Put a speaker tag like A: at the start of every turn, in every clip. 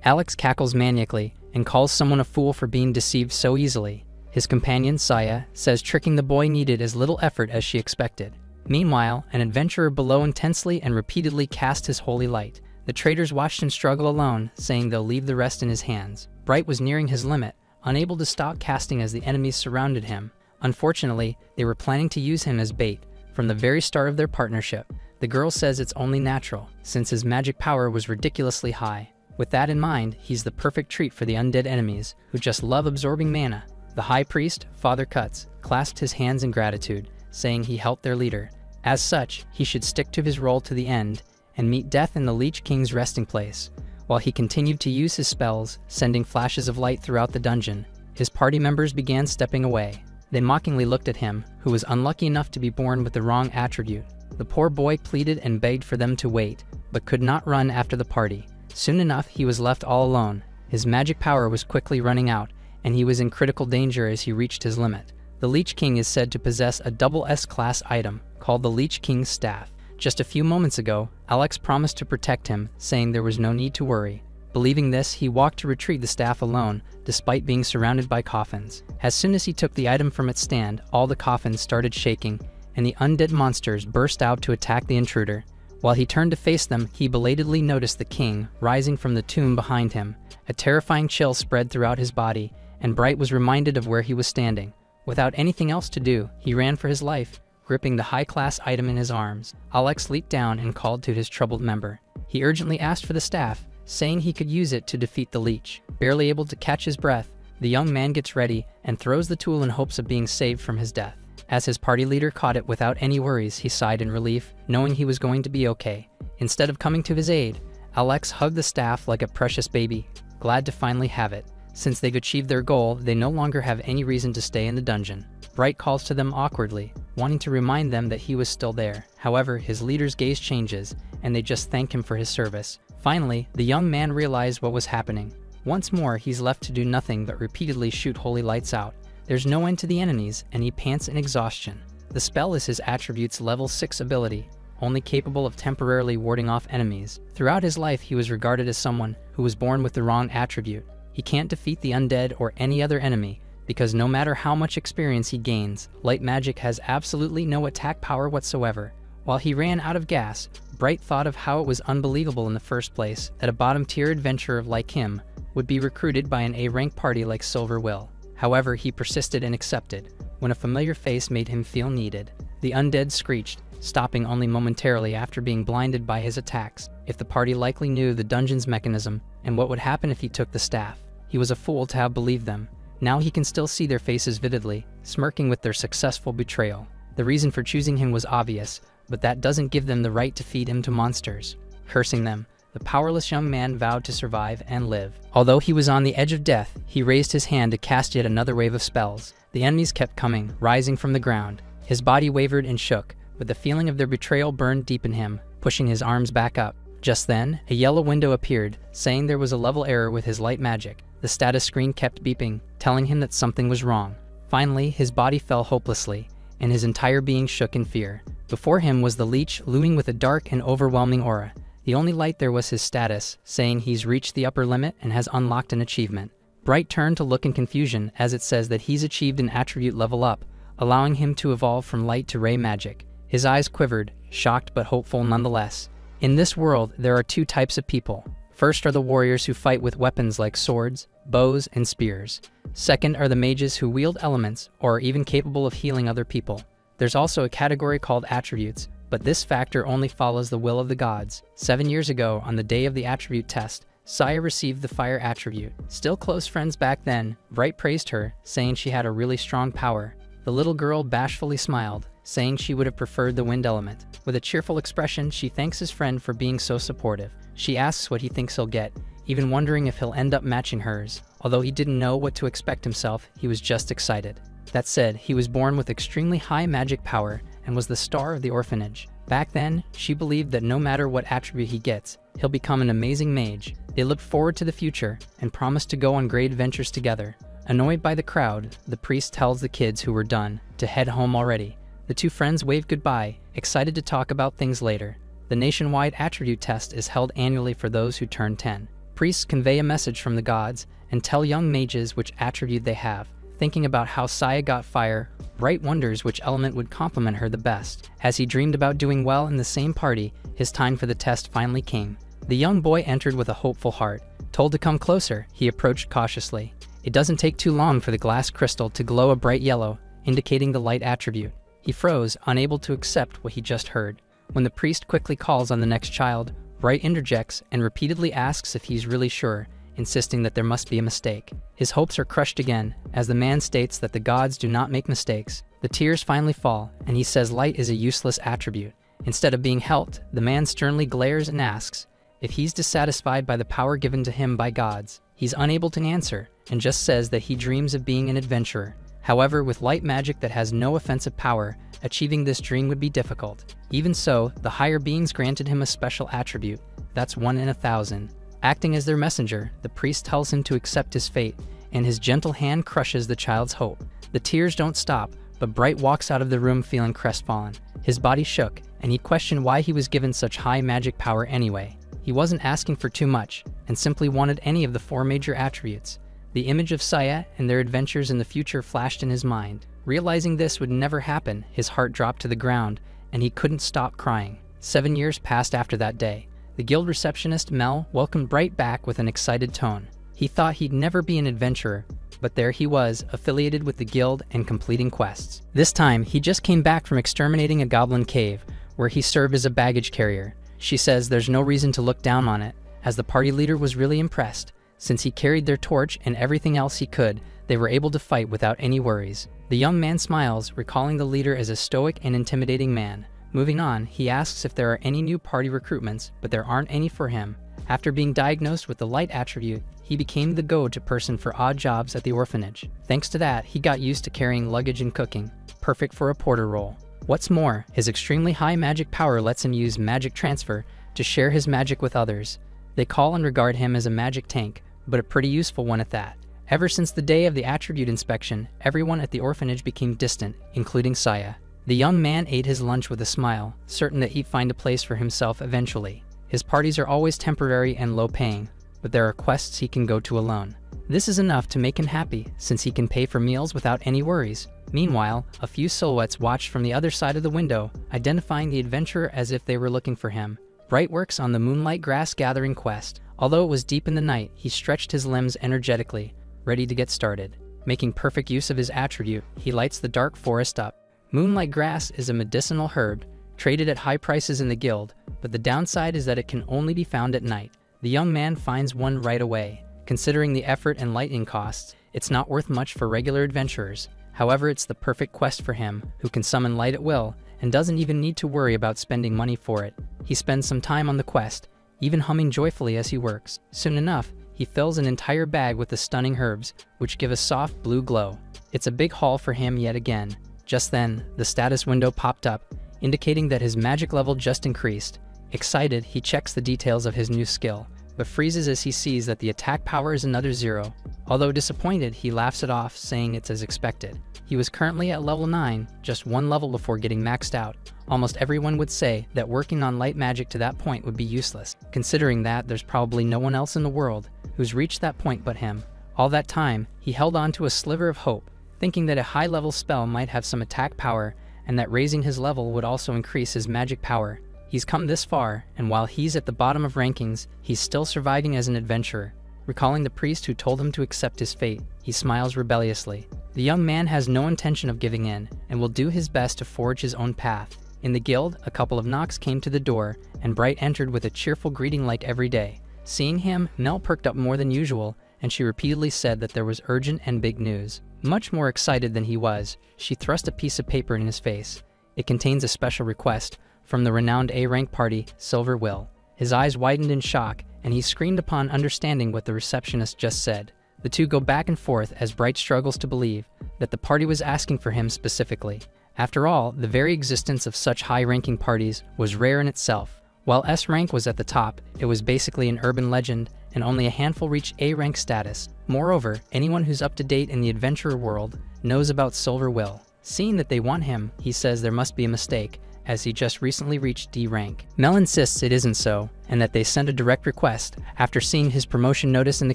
A: Alex cackles maniacally and calls someone a fool for being deceived so easily. His companion, Saya, says tricking the boy needed as little effort as she expected. Meanwhile, an adventurer below intensely and repeatedly cast his holy light. The traders watched him struggle alone, saying they'll leave the rest in his hands. Bright was nearing his limit, unable to stop casting as the enemies surrounded him. Unfortunately, they were planning to use him as bait from the very start of their partnership. The girl says it's only natural, since his magic power was ridiculously high. With that in mind, he's the perfect treat for the undead enemies, who just love absorbing mana. The high priest, Father Cuts, clasped his hands in gratitude, saying he helped their leader. As such, he should stick to his role to the end, and meet death in the Lich King's resting place. While he continued to use his spells, sending flashes of light throughout the dungeon, his party members began stepping away. They mockingly looked at him, who was unlucky enough to be born with the wrong attribute. The poor boy pleaded and begged for them to wait, but could not run after the party. Soon enough, he was left all alone. His magic power was quickly running out, and he was in critical danger as he reached his limit. The Lich King is said to possess a double S-class item called the Lich King's Staff. Just a few moments ago, Alex promised to protect him, saying there was no need to worry. Believing this, he walked to retrieve the staff alone, despite being surrounded by coffins. As soon as he took the item from its stand, all the coffins started shaking, and the undead monsters burst out to attack the intruder. While he turned to face them, he belatedly noticed the king rising from the tomb behind him. A terrifying chill spread throughout his body, and Bright was reminded of where he was standing. Without anything else to do, he ran for his life, gripping the high-class item in his arms. Alex leaped down and called to his troubled member. He urgently asked for the staff, saying he could use it to defeat the leech. Barely able to catch his breath, the young man gets ready and throws the tool in hopes of being saved from his death. As his party leader caught it without any worries, he sighed in relief, knowing he was going to be okay. Instead of coming to his aid, Alex hugged the staff like a precious baby, glad to finally have it. Since they've achieved their goal, they no longer have any reason to stay in the dungeon. Bright calls to them awkwardly, wanting to remind them that he was still there. However, his leader's gaze changes, and they just thank him for his service. Finally, the young man realized what was happening. Once more, he's left to do nothing but repeatedly shoot holy lights out. There's no end to the enemies, and he pants in exhaustion. The spell is his attribute's level 6 ability, only capable of temporarily warding off enemies. Throughout his life, he was regarded as someone who was born with the wrong attribute. He can't defeat the undead or any other enemy, because no matter how much experience he gains, light magic has absolutely no attack power whatsoever. While he ran out of gas, Bright thought of how it was unbelievable in the first place that a bottom-tier adventurer like him would be recruited by an A-rank party like Silver Will. However, he persisted and accepted, when a familiar face made him feel needed. The undead screeched, stopping only momentarily after being blinded by his attacks. If the party likely knew the dungeon's mechanism, and what would happen if he took the staff, he was a fool to have believed them. Now he can still see their faces vividly, smirking with their successful betrayal. The reason for choosing him was obvious, but that doesn't give them the right to feed him to monsters. Cursing them, the powerless young man vowed to survive and live. Although he was on the edge of death, he raised his hand to cast yet another wave of spells. The enemies kept coming, rising from the ground. His body wavered and shook, but the feeling of their betrayal burned deep in him, pushing his arms back up. Just then, a yellow window appeared, saying there was a level error with his light magic. The status screen kept beeping, telling him that something was wrong. Finally, his body fell hopelessly, and his entire being shook in fear. Before him was the leech, looming with a dark and overwhelming aura. The only light there was his status, saying he's reached the upper limit and has unlocked an achievement. Bright turned to look in confusion, as it says that he's achieved an attribute level up, allowing him to evolve from light to ray magic. His eyes quivered, shocked but hopeful nonetheless. In this world, there are two types of people. First are the warriors who fight with weapons like swords, bows, and spears. Second are the mages who wield elements, or are even capable of healing other people. There's also a category called attributes, but this factor only follows the will of the gods. 7 years ago, on the day of the attribute test, Saya received the fire attribute. Still close friends back then, Bright praised her, saying she had a really strong power. The little girl bashfully smiled, saying she would have preferred the wind element. With a cheerful expression, she thanks his friend for being so supportive. She asks what he thinks he'll get, even wondering if he'll end up matching hers. Although he didn't know what to expect himself, he was just excited. That said, he was born with extremely high magic power and was the star of the orphanage. Back then, she believed that no matter what attribute he gets, he'll become an amazing mage. They looked forward to the future and promised to go on great adventures together. Annoyed by the crowd, the priest tells the kids who were done to head home already. The two friends wave goodbye, excited to talk about things later. The nationwide attribute test is held annually for those who turn 10. Priests convey a message from the gods and tell young mages which attribute they have. Thinking about how Saya got fire, Bright wonders which element would complement her the best. As he dreamed about doing well in the same party, his time for the test finally came. The young boy entered with a hopeful heart. Told to come closer, he approached cautiously. It doesn't take too long for the glass crystal to glow a bright yellow, indicating the light attribute. He froze, unable to accept what he just heard. When the priest quickly calls on the next child, Bright interjects and repeatedly asks if he's really sure, insisting that there must be a mistake. His hopes are crushed again, as the man states that the gods do not make mistakes. The tears finally fall, and he says light is a useless attribute. Instead of being helped, the man sternly glares and asks if he's dissatisfied by the power given to him by gods. He's unable to answer, and just says that he dreams of being an adventurer. However, with light magic that has no offensive power, achieving this dream would be difficult. Even so, the higher beings granted him a special attribute. That's 1 in 1,000. Acting as their messenger, the priest tells him to accept his fate, and his gentle hand crushes the child's hope. The tears don't stop, but Bright walks out of the room feeling crestfallen. His body shook, and he questioned why he was given such high magic power anyway. He wasn't asking for too much, and simply wanted any of the 4 major attributes. The image of Saya and their adventures in the future flashed in his mind. Realizing this would never happen, his heart dropped to the ground, and he couldn't stop crying. 7 years passed after that day. The guild receptionist, Mel, welcomed Bright back with an excited tone. He thought he'd never be an adventurer, but there he was, affiliated with the guild and completing quests. This time, he just came back from exterminating a goblin cave, where he served as a baggage carrier. She says there's no reason to look down on it, as the party leader was really impressed. Since he carried their torch and everything else he could, they were able to fight without any worries. The young man smiles, recalling the leader as a stoic and intimidating man. Moving on, he asks if there are any new party recruitments, but there aren't any for him. After being diagnosed with the light attribute, he became the go-to person for odd jobs at the orphanage. Thanks to that, he got used to carrying luggage and cooking, perfect for a porter role. What's more, his extremely high magic power lets him use magic transfer to share his magic with others. They call and regard him as a magic tank, but a pretty useful one at that. Ever since the day of the attribute inspection, everyone at the orphanage became distant, including Saya. The young man ate his lunch with a smile, certain that he'd find a place for himself eventually. His parties are always temporary and low-paying, but there are quests he can go to alone. This is enough to make him happy, since he can pay for meals without any worries. Meanwhile, a few silhouettes watched from the other side of the window, identifying the adventurer as if they were looking for him. Bright works on the moonlight grass gathering quest. Although it was deep in the night, he stretched his limbs energetically, ready to get started. Making perfect use of his attribute, he lights the dark forest up. Moonlight grass is a medicinal herb, traded at high prices in the guild, but the downside is that it can only be found at night. The young man finds one right away. Considering the effort and lighting costs, it's not worth much for regular adventurers. However, it's the perfect quest for him, who can summon light at will, and doesn't even need to worry about spending money for it. He spends some time on the quest, even humming joyfully as he works. Soon enough, he fills an entire bag with the stunning herbs, which give a soft blue glow. It's a big haul for him yet again. Just then, the status window popped up, indicating that his magic level just increased. Excited, he checks the details of his new skill, but freezes as he sees that the attack power is another 0. Although disappointed, he laughs it off, saying it's as expected. He was currently at level 9, just 1 level before getting maxed out. Almost everyone would say that working on light magic to that point would be useless, considering that there's probably no one else in the world who's reached that point but him. All that time, he held on to a sliver of hope, thinking that a high-level spell might have some attack power, and that raising his level would also increase his magic power. He's come this far, and while he's at the bottom of rankings, he's still surviving as an adventurer. Recalling the priest who told him to accept his fate, he smiles rebelliously. The young man has no intention of giving in, and will do his best to forge his own path. In the guild, a couple of knocks came to the door, and Bright entered with a cheerful greeting like every day. Seeing him, Nell perked up more than usual, and she repeatedly said that there was urgent and big news. Much more excited than he was, she thrust a piece of paper in his face. It contains a special request from the renowned A-rank party, Silver Will. His eyes widened in shock, and he screamed upon understanding what the receptionist just said. The two go back and forth as Bright struggles to believe that the party was asking for him specifically. After all, the very existence of such high-ranking parties was rare in itself. While S-rank was at the top, it was basically an urban legend, and only a handful reached A-rank status. Moreover, anyone who's up to date in the adventurer world knows about Silver Will. Seeing that they want him, he says there must be a mistake, as he just recently reached D rank. Mel insists it isn't so, and that they send a direct request after seeing his promotion notice in the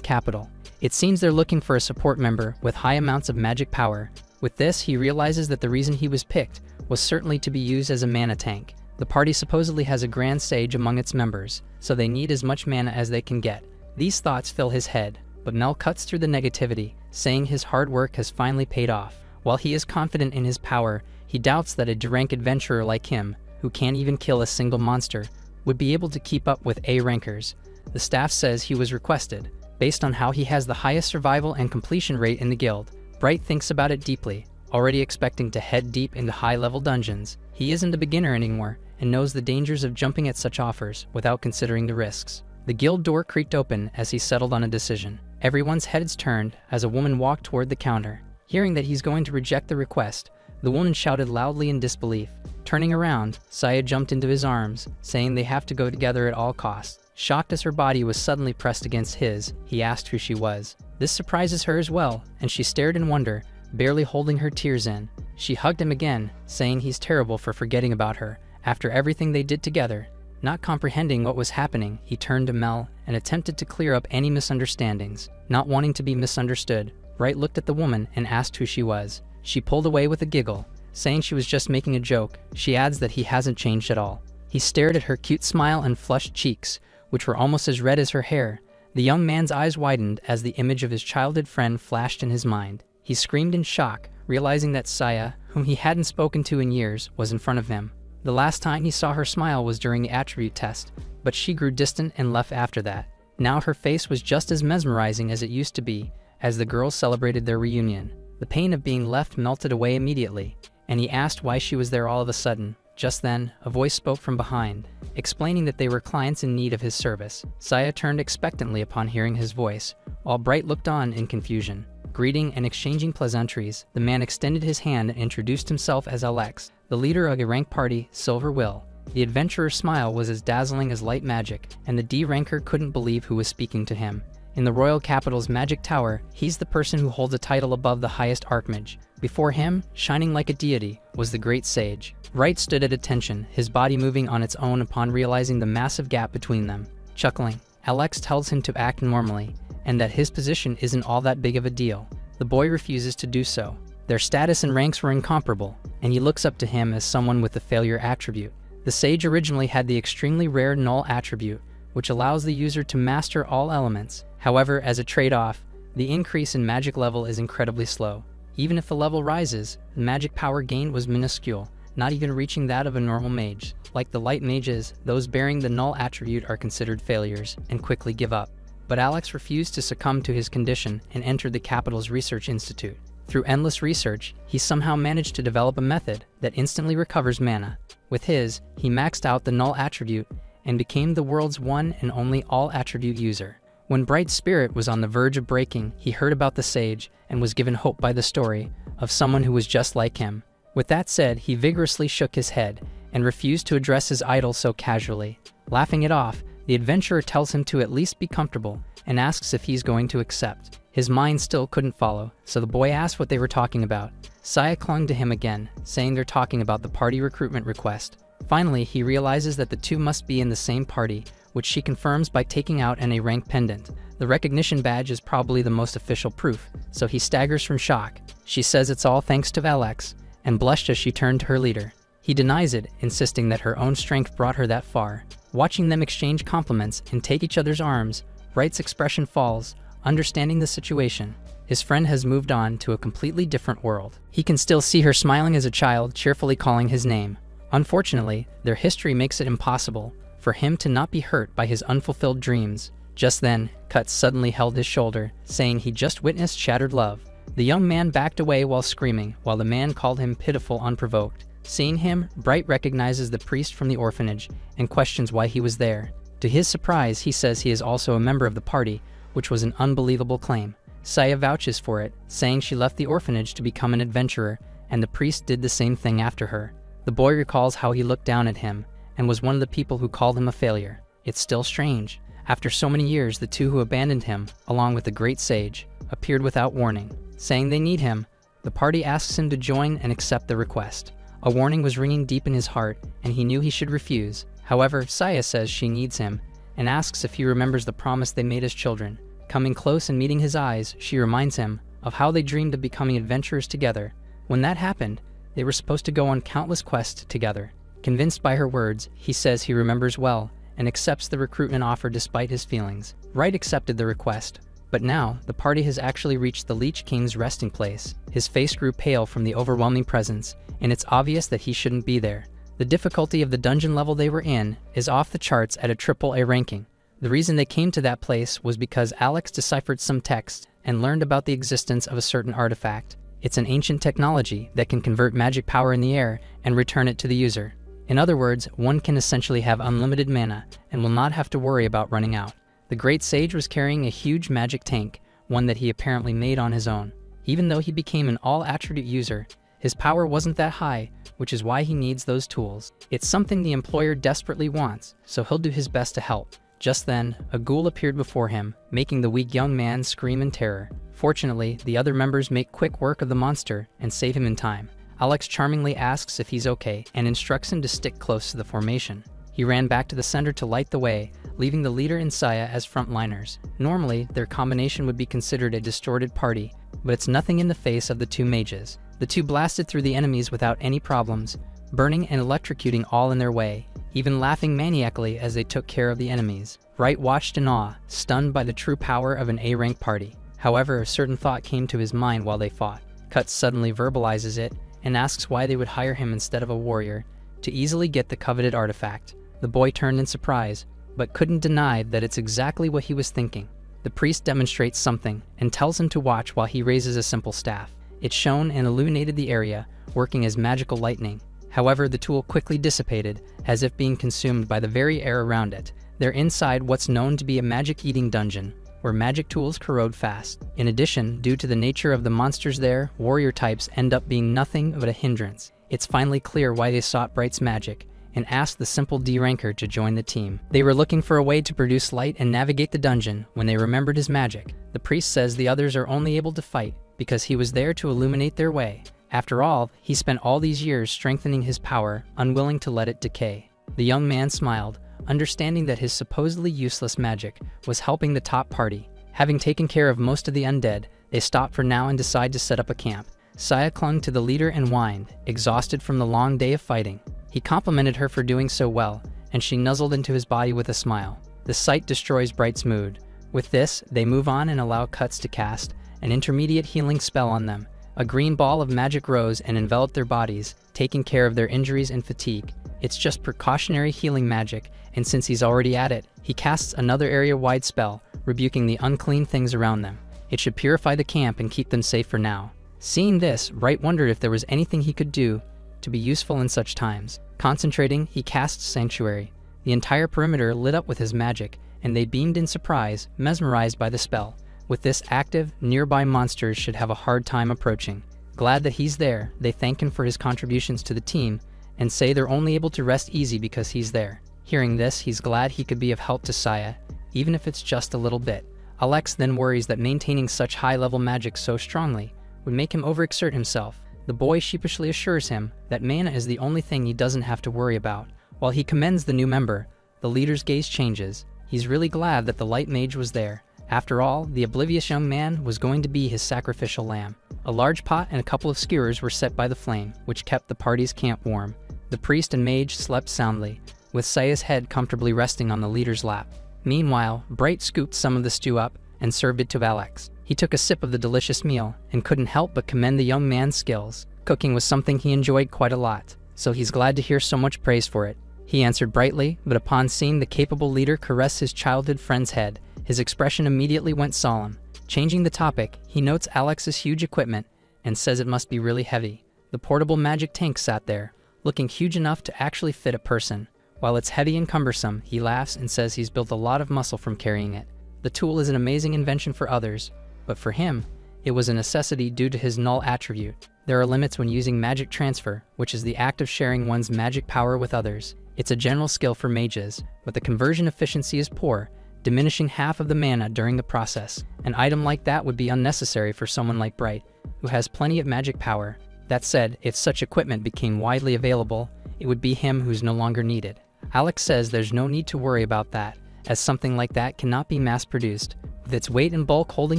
A: capital. It seems they're looking for a support member with high amounts of magic power. With this, he realizes that the reason he was picked was certainly to be used as a mana tank. The party supposedly has a grand sage among its members, so they need as much mana as they can get. These thoughts fill his head, but Mel cuts through the negativity, saying his hard work has finally paid off. While he is confident in his power, he doubts that a D-rank adventurer like him, who can't even kill a single monster, would be able to keep up with A-rankers. The staff says he was requested, based on how he has the highest survival and completion rate in the guild. Bright thinks about it deeply, already expecting to head deep into high-level dungeons. He isn't a beginner anymore, and knows the dangers of jumping at such offers without considering the risks. The guild door creaked open as he settled on a decision. Everyone's heads turned as a woman walked toward the counter. Hearing that he's going to reject the request, the woman shouted loudly in disbelief. Turning around, Saya jumped into his arms, saying they have to go together at all costs. Shocked as her body was suddenly pressed against his, he asked who she was. This surprises her as well, and she stared in wonder, barely holding her tears in. She hugged him again, saying he's terrible for forgetting about her, after everything they did together. Not comprehending what was happening, he turned to Mel and attempted to clear up any misunderstandings. Not wanting to be misunderstood, Bright looked at the woman and asked who she was. She pulled away with a giggle, saying she was just making a joke. She adds that he hasn't changed at all. He stared at her cute smile and flushed cheeks, which were almost as red as her hair. The young man's eyes widened as the image of his childhood friend flashed in his mind. He screamed in shock, realizing that Saya, whom he hadn't spoken to in years, was in front of him. The last time he saw her smile was during the attribute test, but she grew distant and left after that. Now her face was just as mesmerizing as it used to be, as the girls celebrated their reunion. The pain of being left melted away immediately, and he asked why she was there all of a sudden. Just then, a voice spoke from behind, explaining that they were clients in need of his service. Saya turned expectantly upon hearing his voice, while Bright looked on in confusion. Greeting and exchanging pleasantries, the man extended his hand and introduced himself as Alex, the leader of a rank party, Silver Will. The adventurer's smile was as dazzling as light magic, and the D-ranker couldn't believe who was speaking to him. In the royal capital's magic tower, he's the person who holds a title above the highest archmage. Before him, shining like a deity, was the great sage. Bright stood at attention, his body moving on its own upon realizing the massive gap between them. Chuckling, Alex tells him to act normally, and that his position isn't all that big of a deal. The boy refuses to do so. Their status and ranks were incomparable, and he looks up to him as someone with the failure attribute. The sage originally had the extremely rare null attribute, which allows the user to master all elements. However, as a trade-off, the increase in magic level is incredibly slow. Even if the level rises, the magic power gained was minuscule, not even reaching that of a normal mage. Like the light mages, those bearing the null attribute are considered failures and quickly give up. But Alex refused to succumb to his condition and entered the capital's research institute. Through endless research, he somehow managed to develop a method that instantly recovers mana. With his, he maxed out the null attribute and became the world's one and only all-attribute user. When Bright's spirit was on the verge of breaking, he heard about the sage and was given hope by the story of someone who was just like him. With that said, he vigorously shook his head and refused to address his idol so casually. Laughing it off, the adventurer tells him to at least be comfortable and asks if he's going to accept. His mind still couldn't follow, so the boy asked what they were talking about. Saya clung to him again, saying they're talking about the party recruitment request. Finally, he realizes that the two must be in the same party, which she confirms by taking out an A-rank pendant. The recognition badge is probably the most official proof, so he staggers from shock. She says it's all thanks to Alex, and blushed as she turned to her leader. He denies it, insisting that her own strength brought her that far. Watching them exchange compliments and take each other's arms, Bright's expression falls, understanding the situation. His friend has moved on to a completely different world. He can still see her smiling as a child, cheerfully calling his name. Unfortunately, their history makes it impossible for him to not be hurt by his unfulfilled dreams. Just then, Cut suddenly held his shoulder, saying he just witnessed shattered love. The young man backed away while screaming, while the man called him pitiful unprovoked. Seeing him, Bright recognizes the priest from the orphanage and questions why he was there. To his surprise, he says he is also a member of the party, which was an unbelievable claim. Saya vouches for it, saying she left the orphanage to become an adventurer, and the priest did the same thing after her. The boy recalls how he looked down at him, and was one of the people who called him a failure. It's still strange. After so many years, the two who abandoned him, along with the great sage, appeared without warning. Saying they need him, the party asks him to join and accept the request. A warning was ringing deep in his heart, and he knew he should refuse. However, Saya says she needs him, and asks if he remembers the promise they made as children. Coming close and meeting his eyes, she reminds him of how they dreamed of becoming adventurers together. When that happened, they were supposed to go on countless quests together. Convinced by her words, he says he remembers well, and accepts the recruitment offer despite his feelings. Bright accepted the request, but now the party has actually reached the Leech King's resting place. His face grew pale from the overwhelming presence, and it's obvious that he shouldn't be there. The difficulty of the dungeon level they were in is off the charts at a AAA ranking. The reason they came to that place was because Alex deciphered some text and learned about the existence of a certain artifact. It's an ancient technology that can convert magic power in the air and return it to the user. In other words, one can essentially have unlimited mana and will not have to worry about running out. The Great Sage was carrying a huge magic tank, one that he apparently made on his own. Even though he became an all-attribute user, his power wasn't that high, which is why he needs those tools. It's something the employer desperately wants, so he'll do his best to help. Just then, a ghoul appeared before him, making the weak young man scream in terror. Fortunately, the other members make quick work of the monster and save him in time. Alex charmingly asks if he's okay and instructs him to stick close to the formation. He ran back to the center to light the way, leaving the leader and Saya as frontliners. Normally, their combination would be considered a distorted party, but it's nothing in the face of the two mages. The two blasted through the enemies without any problems, burning and electrocuting all in their way, even laughing maniacally as they took care of the enemies. Bright watched in awe, stunned by the true power of an A-rank party. However, a certain thought came to his mind while they fought. Cut suddenly verbalizes it and asks why they would hire him instead of a warrior to easily get the coveted artifact. The boy turned in surprise, but couldn't deny that it's exactly what he was thinking. The priest demonstrates something and tells him to watch while he raises a simple staff. It shone and illuminated the area, working as magical lightning. However, the tool quickly dissipated, as if being consumed by the very air around it. They're inside what's known to be a magic-eating dungeon, where magic tools corrode fast. In addition, due to the nature of the monsters there, warrior types end up being nothing but a hindrance. It's finally clear why they sought Bright's magic, and asked the simple D-ranker to join the team. They were looking for a way to produce light and navigate the dungeon when they remembered his magic. The priest says the others are only able to fight because he was there to illuminate their way. After all, he spent all these years strengthening his power, unwilling to let it decay. The young man smiled, understanding that his supposedly useless magic was helping the top party. Having taken care of most of the undead, they stop for now and decide to set up a camp. Saya clung to the leader and whined, exhausted from the long day of fighting. He complimented her for doing so well, and she nuzzled into his body with a smile. The sight destroys Bright's mood. With this, they move on and allow Cuts to cast an intermediate healing spell on them. A green ball of magic rose and enveloped their bodies, taking care of their injuries and fatigue. It's just precautionary healing magic, and since he's already at it, he casts another area-wide spell, rebuking the unclean things around them. It should purify the camp and keep them safe for now. Seeing this, Bright wondered if there was anything he could do to be useful in such times. Concentrating, he casts Sanctuary. The entire perimeter lit up with his magic, and they beamed in surprise, mesmerized by the spell. With this active, nearby monsters should have a hard time approaching. Glad that he's there, they thank him for his contributions to the team, and say they're only able to rest easy because he's there. Hearing this, he's glad he could be of help to Saya, even if it's just a little bit. Alex then worries that maintaining such high-level magic so strongly would make him overexert himself. The boy sheepishly assures him that mana is the only thing he doesn't have to worry about. While he commends the new member, the leader's gaze changes. He's really glad that the light mage was there. After all, the oblivious young man was going to be his sacrificial lamb. A large pot and a couple of skewers were set by the flame, which kept the party's camp warm. The priest and mage slept soundly, with Saya's head comfortably resting on the leader's lap. Meanwhile, Bright scooped some of the stew up and served it to Alex. He took a sip of the delicious meal and couldn't help but commend the young man's skills. Cooking was something he enjoyed quite a lot, so he's glad to hear so much praise for it. He answered brightly, but upon seeing the capable leader caress his childhood friend's head, his expression immediately went solemn. Changing the topic, he notes Alex's huge equipment and says it must be really heavy. The portable magic tank sat there, looking huge enough to actually fit a person. While it's heavy and cumbersome, he laughs and says he's built a lot of muscle from carrying it. The tool is an amazing invention for others, but for him, it was a necessity due to his null attribute. There are limits when using magic transfer, which is the act of sharing one's magic power with others. It's a general skill for mages, but the conversion efficiency is poor, diminishing half of the mana during the process. An item like that would be unnecessary for someone like Bright, who has plenty of magic power. That said, if such equipment became widely available, it would be him who's no longer needed. Alex says there's no need to worry about that, as something like that cannot be mass-produced. With its weight and bulk holding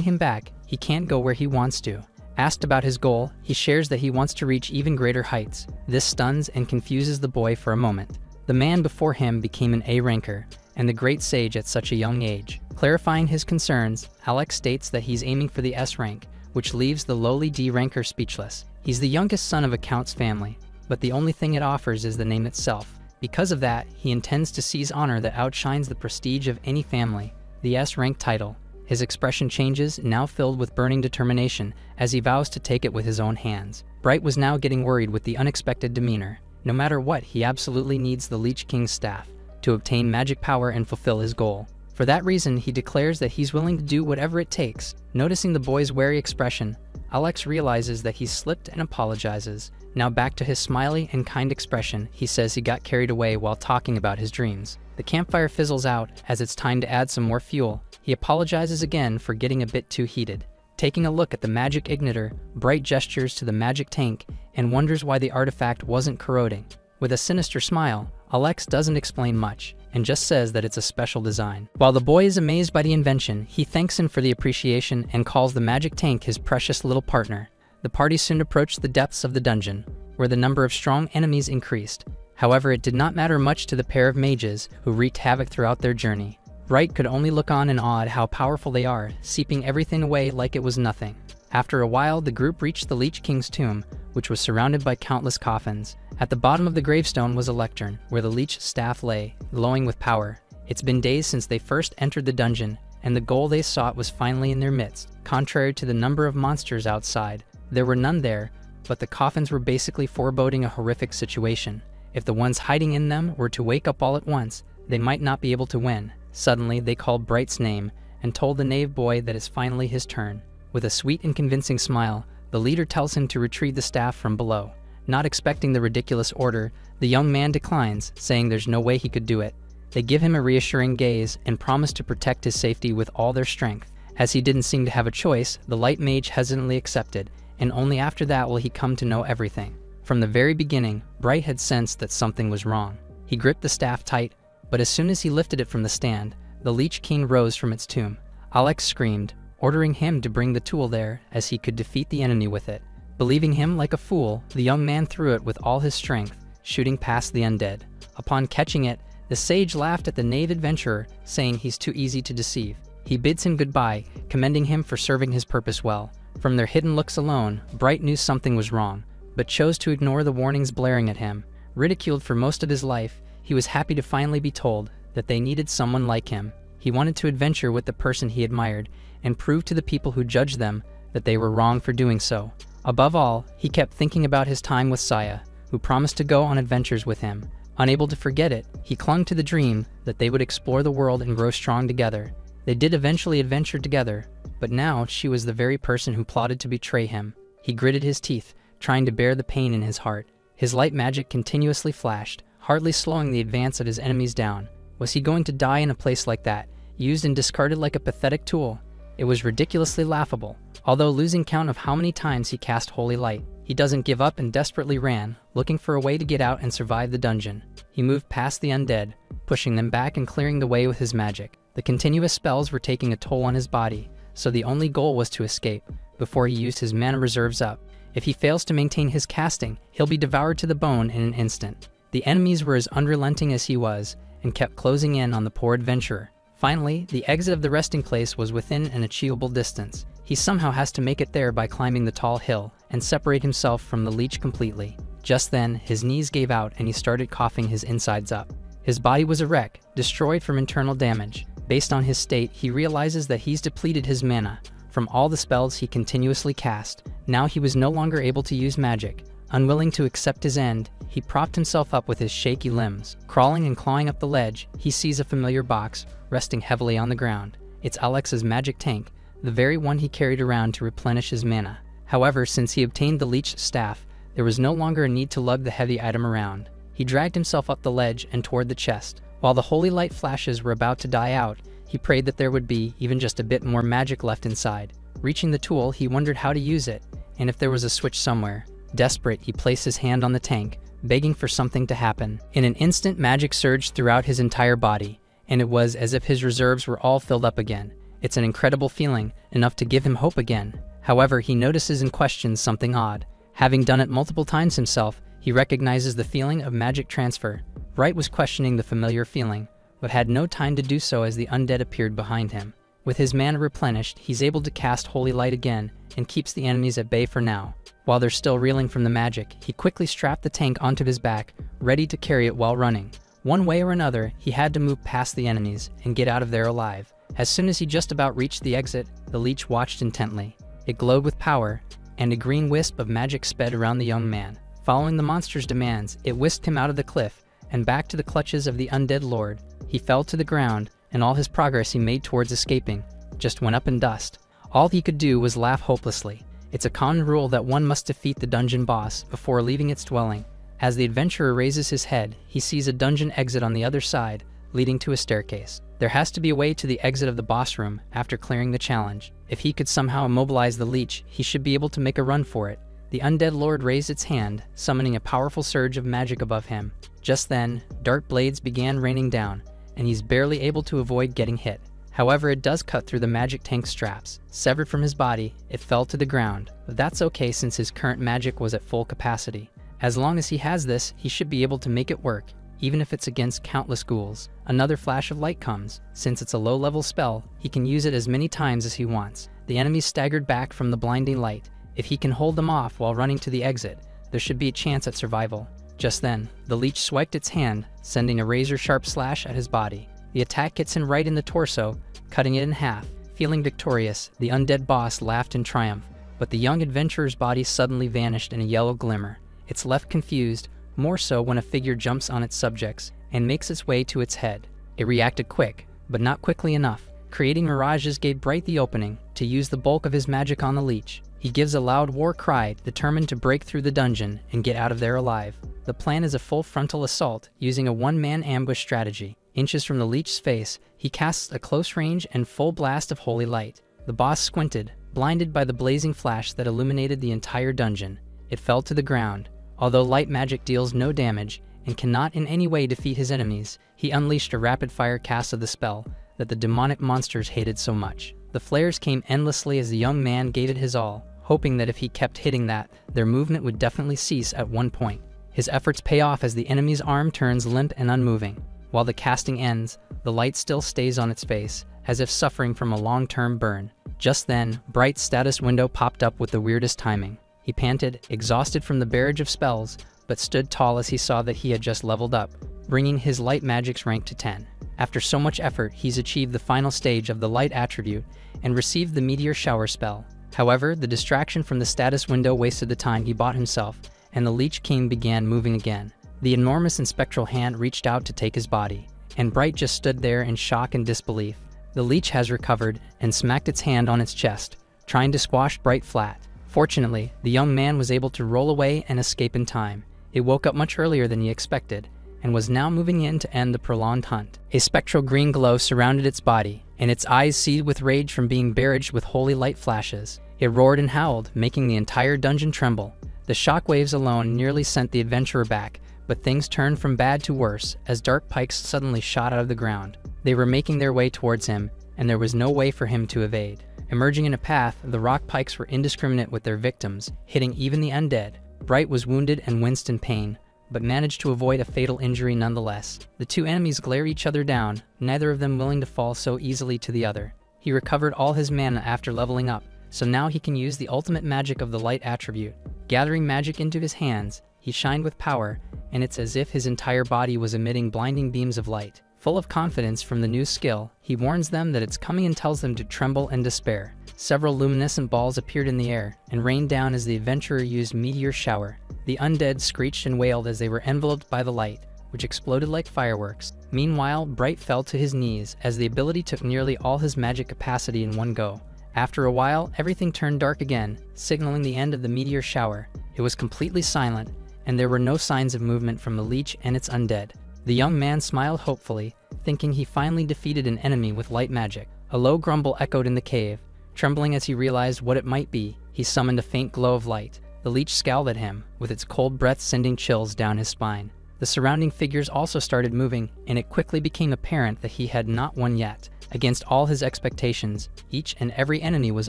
A: him back, he can't go where he wants to. Asked about his goal, he shares that he wants to reach even greater heights. This stuns and confuses the boy for a moment. The man before him became an A ranker, and the great sage at such a young age. Clarifying his concerns, Alex states that he's aiming for the S rank, which leaves the lowly D ranker speechless. He's the youngest son of a count's family, but the only thing it offers is the name itself. Because of that, he intends to seize honor that outshines the prestige of any family, the S rank title. His expression changes, now filled with burning determination, as he vows to take it with his own hands. Bright was now getting worried with the unexpected demeanor. No matter what, he absolutely needs the Lich King's staff to obtain magic power and fulfill his goal. For that reason, he declares that he's willing to do whatever it takes. Noticing the boy's wary expression, Alex realizes that he's slipped and apologizes. Now back to his smiley and kind expression, he says he got carried away while talking about his dreams. The campfire fizzles out as it's time to add some more fuel. He apologizes again for getting a bit too heated. Taking a look at the magic igniter, Bright gestures to the magic tank and wonders why the artifact wasn't corroding. With a sinister smile, Alex doesn't explain much and just says that it's a special design. While the boy is amazed by the invention, he thanks him for the appreciation and calls the magic tank his precious little partner. The party soon approached the depths of the dungeon, where the number of strong enemies increased. However, it did not matter much to the pair of mages who wreaked havoc throughout their journey. Bright could only look on in awe at how powerful they are, seeping everything away like it was nothing. After a while, the group reached the Lich King's tomb, which was surrounded by countless coffins. At the bottom of the gravestone was a lectern, where the Lich staff lay, glowing with power. It's been days since they first entered the dungeon, and the goal they sought was finally in their midst. Contrary to the number of monsters outside, there were none there, but the coffins were basically foreboding a horrific situation. If the ones hiding in them were to wake up all at once, they might not be able to win. Suddenly, they called Bright's name and told the knave boy that it's finally his turn. With a sweet and convincing smile, the leader tells him to retrieve the staff from below. Not expecting the ridiculous order, the young man declines, saying there's no way he could do it. They give him a reassuring gaze and promise to protect his safety with all their strength. As he didn't seem to have a choice, the light mage hesitantly accepted, and only after that will he come to know everything. From the very beginning, Bright had sensed that something was wrong. He gripped the staff tight, but as soon as he lifted it from the stand, the Lich King rose from its tomb. Alex screamed, ordering him to bring the tool there as he could defeat the enemy with it. Believing him like a fool, the young man threw it with all his strength, shooting past the undead. Upon catching it, the sage laughed at the knave adventurer, saying he's too easy to deceive. He bids him goodbye, commending him for serving his purpose well. From their hidden looks alone, Bright knew something was wrong, but chose to ignore the warnings blaring at him. Ridiculed for most of his life, he was happy to finally be told that they needed someone like him. He wanted to adventure with the person he admired and prove to the people who judged them that they were wrong for doing so. Above all, he kept thinking about his time with Saya, who promised to go on adventures with him. Unable to forget it, he clung to the dream that they would explore the world and grow strong together. They did eventually adventure together, but now she was the very person who plotted to betray him. He gritted his teeth, trying to bear the pain in his heart. His light magic continuously flashed, hardly slowing the advance of his enemies down. Was he going to die in a place like that, used and discarded like a pathetic tool? It was ridiculously laughable. Although losing count of how many times he cast holy light, he doesn't give up and desperately ran, looking for a way to get out and survive the dungeon. He moved past the undead, pushing them back and clearing the way with his magic. The continuous spells were taking a toll on his body, so the only goal was to escape, before he used his mana reserves up. If he fails to maintain his casting, he'll be devoured to the bone in an instant. The enemies were as unrelenting as he was, and kept closing in on the poor adventurer. Finally, the exit of the resting place was within an achievable distance. He somehow has to make it there by climbing the tall hill and separate himself from the leech completely. Just then, his knees gave out and he started coughing his insides up. His body was a wreck, destroyed from internal damage. Based on his state, he realizes that he's depleted his mana from all the spells he continuously cast. Now he was no longer able to use magic. Unwilling to accept his end, he propped himself up with his shaky limbs. Crawling and clawing up the ledge, he sees a familiar box resting heavily on the ground. It's Alex's magic tank, the very one he carried around to replenish his mana. However, since he obtained the leech staff, there was no longer a need to lug the heavy item around. He dragged himself up the ledge and toward the chest. While the holy light flashes were about to die out, he prayed that there would be even just a bit more magic left inside. Reaching the tool, he wondered how to use it, and if there was a switch somewhere. Desperate, he placed his hand on the tank, begging for something to happen. In an instant, magic surged throughout his entire body, and it was as if his reserves were all filled up again. It's an incredible feeling, enough to give him hope again. However, he notices and questions something odd. Having done it multiple times himself, he recognizes the feeling of magic transfer. Bright was questioning the familiar feeling, but had no time to do so as the undead appeared behind him. With his mana replenished, he's able to cast Holy Light again and keeps the enemies at bay for now. While they're still reeling from the magic, he quickly strapped the tank onto his back, ready to carry it while running. One way or another, he had to move past the enemies and get out of there alive. As soon as he just about reached the exit, the leech watched intently. It glowed with power, and a green wisp of magic sped around the young man. Following the monster's demands, it whisked him out of the cliff and back to the clutches of the undead lord. He fell to the ground, and all his progress he made towards escaping just went up in dust. All he could do was laugh hopelessly. It's a common rule that one must defeat the dungeon boss before leaving its dwelling. As the adventurer raises his head, he sees a dungeon exit on the other side, leading to a staircase. There has to be a way to the exit of the boss room after clearing the challenge. If he could somehow immobilize the leech, he should be able to make a run for it. The undead lord raised its hand, summoning a powerful surge of magic above him. Just then, dart blades began raining down, and he's barely able to avoid getting hit. However, it does cut through the magic tank straps. Severed from his body, it fell to the ground, but that's okay since his current magic was at full capacity. As long as he has this, he should be able to make it work, even if it's against countless ghouls. Another flash of light comes. Since it's a low-level spell, he can use it as many times as he wants. The enemies staggered back from the blinding light. If he can hold them off while running to the exit, there should be a chance at survival. Just then, the leech swiped its hand, sending a razor-sharp slash at his body. The attack hits him right in the torso, cutting it in half. Feeling victorious, the undead boss laughed in triumph, but the young adventurer's body suddenly vanished in a yellow glimmer. It's left confused, more so when a figure jumps on its subjects and makes its way to its head. It reacted quick, but not quickly enough. Creating mirages gave Bright the opening to use the bulk of his magic on the leech. He gives a loud war cry, determined to break through the dungeon and get out of there alive. The plan is a full frontal assault using a one-man ambush strategy. Inches from the leech's face, he casts a close-range and full blast of holy light. The boss squinted, blinded by the blazing flash that illuminated the entire dungeon. It fell to the ground. Although light magic deals no damage and cannot in any way defeat his enemies, he unleashed a rapid-fire cast of the spell that the demonic monsters hated so much. The flares came endlessly as the young man gave it his all, hoping that if he kept hitting that, their movement would definitely cease at one point. His efforts pay off as the enemy's arm turns limp and unmoving. While the casting ends, the light still stays on its face, as if suffering from a long-term burn. Just then, Bright's status window popped up with the weirdest timing. He panted, exhausted from the barrage of spells, but stood tall as he saw that he had just leveled up, bringing his light magic's rank to 10. After so much effort, he's achieved the final stage of the light attribute and received the meteor shower spell. However, the distraction from the status window wasted the time he bought himself, and the Leech King began moving again. The enormous and spectral hand reached out to take his body, and Bright just stood there in shock and disbelief. The leech has recovered and smacked its hand on its chest, trying to squash Bright flat. Fortunately, the young man was able to roll away and escape in time. It woke up much earlier than he expected, and was now moving in to end the prolonged hunt. A spectral green glow surrounded its body, and its eyes seethed with rage from being barraged with holy light flashes. It roared and howled, making the entire dungeon tremble. The shockwaves alone nearly sent the adventurer back, but things turned from bad to worse as dark pikes suddenly shot out of the ground. They were making their way towards him, and there was no way for him to evade. Emerging in a path, the rock pikes were indiscriminate with their victims, hitting even the undead. Bright was wounded and winced in pain, but managed to avoid a fatal injury nonetheless. The two enemies glare each other down, neither of them willing to fall so easily to the other. He recovered all his mana after leveling up, so now he can use the ultimate magic of the light attribute. Gathering magic into his hands, he shined with power, and it's as if his entire body was emitting blinding beams of light. Full of confidence from the new skill, he warns them that it's coming and tells them to tremble and despair. Several luminescent balls appeared in the air and rained down as the adventurer used meteor shower. The undead screeched and wailed as they were enveloped by the light, which exploded like fireworks. Meanwhile, Bright fell to his knees as the ability took nearly all his magic capacity in one go. After a while, everything turned dark again, signaling the end of the meteor shower. It was completely silent, and there were no signs of movement from the leech and its undead. The young man smiled hopefully, thinking he finally defeated an enemy with light magic. A low grumble echoed in the cave. Trembling as he realized what it might be, he summoned a faint glow of light. The leech scowled at him, with its cold breath sending chills down his spine. The surrounding figures also started moving, and it quickly became apparent that he had not won yet. Against all his expectations, each and every enemy was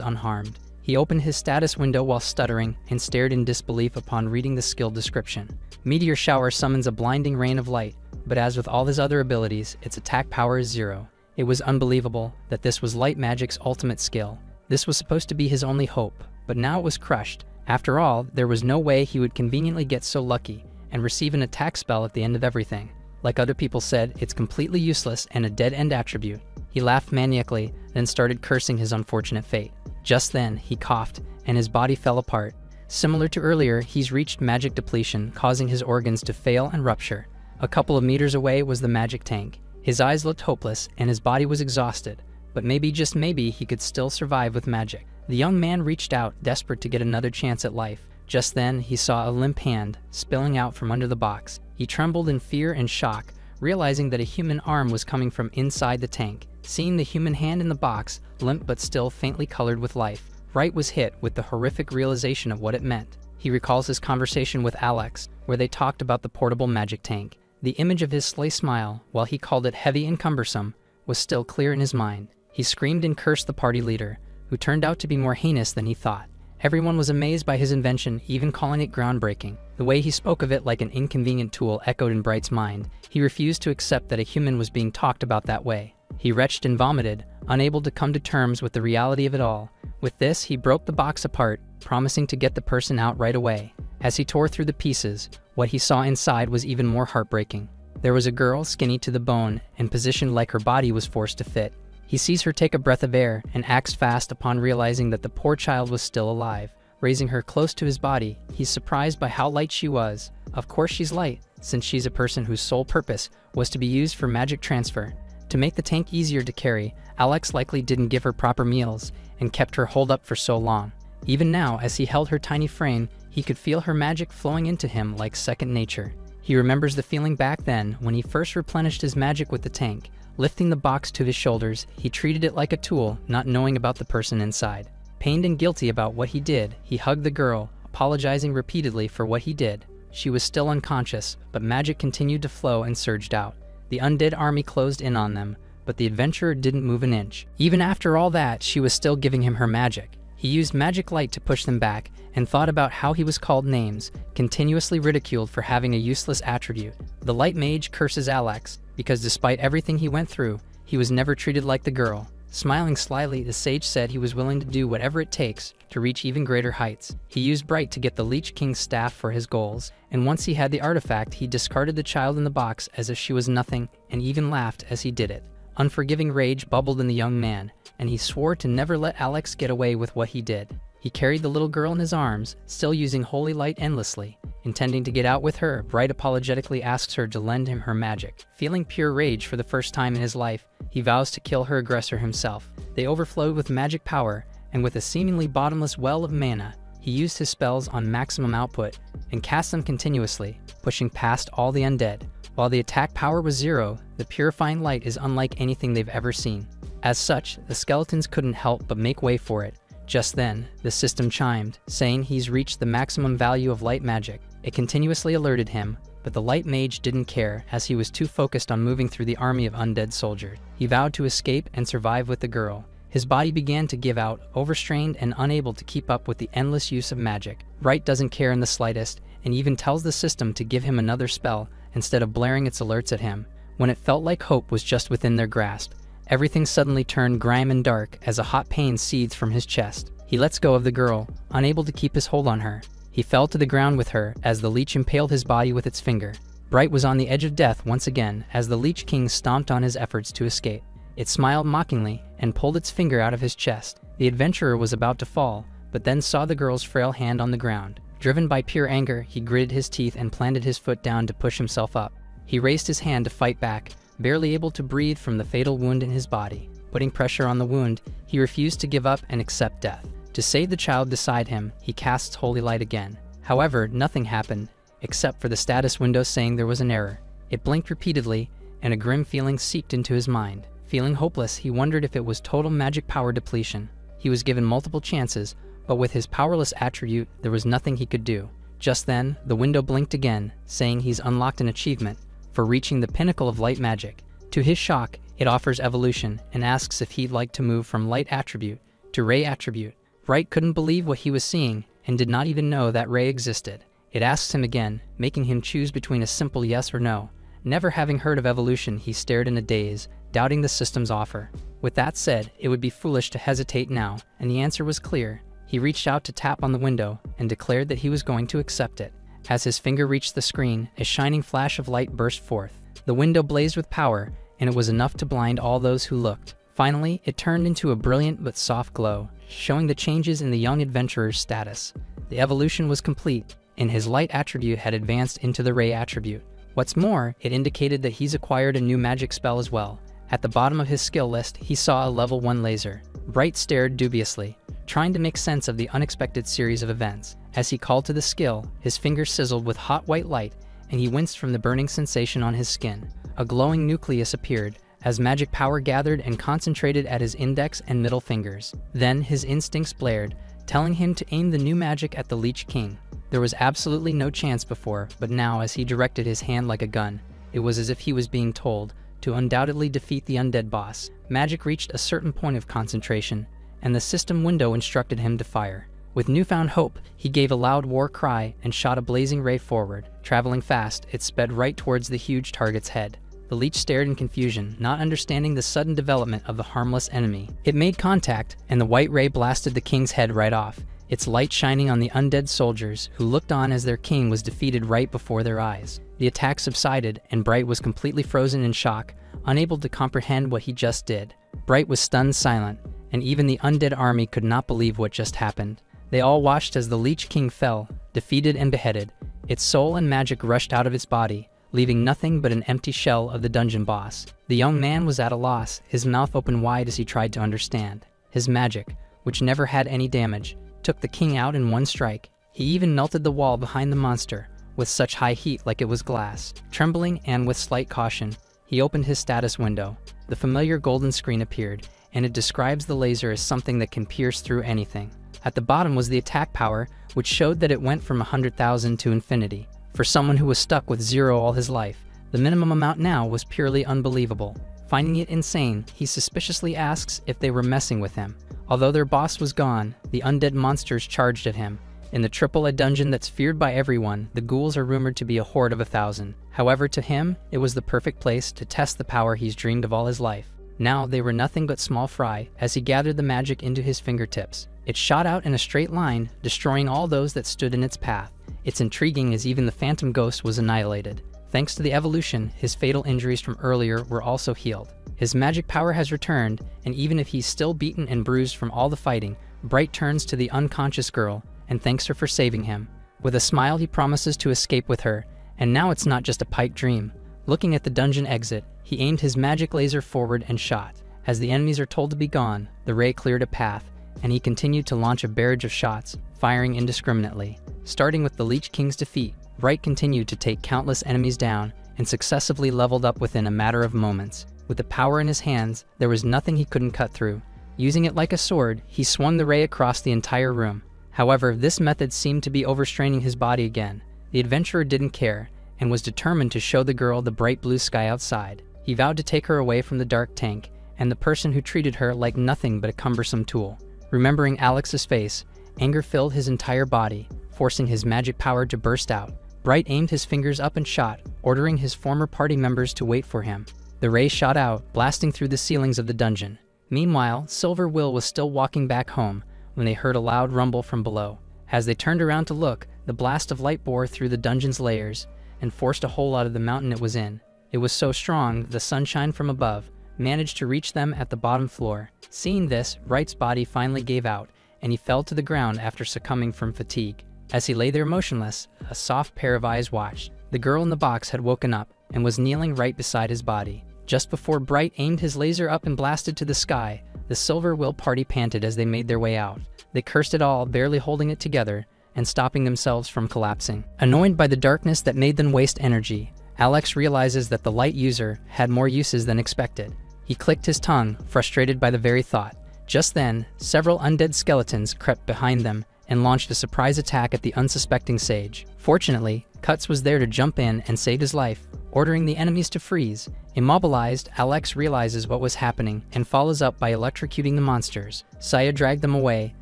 A: unharmed. He opened his status window while stuttering and stared in disbelief upon reading the skill description. Meteor Shower summons a blinding rain of light, but as with all his other abilities, its attack power is 0. It was unbelievable that this was light magic's ultimate skill. This was supposed to be his only hope, but now it was crushed. After all, there was no way he would conveniently get so lucky and receive an attack spell at the end of everything. Like other people said, it's completely useless and a dead-end attribute. He laughed maniacally, then started cursing his unfortunate fate. Just then, he coughed, and his body fell apart. Similar to earlier, he's reached magic depletion, causing his organs to fail and rupture. A couple of meters away was the magic tank. His eyes looked hopeless, and his body was exhausted, but maybe, just maybe, he could still survive with magic. The young man reached out, desperate to get another chance at life. Just then, he saw a limp hand spilling out from under the box. He trembled in fear and shock, realizing that a human arm was coming from inside the tank. Seeing the human hand in the box, limp but still faintly colored with life, Wright was hit with the horrific realization of what it meant. He recalls his conversation with Alex, where they talked about the portable magic tank. The image of his sly smile, while he called it heavy and cumbersome, was still clear in his mind. He screamed and cursed the party leader, who turned out to be more heinous than he thought. Everyone was amazed by his invention, even calling it groundbreaking. The way he spoke of it like an inconvenient tool echoed in Bright's mind. He refused to accept that a human was being talked about that way. He retched and vomited, unable to come to terms with the reality of it all. With this, he broke the box apart, promising to get the person out right away. As he tore through the pieces, what he saw inside was even more heartbreaking. There was a girl, skinny to the bone, and positioned like her body was forced to fit. He sees her take a breath of air and acts fast upon realizing that the poor child was still alive. Raising her close to his body, he's surprised by how light she was. Of course she's light, since she's a person whose sole purpose was to be used for magic transfer. To make the tank easier to carry, Alex likely didn't give her proper meals and kept her holed up for so long. Even now, as he held her tiny frame, he could feel her magic flowing into him like second nature. He remembers the feeling back then when he first replenished his magic with the tank. Lifting the box to his shoulders, he treated it like a tool, not knowing about the person inside. Pained and guilty about what he did, he hugged the girl, apologizing repeatedly for what he did. She was still unconscious, but magic continued to flow and surged out. The undead army closed in on them, but the adventurer didn't move an inch. Even after all that, she was still giving him her magic. He used magic light to push them back, and thought about how he was called names, continuously ridiculed for having a useless attribute. The light mage curses Alex, because despite everything he went through, he was never treated like the girl. Smiling slyly, the sage said he was willing to do whatever it takes to reach even greater heights. He used Bright to get the Leech King's staff for his goals, and once he had the artifact, he discarded the child in the box as if she was nothing, and even laughed as he did it. Unforgiving rage bubbled in the young man, and he swore to never let Alex get away with what he did. He carried the little girl in his arms, still using holy light endlessly. Intending to get out with her, Bright apologetically asks her to lend him her magic. Feeling pure rage for the first time in his life, he vows to kill her aggressor himself. They overflowed with magic power, and with a seemingly bottomless well of mana, he used his spells on maximum output and cast them continuously, pushing past all the undead. While the attack power was 0, the purifying light is unlike anything they've ever seen. As such, the skeletons couldn't help but make way for it. Just then, the system chimed, saying he's reached the maximum value of light magic. It continuously alerted him, but the light mage didn't care as he was too focused on moving through the army of undead soldiers. He vowed to escape and survive with the girl. His body began to give out, overstrained and unable to keep up with the endless use of magic. Wright doesn't care in the slightest, and even tells the system to give him another spell instead of blaring its alerts at him. When it felt like hope was just within their grasp, everything suddenly turned grime and dark as a hot pain seethed from his chest. He lets go of the girl, unable to keep his hold on her. He fell to the ground with her as the leech impaled his body with its finger. Bright was on the edge of death once again as the Leech King stomped on his efforts to escape. It smiled mockingly and pulled its finger out of his chest. The adventurer was about to fall, but then saw the girl's frail hand on the ground. Driven by pure anger, he gritted his teeth and planted his foot down to push himself up. He raised his hand to fight back, barely able to breathe from the fatal wound in his body. Putting pressure on the wound, he refused to give up and accept death. To save the child beside him, he casts Holy Light again. However, nothing happened, except for the status window saying there was an error. It blinked repeatedly, and a grim feeling seeped into his mind. Feeling hopeless, he wondered if it was total magic power depletion. He was given multiple chances, but with his powerless attribute, there was nothing he could do. Just then, the window blinked again, saying he's unlocked an achievement for reaching the pinnacle of light magic. To his shock, it offers evolution and asks if he'd like to move from light attribute to ray attribute. Bright couldn't believe what he was seeing and did not even know that ray existed. It asks him again, making him choose between a simple yes or no. Never having heard of evolution, he stared in a daze, doubting the system's offer. With that said, it would be foolish to hesitate now, and the answer was clear. He reached out to tap on the window and declared that he was going to accept it. As his finger reached the screen, a shining flash of light burst forth. The window blazed with power, and it was enough to blind all those who looked. Finally, it turned into a brilliant but soft glow, showing the changes in the young adventurer's status. The evolution was complete, and his light attribute had advanced into the ray attribute. What's more, it indicated that he's acquired a new magic spell as well. At the bottom of his skill list, he saw a level 1 laser. Bright stared dubiously, trying to make sense of the unexpected series of events. As he called to the skill, his fingers sizzled with hot white light, and he winced from the burning sensation on his skin. A glowing nucleus appeared, as magic power gathered and concentrated at his index and middle fingers. Then his instincts blared, telling him to aim the new magic at the Lich King. There was absolutely no chance before, but now as he directed his hand like a gun, it was as if he was being told to undoubtedly defeat the undead boss. Magic reached a certain point of concentration, and the system window instructed him to fire. With newfound hope, he gave a loud war cry and shot a blazing ray forward. Traveling fast, it sped right towards the huge target's head. The leech stared in confusion, not understanding the sudden development of the harmless enemy. It made contact, and the white ray blasted the king's head right off, its light shining on the undead soldiers who looked on as their king was defeated right before their eyes. The attack subsided, and Bright was completely frozen in shock, unable to comprehend what he just did. Bright was stunned silent, and even the undead army could not believe what just happened. They all watched as the Lich King fell, defeated and beheaded. Its soul and magic rushed out of its body, leaving nothing but an empty shell of the dungeon boss. The young man was at a loss, his mouth open wide as he tried to understand. His magic, which never had any damage, took the king out in one strike. He even melted the wall behind the monster, with such high heat like it was glass. Trembling and with slight caution, he opened his status window. The familiar golden screen appeared, and it describes the laser as something that can pierce through anything. At the bottom was the attack power, which showed that it went from 100,000 to infinity. For someone who was stuck with 0 all his life, the minimum amount now was purely unbelievable. Finding it insane, he suspiciously asks if they were messing with him. Although their boss was gone, the undead monsters charged at him. In the AAA dungeon that's feared by everyone, the ghouls are rumored to be a horde of 1,000. However, to him, it was the perfect place to test the power he's dreamed of all his life. Now they were nothing but small fry as he gathered the magic into his fingertips. It shot out in a straight line, destroying all those that stood in its path. It's intriguing as even the phantom ghost was annihilated. Thanks to the evolution, his fatal injuries from earlier were also healed. His magic power has returned, and even if he's still beaten and bruised from all the fighting, Bright turns to the unconscious girl and thanks her for saving him. With a smile, he promises to escape with her, and now it's not just a pipe dream. Looking at the dungeon exit, he aimed his magic laser forward and shot. As the enemies are told to be gone, the ray cleared a path, and he continued to launch a barrage of shots, firing indiscriminately. Starting with the Lich King's defeat, Bright continued to take countless enemies down and successively leveled up within a matter of moments. With the power in his hands, there was nothing he couldn't cut through. Using it like a sword, he swung the ray across the entire room. However, this method seemed to be overstraining his body again. The adventurer didn't care, and was determined to show the girl the bright blue sky outside. He vowed to take her away from the dark tank, and the person who treated her like nothing but a cumbersome tool. Remembering Alex's face, anger filled his entire body, forcing his magic power to burst out. Bright aimed his fingers up and shot, ordering his former party members to wait for him. The ray shot out, blasting through the ceilings of the dungeon. Meanwhile, Silver Will was still walking back home when they heard a loud rumble from below. As they turned around to look, the blast of light bore through the dungeon's layers and forced a hole out of the mountain it was in. It was so strong, the sunshine from above managed to reach them at the bottom floor. Seeing this, Bright's body finally gave out, and he fell to the ground after succumbing from fatigue. As he lay there motionless, a soft pair of eyes watched. The girl in the box had woken up and was kneeling right beside his body. Just before Bright aimed his laser up and blasted to the sky, the Silver Will party panted as they made their way out. They cursed it all, barely holding it together and stopping themselves from collapsing. Annoyed by the darkness that made them waste energy, Alex realizes that the light user had more uses than expected. He clicked his tongue, frustrated by the very thought. Just then, several undead skeletons crept behind them and launched a surprise attack at the unsuspecting sage. Fortunately, Cuts was there to jump in and save his life, ordering the enemies to freeze. Immobilized, Alex realizes what was happening and follows up by electrocuting the monsters. Saya dragged them away,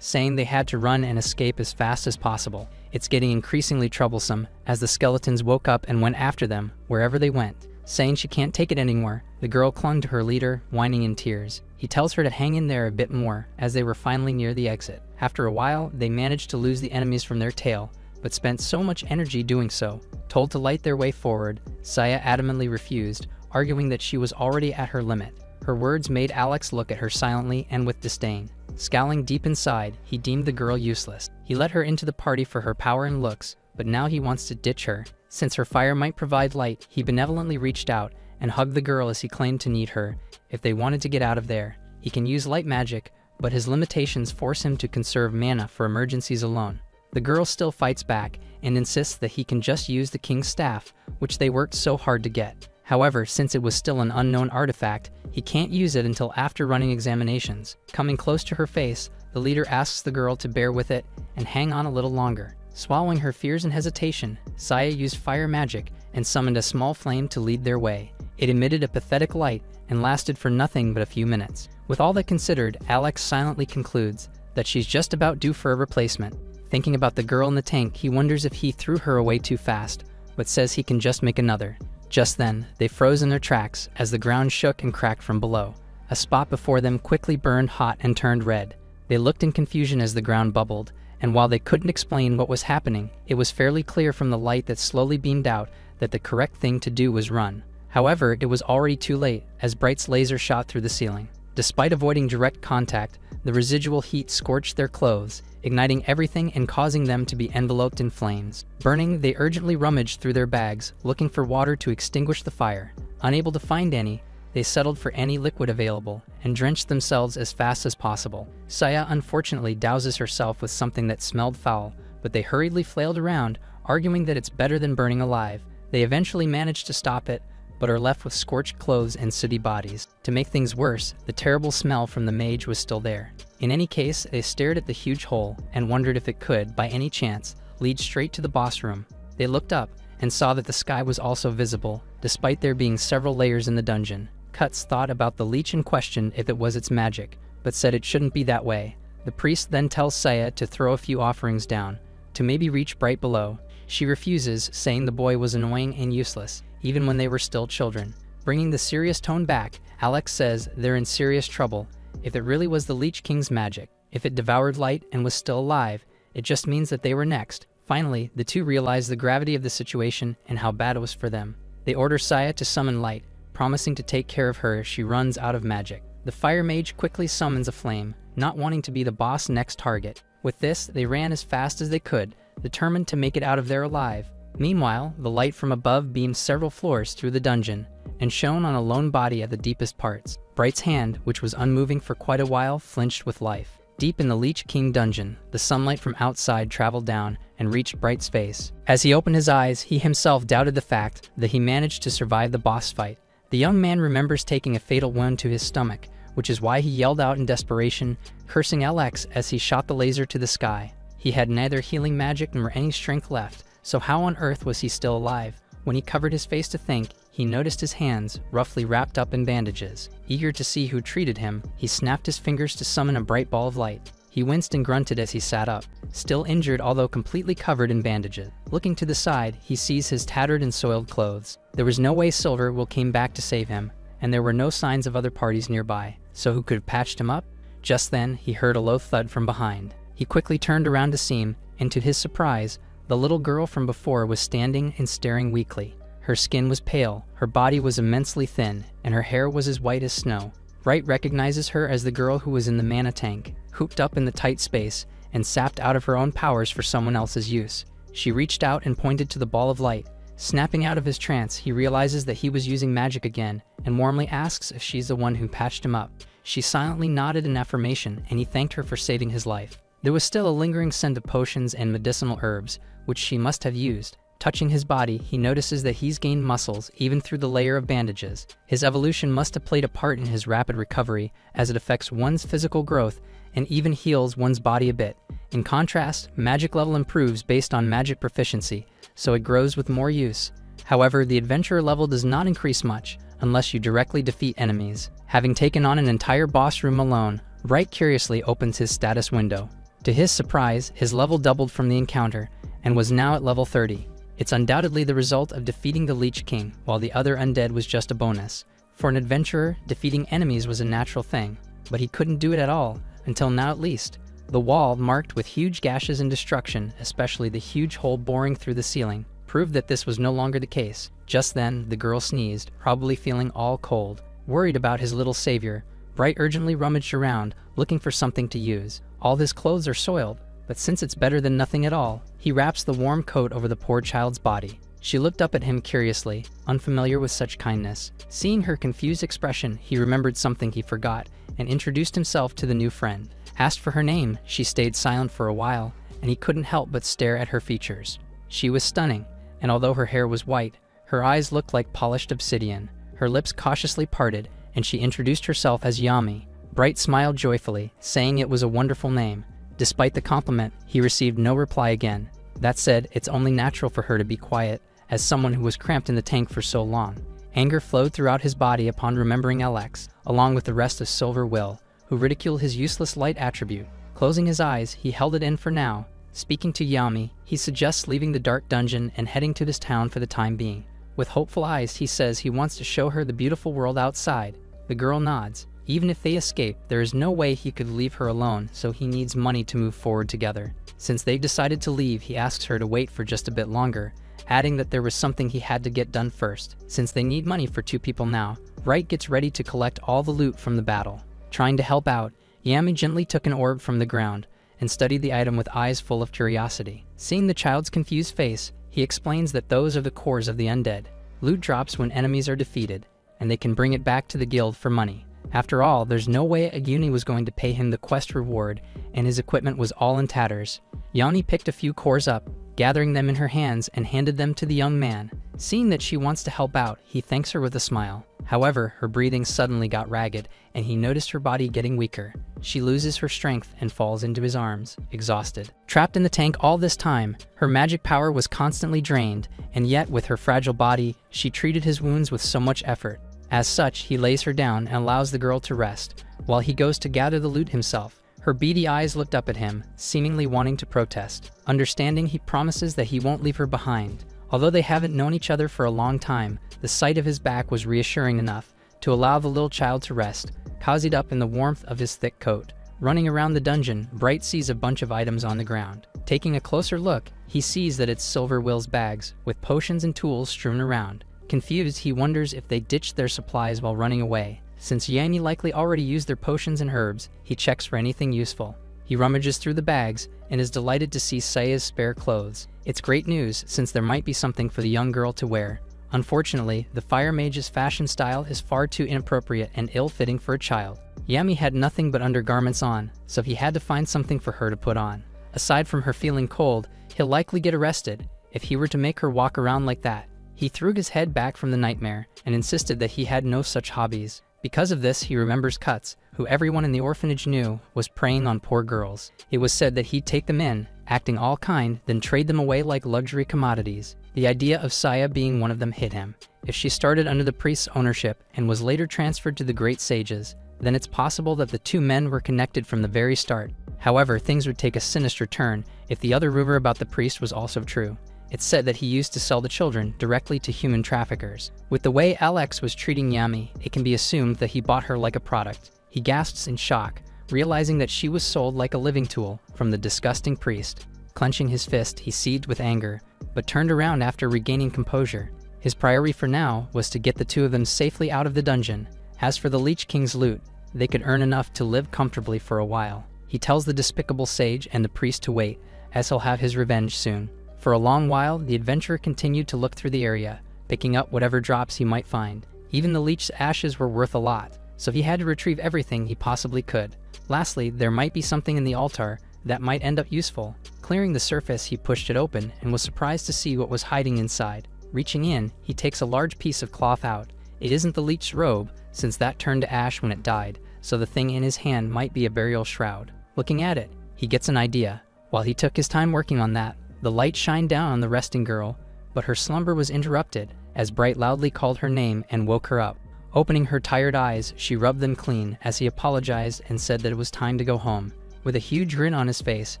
A: saying they had to run and escape as fast as possible. It's getting increasingly troublesome as the skeletons woke up and went after them wherever they went. Saying she can't take it anymore, the girl clung to her leader, whining in tears. He tells her to hang in there a bit more as they were finally near the exit. After a while, they managed to lose the enemies from their tail, but spent so much energy doing so. Told to light their way forward, Saya adamantly refused, arguing that she was already at her limit. Her words made Alex look at her silently and with disdain. Scowling deep inside, he deemed the girl useless. He let her into the party for her power and looks, but now he wants to ditch her. Since her fire might provide light, he benevolently reached out and hugged the girl as he claimed to need her if they wanted to get out of there. He can use light magic, but his limitations force him to conserve mana for emergencies alone. The girl still fights back and insists that he can just use the king's staff, which they worked so hard to get. However, since it was still an unknown artifact, he can't use it until after running examinations. Coming close to her face, the leader asks the girl to bear with it and hang on a little longer. Swallowing her fears and hesitation, Saya used fire magic and summoned a small flame to lead their way. It emitted a pathetic light and lasted for nothing but a few minutes. With all that considered, Alex silently concludes that she's just about due for a replacement. Thinking about the girl in the tank, he wonders if he threw her away too fast, but says he can just make another. Just then, they froze in their tracks as the ground shook and cracked from below. A spot before them quickly burned hot and turned red. They looked in confusion as the ground bubbled, and while they couldn't explain what was happening, it was fairly clear from the light that slowly beamed out that the correct thing to do was run. However, it was already too late, as Bright's laser shot through the ceiling. Despite avoiding direct contact, the residual heat scorched their clothes, igniting everything and causing them to be enveloped in flames. Burning, they urgently rummaged through their bags, looking for water to extinguish the fire. Unable to find any, they settled for any liquid available and drenched themselves as fast as possible. Saya unfortunately douses herself with something that smelled foul, but they hurriedly flailed around, arguing that it's better than burning alive. They eventually managed to stop it, but are left with scorched clothes and sooty bodies. To make things worse, the terrible smell from the mage was still there. In any case, they stared at the huge hole and wondered if it could, by any chance, lead straight to the boss room. They looked up and saw that the sky was also visible, despite there being several layers in the dungeon. Cuts thought about the leech and questioned if it was its magic, but said it shouldn't be that way. The priest then tells Saya to throw a few offerings down, to maybe reach Bright below. She refuses, saying the boy was annoying and useless, even when they were still children. Bringing the serious tone back, Alex says they're in serious trouble if it really was the Leech King's magic. If it devoured light and was still alive, it just means that they were next. Finally, the two realize the gravity of the situation and how bad it was for them. They order Saya to summon light, promising to take care of her if she runs out of magic. The fire mage quickly summons a flame, not wanting to be the boss' next target. With this, they ran as fast as they could, determined to make it out of there alive. Meanwhile, the light from above beamed several floors through the dungeon and shone on a lone body at the deepest parts. Bright's hand, which was unmoving for quite a while, flinched with life. Deep in the Leech King dungeon, the sunlight from outside traveled down and reached Bright's face. As he opened his eyes, he himself doubted the fact that he managed to survive the boss fight. The young man remembers taking a fatal wound to his stomach, which is why he yelled out in desperation, cursing LX as he shot the laser to the sky. He had neither healing magic nor any strength left, so how on earth was he still alive? When he covered his face to think, he noticed his hands, roughly wrapped up in bandages. Eager to see who treated him, he snapped his fingers to summon a bright ball of light. He winced and grunted as he sat up, still injured although completely covered in bandages. Looking to the side, he sees his tattered and soiled clothes. There was no way Silver will came back to save him, and there were no signs of other parties nearby, so who could have patched him up? Just then, he heard a low thud from behind. He quickly turned around to see him, and to his surprise, the little girl from before was standing and staring weakly. Her skin was pale, her body was immensely thin, and her hair was as white as snow. Bright recognizes her as the girl who was in the mana tank, hooped up in the tight space, and sapped out of her own powers for someone else's use. She reached out and pointed to the ball of light. Snapping out of his trance, he realizes that he was using magic again, and warmly asks if she's the one who patched him up. She silently nodded in affirmation, and he thanked her for saving his life. There was still a lingering scent of potions and medicinal herbs, which she must have used. Touching his body, he notices that he's gained muscles even through the layer of bandages. His evolution must have played a part in his rapid recovery, as it affects one's physical growth and even heals one's body a bit. In contrast, magic level improves based on magic proficiency, so it grows with more use. However, the adventurer level does not increase much, unless you directly defeat enemies. Having taken on an entire boss room alone, Bright curiously opens his status window. To his surprise, his level doubled from the encounter, and was now at level 30. It's undoubtedly the result of defeating the Lich King, while the other undead was just a bonus. For an adventurer, defeating enemies was a natural thing, but he couldn't do it at all, until now at least. The wall, marked with huge gashes and destruction, especially the huge hole boring through the ceiling, proved that this was no longer the case. Just then, the girl sneezed, probably feeling all cold. Worried about his little savior, Bright urgently rummaged around, looking for something to use. All his clothes are soiled, but since it's better than nothing at all, he wraps the warm coat over the poor child's body. She looked up at him curiously, unfamiliar with such kindness. Seeing her confused expression, he remembered something he forgot, and introduced himself to the new friend. Asked for her name, she stayed silent for a while, and he couldn't help but stare at her features. She was stunning, and although her hair was white, her eyes looked like polished obsidian. Her lips cautiously parted, and she introduced herself as Yami. Bright smiled joyfully, saying it was a wonderful name. Despite the compliment, he received no reply again. That said, it's only natural for her to be quiet, as someone who was cramped in the tank for so long. Anger flowed throughout his body upon remembering LX, along with the rest of Silver Will, who ridiculed his useless light attribute. Closing his eyes, he held it in for now. Speaking to Yami, he suggests leaving the dark dungeon and heading to this town for the time being. With hopeful eyes, he says he wants to show her the beautiful world outside. The girl nods. Even if they escape, there is no way he could leave her alone, so he needs money to move forward together. Since they've decided to leave, he asks her to wait for just a bit longer, adding that there was something he had to get done first. Since they need money for 2 people now, Bright gets ready to collect all the loot from the battle. Trying to help out, Yami gently took an orb from the ground and studied the item with eyes full of curiosity. Seeing the child's confused face, he explains that those are the cores of the undead. Loot drops when enemies are defeated, and they can bring it back to the guild for money. After all, there's no way Aguni was going to pay him the quest reward, and his equipment was all in tatters. Yami picked a few cores up, gathering them in her hands, and handed them to the young man. Seeing that she wants to help out, he thanks her with a smile. However, her breathing suddenly got ragged, and he noticed her body getting weaker. She loses her strength and falls into his arms, exhausted. Trapped in the tank all this time, her magic power was constantly drained, and yet with her fragile body, she treated his wounds with so much effort. As such, he lays her down and allows the girl to rest, while he goes to gather the loot himself. Her beady eyes looked up at him, seemingly wanting to protest. Understanding, he promises that he won't leave her behind. Although they haven't known each other for a long time, the sight of his back was reassuring enough to allow the little child to rest, cozied up in the warmth of his thick coat. Running around the dungeon, Bright sees a bunch of items on the ground. Taking a closer look, he sees that it's Silver Will's bags, with potions and tools strewn around. Confused, he wonders if they ditched their supplies while running away. Since Yami likely already used their potions and herbs, he checks for anything useful. He rummages through the bags and is delighted to see Saya's spare clothes. It's great news, since there might be something for the young girl to wear. Unfortunately, the fire mage's fashion style is far too inappropriate and ill-fitting for a child. Yami had nothing but undergarments on, so he had to find something for her to put on. Aside from her feeling cold, he'll likely get arrested if he were to make her walk around like that. He threw his head back from the nightmare and insisted that he had no such hobbies. Because of this, he remembers Cuts, who everyone in the orphanage knew was preying on poor girls. It was said that he'd take them in, acting all kind, then trade them away like luxury commodities. The idea of Saya being one of them hit him. If she started under the priest's ownership and was later transferred to the Great Sages, then it's possible that the 2 men were connected from the very start. However, things would take a sinister turn if the other rumor about the priest was also true. It's said that he used to sell the children directly to human traffickers. With the way Alex was treating Yami, it can be assumed that he bought her like a product. He gasps in shock, realizing that she was sold like a living tool from the disgusting priest. Clenching his fist, he seethed with anger, but turned around after regaining composure. His priority for now was to get the 2 of them safely out of the dungeon. As for the Lich King's loot, they could earn enough to live comfortably for a while. He tells the despicable sage and the priest to wait, as he'll have his revenge soon. For a long while, the adventurer continued to look through the area, picking up whatever drops he might find. Even the Lich's ashes were worth a lot, so he had to retrieve everything he possibly could. Lastly, there might be something in the altar that might end up useful. Clearing the surface, he pushed it open and was surprised to see what was hiding inside. Reaching in, he takes a large piece of cloth out. It isn't the leech's robe, since that turned to ash when it died, so the thing in his hand might be a burial shroud. Looking at it, he gets an idea. While he took his time working on that, the light shined down on the resting girl, but her slumber was interrupted as Bright loudly called her name and woke her up. Opening her tired eyes, she rubbed them clean as he apologized and said that it was time to go home. With a huge grin on his face,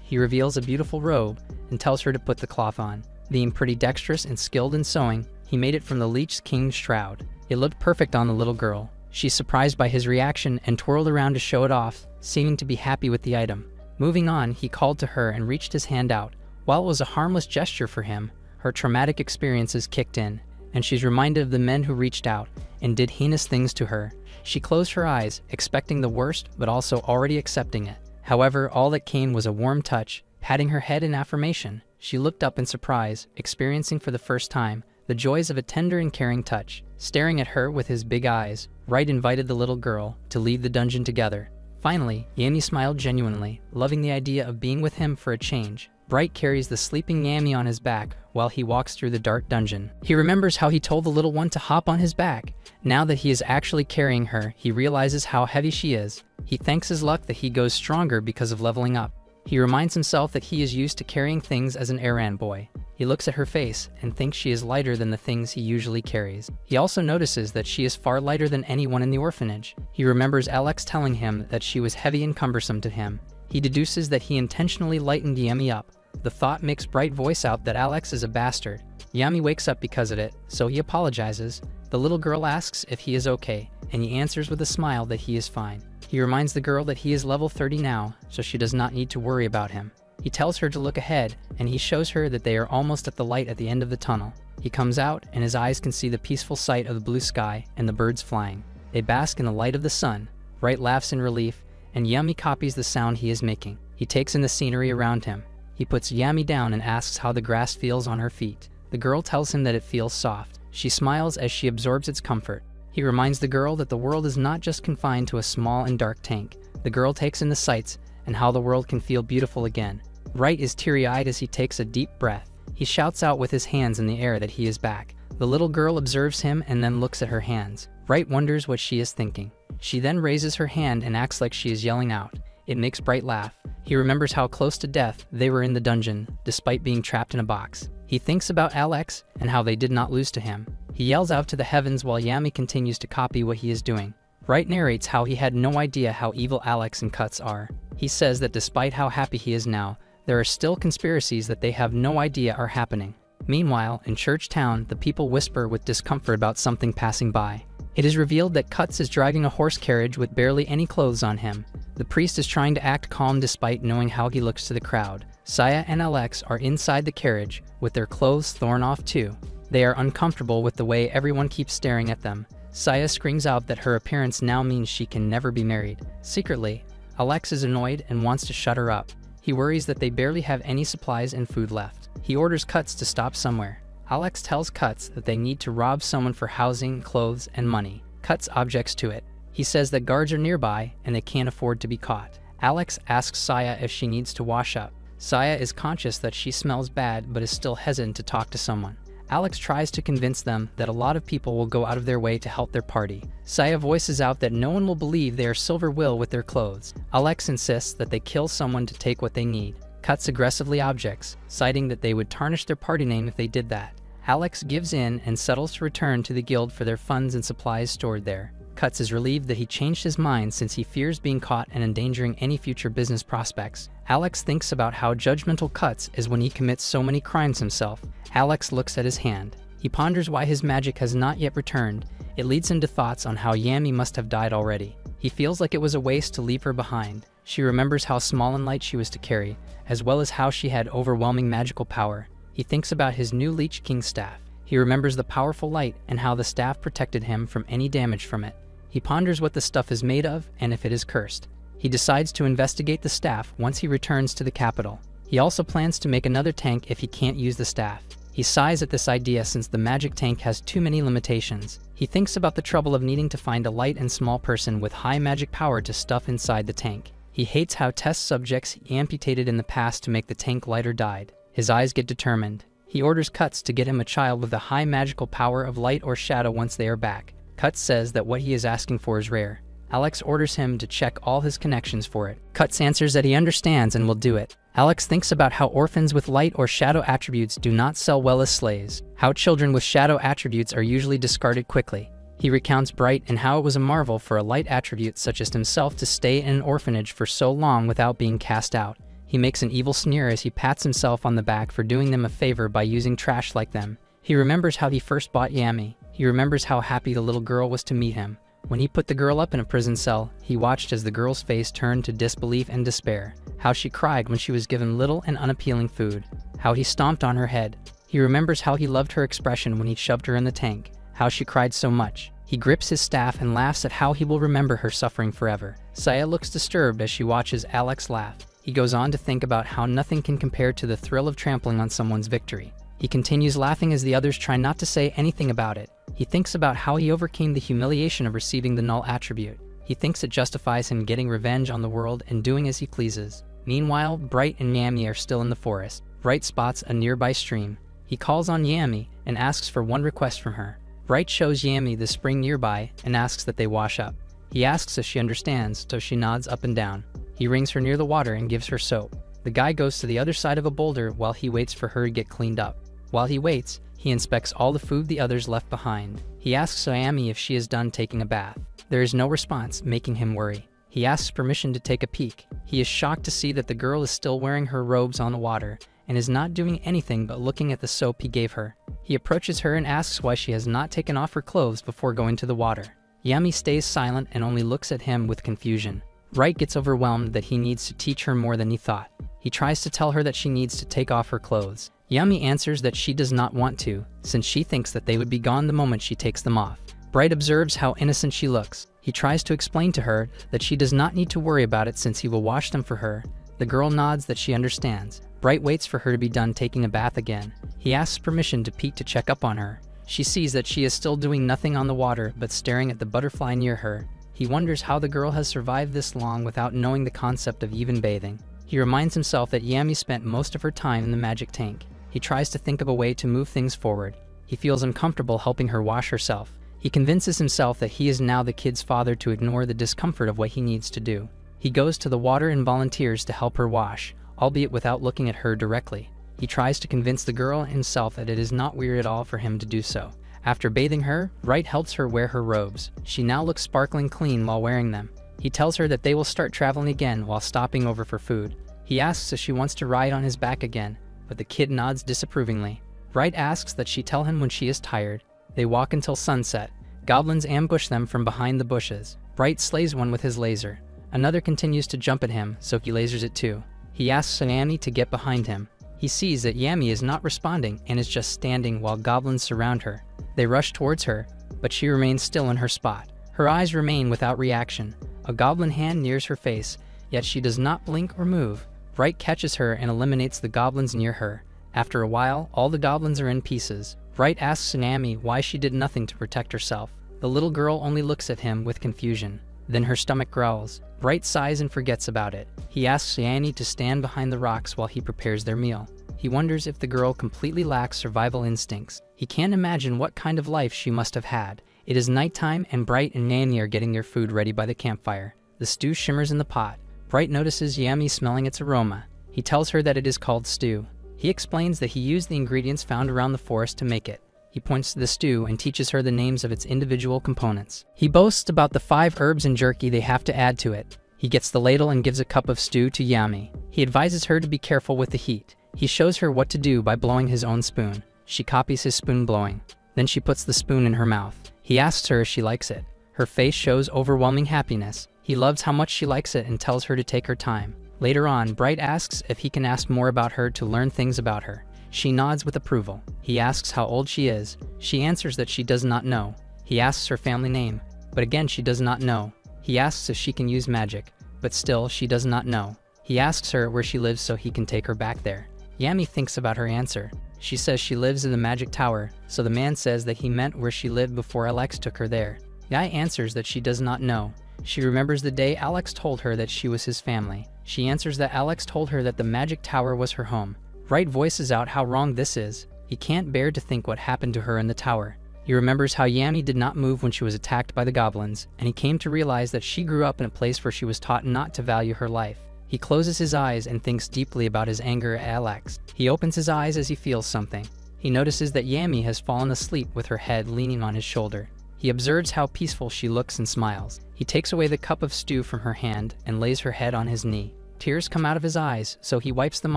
A: he reveals a beautiful robe and tells her to put the cloth on. Being pretty dexterous and skilled in sewing, he made it from the Leech King's shroud. It looked perfect on the little girl. She's surprised by his reaction and twirled around to show it off, seeming to be happy with the item. Moving on, he called to her and reached his hand out. While it was a harmless gesture for him, her traumatic experiences kicked in, and she's reminded of the men who reached out and did heinous things to her. She closed her eyes, expecting the worst, but also already accepting it. However, all that came was a warm touch, patting her head in affirmation. She looked up in surprise, experiencing for the first time the joys of a tender and caring touch. Staring at her with his big eyes, Wright invited the little girl to leave the dungeon together. Finally, Yami smiled genuinely, loving the idea of being with him for a change. Bright carries the sleeping Yami on his back while he walks through the dark dungeon. He remembers how he told the little one to hop on his back. Now that he is actually carrying her, he realizes how heavy she is. He thanks his luck that he goes stronger because of leveling up. He reminds himself that he is used to carrying things as an errand boy. He looks at her face and thinks she is lighter than the things he usually carries. He also notices that she is far lighter than anyone in the orphanage. He remembers Alex telling him that she was heavy and cumbersome to him. He deduces that he intentionally lightened Yami up. The thought makes Bright voice out that Alex is a bastard. Yami wakes up because of it, so he apologizes. The little girl asks if he is okay, and he answers with a smile that he is fine. He reminds the girl that he is level 30 now, so she does not need to worry about him. He tells her to look ahead, and he shows her that they are almost at the light at the end of the tunnel. He comes out, and his eyes can see the peaceful sight of the blue sky and the birds flying. They bask in the light of the sun. Bright laughs in relief, and Yami copies the sound he is making. He takes in the scenery around him. He puts Yami down and asks how the grass feels on her feet. The girl tells him that it feels soft. She smiles as she absorbs its comfort. He reminds the girl that the world is not just confined to a small and dark tank. The girl takes in the sights and how the world can feel beautiful again. Wright is teary-eyed as he takes a deep breath. He shouts out with his hands in the air that he is back. The little girl observes him and then looks at her hands. Wright wonders what she is thinking. She then raises her hand and acts like she is yelling out. It makes Bright laugh. He remembers how close to death they were in the dungeon, despite being trapped in a box. He thinks about Alex and how they did not lose to him. He yells out to the heavens while Yami continues to copy what he is doing. Wright narrates how he had no idea how evil Alex and Cuts are. He says that despite how happy he is now, there are still conspiracies that they have no idea are happening. Meanwhile, in Church Town, the people whisper with discomfort about something passing by. It is revealed that Cuts is driving a horse carriage with barely any clothes on him. The priest is trying to act calm despite knowing how he looks to the crowd. Saya and Alex are inside the carriage, with their clothes torn off too. They are uncomfortable with the way everyone keeps staring at them. Saya screams out that her appearance now means she can never be married. Secretly, Alex is annoyed and wants to shut her up. He worries that they barely have any supplies and food left. He orders Cuts to stop somewhere. Alex tells Cuts that they need to rob someone for housing, clothes, and money. Cuts objects to it. He says that guards are nearby and they can't afford to be caught. Alex asks Saya if she needs to wash up. Saya is conscious that she smells bad but is still hesitant to talk to someone. Alex tries to convince them that a lot of people will go out of their way to help their party. Saya voices out that no one will believe they are Silver Will with their clothes. Alex insists that they kill someone to take what they need. Cuts aggressively objects, citing that they would tarnish their party name if they did that. Alex gives in and settles to return to the guild for their funds and supplies stored there. Cuts is relieved that he changed his mind since he fears being caught and endangering any future business prospects. Alex thinks about how judgmental Cuts is when he commits so many crimes himself. Alex looks at his hand. He ponders why his magic has not yet returned. It leads him to thoughts on how Yami must have died already. He feels like it was a waste to leave her behind. She remembers how small and light she was to carry, as well as how she had overwhelming magical power. He thinks about his new Leech King staff. He remembers the powerful light and how the staff protected him from any damage from it. He ponders what the stuff is made of and if it is cursed. He decides to investigate the staff once he returns to the capital. He also plans to make another tank if he can't use the staff. He sighs at this idea since the magic tank has too many limitations. He thinks about the trouble of needing to find a light and small person with high magic power to stuff inside the tank. He hates how test subjects he amputated in the past to make the tank lighter died. His eyes get determined. He orders Cuts to get him a child with a high magical power of light or shadow once they are back. Cuts says that what he is asking for is rare. Alex orders him to check all his connections for it. Cuts answers that he understands and will do it. Alex thinks about how orphans with light or shadow attributes do not sell well as slaves, how children with shadow attributes are usually discarded quickly. He recounts Bright and how it was a marvel for a light attribute such as himself to stay in an orphanage for so long without being cast out. He makes an evil sneer as he pats himself on the back for doing them a favor by using trash like them. He remembers how he first bought Yami. He remembers how happy the little girl was to meet him. When he put the girl up in a prison cell, he watched as the girl's face turned to disbelief and despair, how she cried when she was given little and unappealing food, how he stomped on her head. He remembers how he loved her expression when he shoved her in the tank, how she cried so much. He grips his staff and laughs at how he will remember her suffering forever. Saya looks disturbed as she watches Alex laugh. He goes on to think about how nothing can compare to the thrill of trampling on someone's victory. He continues laughing as the others try not to say anything about it. He thinks about how he overcame the humiliation of receiving the null attribute. He thinks it justifies him getting revenge on the world and doing as he pleases. Meanwhile, Bright and Yami are still in the forest. Bright spots a nearby stream. He calls on Yami and asks for one request from her. Bright shows Yami the spring nearby and asks that they wash up. He asks if she understands, so she nods up and down. He rings her near the water and gives her soap. The guy goes to the other side of a boulder while he waits for her to get cleaned up. While he waits, he inspects all the food the others left behind. He asks Yami if she is done taking a bath. There is no response, making him worry. He asks permission to take a peek. He is shocked to see that the girl is still wearing her robes on the water and is not doing anything but looking at the soap he gave her. He approaches her and asks why she has not taken off her clothes before going to the water. Yami stays silent and only looks at him with confusion. Bright gets overwhelmed that he needs to teach her more than he thought. He tries to tell her that she needs to take off her clothes. Yami answers that she does not want to, since she thinks that they would be gone the moment she takes them off. Bright observes how innocent she looks. He tries to explain to her that she does not need to worry about it since he will wash them for her. The girl nods that she understands. Bright waits for her to be done taking a bath again. He asks permission to peek to check up on her. She sees that she is still doing nothing on the water but staring at the butterfly near her. He wonders how the girl has survived this long without knowing the concept of even bathing. He reminds himself that Yami spent most of her time in the magic tank. He tries to think of a way to move things forward. He feels uncomfortable helping her wash herself. He convinces himself that he is now the kid's father to ignore the discomfort of what he needs to do. He goes to the water and volunteers to help her wash, albeit without looking at her directly. He tries to convince the girl himself that it is not weird at all for him to do so. After bathing her, Bright helps her wear her robes. She now looks sparkling clean while wearing them. He tells her that they will start traveling again while stopping over for food. He asks if she wants to ride on his back again, but the kid nods disapprovingly. Bright asks that she tell him when she is tired. They walk until sunset. Goblins ambush them from behind the bushes. Bright slays one with his laser. Another continues to jump at him, so he lasers it too. He asks Yami to get behind him. He sees that Yami is not responding and is just standing while goblins surround her. They rush towards her, but she remains still in her spot. Her eyes remain without reaction. A goblin hand nears her face, yet she does not blink or move. Bright catches her and eliminates the goblins near her. After a while, all the goblins are in pieces. Bright asks Yami why she did nothing to protect herself. The little girl only looks at him with confusion. Then her stomach growls. Bright sighs and forgets about it. He asks Yami to stand behind the rocks while he prepares their meal. He wonders if the girl completely lacks survival instincts. He can't imagine what kind of life she must have had. It is nighttime and Bright and Yami are getting their food ready by the campfire. The stew shimmers in the pot. Bright notices Yami smelling its aroma. He tells her that it is called stew. He explains that he used the ingredients found around the forest to make it. He points to the stew and teaches her the names of its individual components. He boasts about the 5 herbs and jerky they have to add to it. He gets the ladle and gives a cup of stew to Yami. He advises her to be careful with the heat. He shows her what to do by blowing his own spoon. She copies his spoon blowing. Then she puts the spoon in her mouth. He asks her if she likes it. Her face shows overwhelming happiness. He loves how much she likes it and tells her to take her time. Later on, Bright asks if he can ask more about her to learn things about her. She nods with approval. He asks how old she is. She answers that she does not know. He asks her family name, but again she does not know. He asks if she can use magic, but still she does not know. He asks her where she lives so he can take her back there. Yami thinks about her answer. She says she lives in the magic tower, so the man says that he meant where she lived before Alex took her there. Yai answers that she does not know. She remembers the day Alex told her that she was his family. She answers that Alex told her that the magic tower was her home. Bright voices out how wrong this is. He can't bear to think what happened to her in the tower. He remembers how Yami did not move when she was attacked by the goblins, and he came to realize that she grew up in a place where she was taught not to value her life. He closes his eyes and thinks deeply about his anger at Alex. He opens his eyes as he feels something. He notices that Yami has fallen asleep with her head leaning on his shoulder. He observes how peaceful she looks and smiles. He takes away the cup of stew from her hand and lays her head on his knee. Tears come out of his eyes, so he wipes them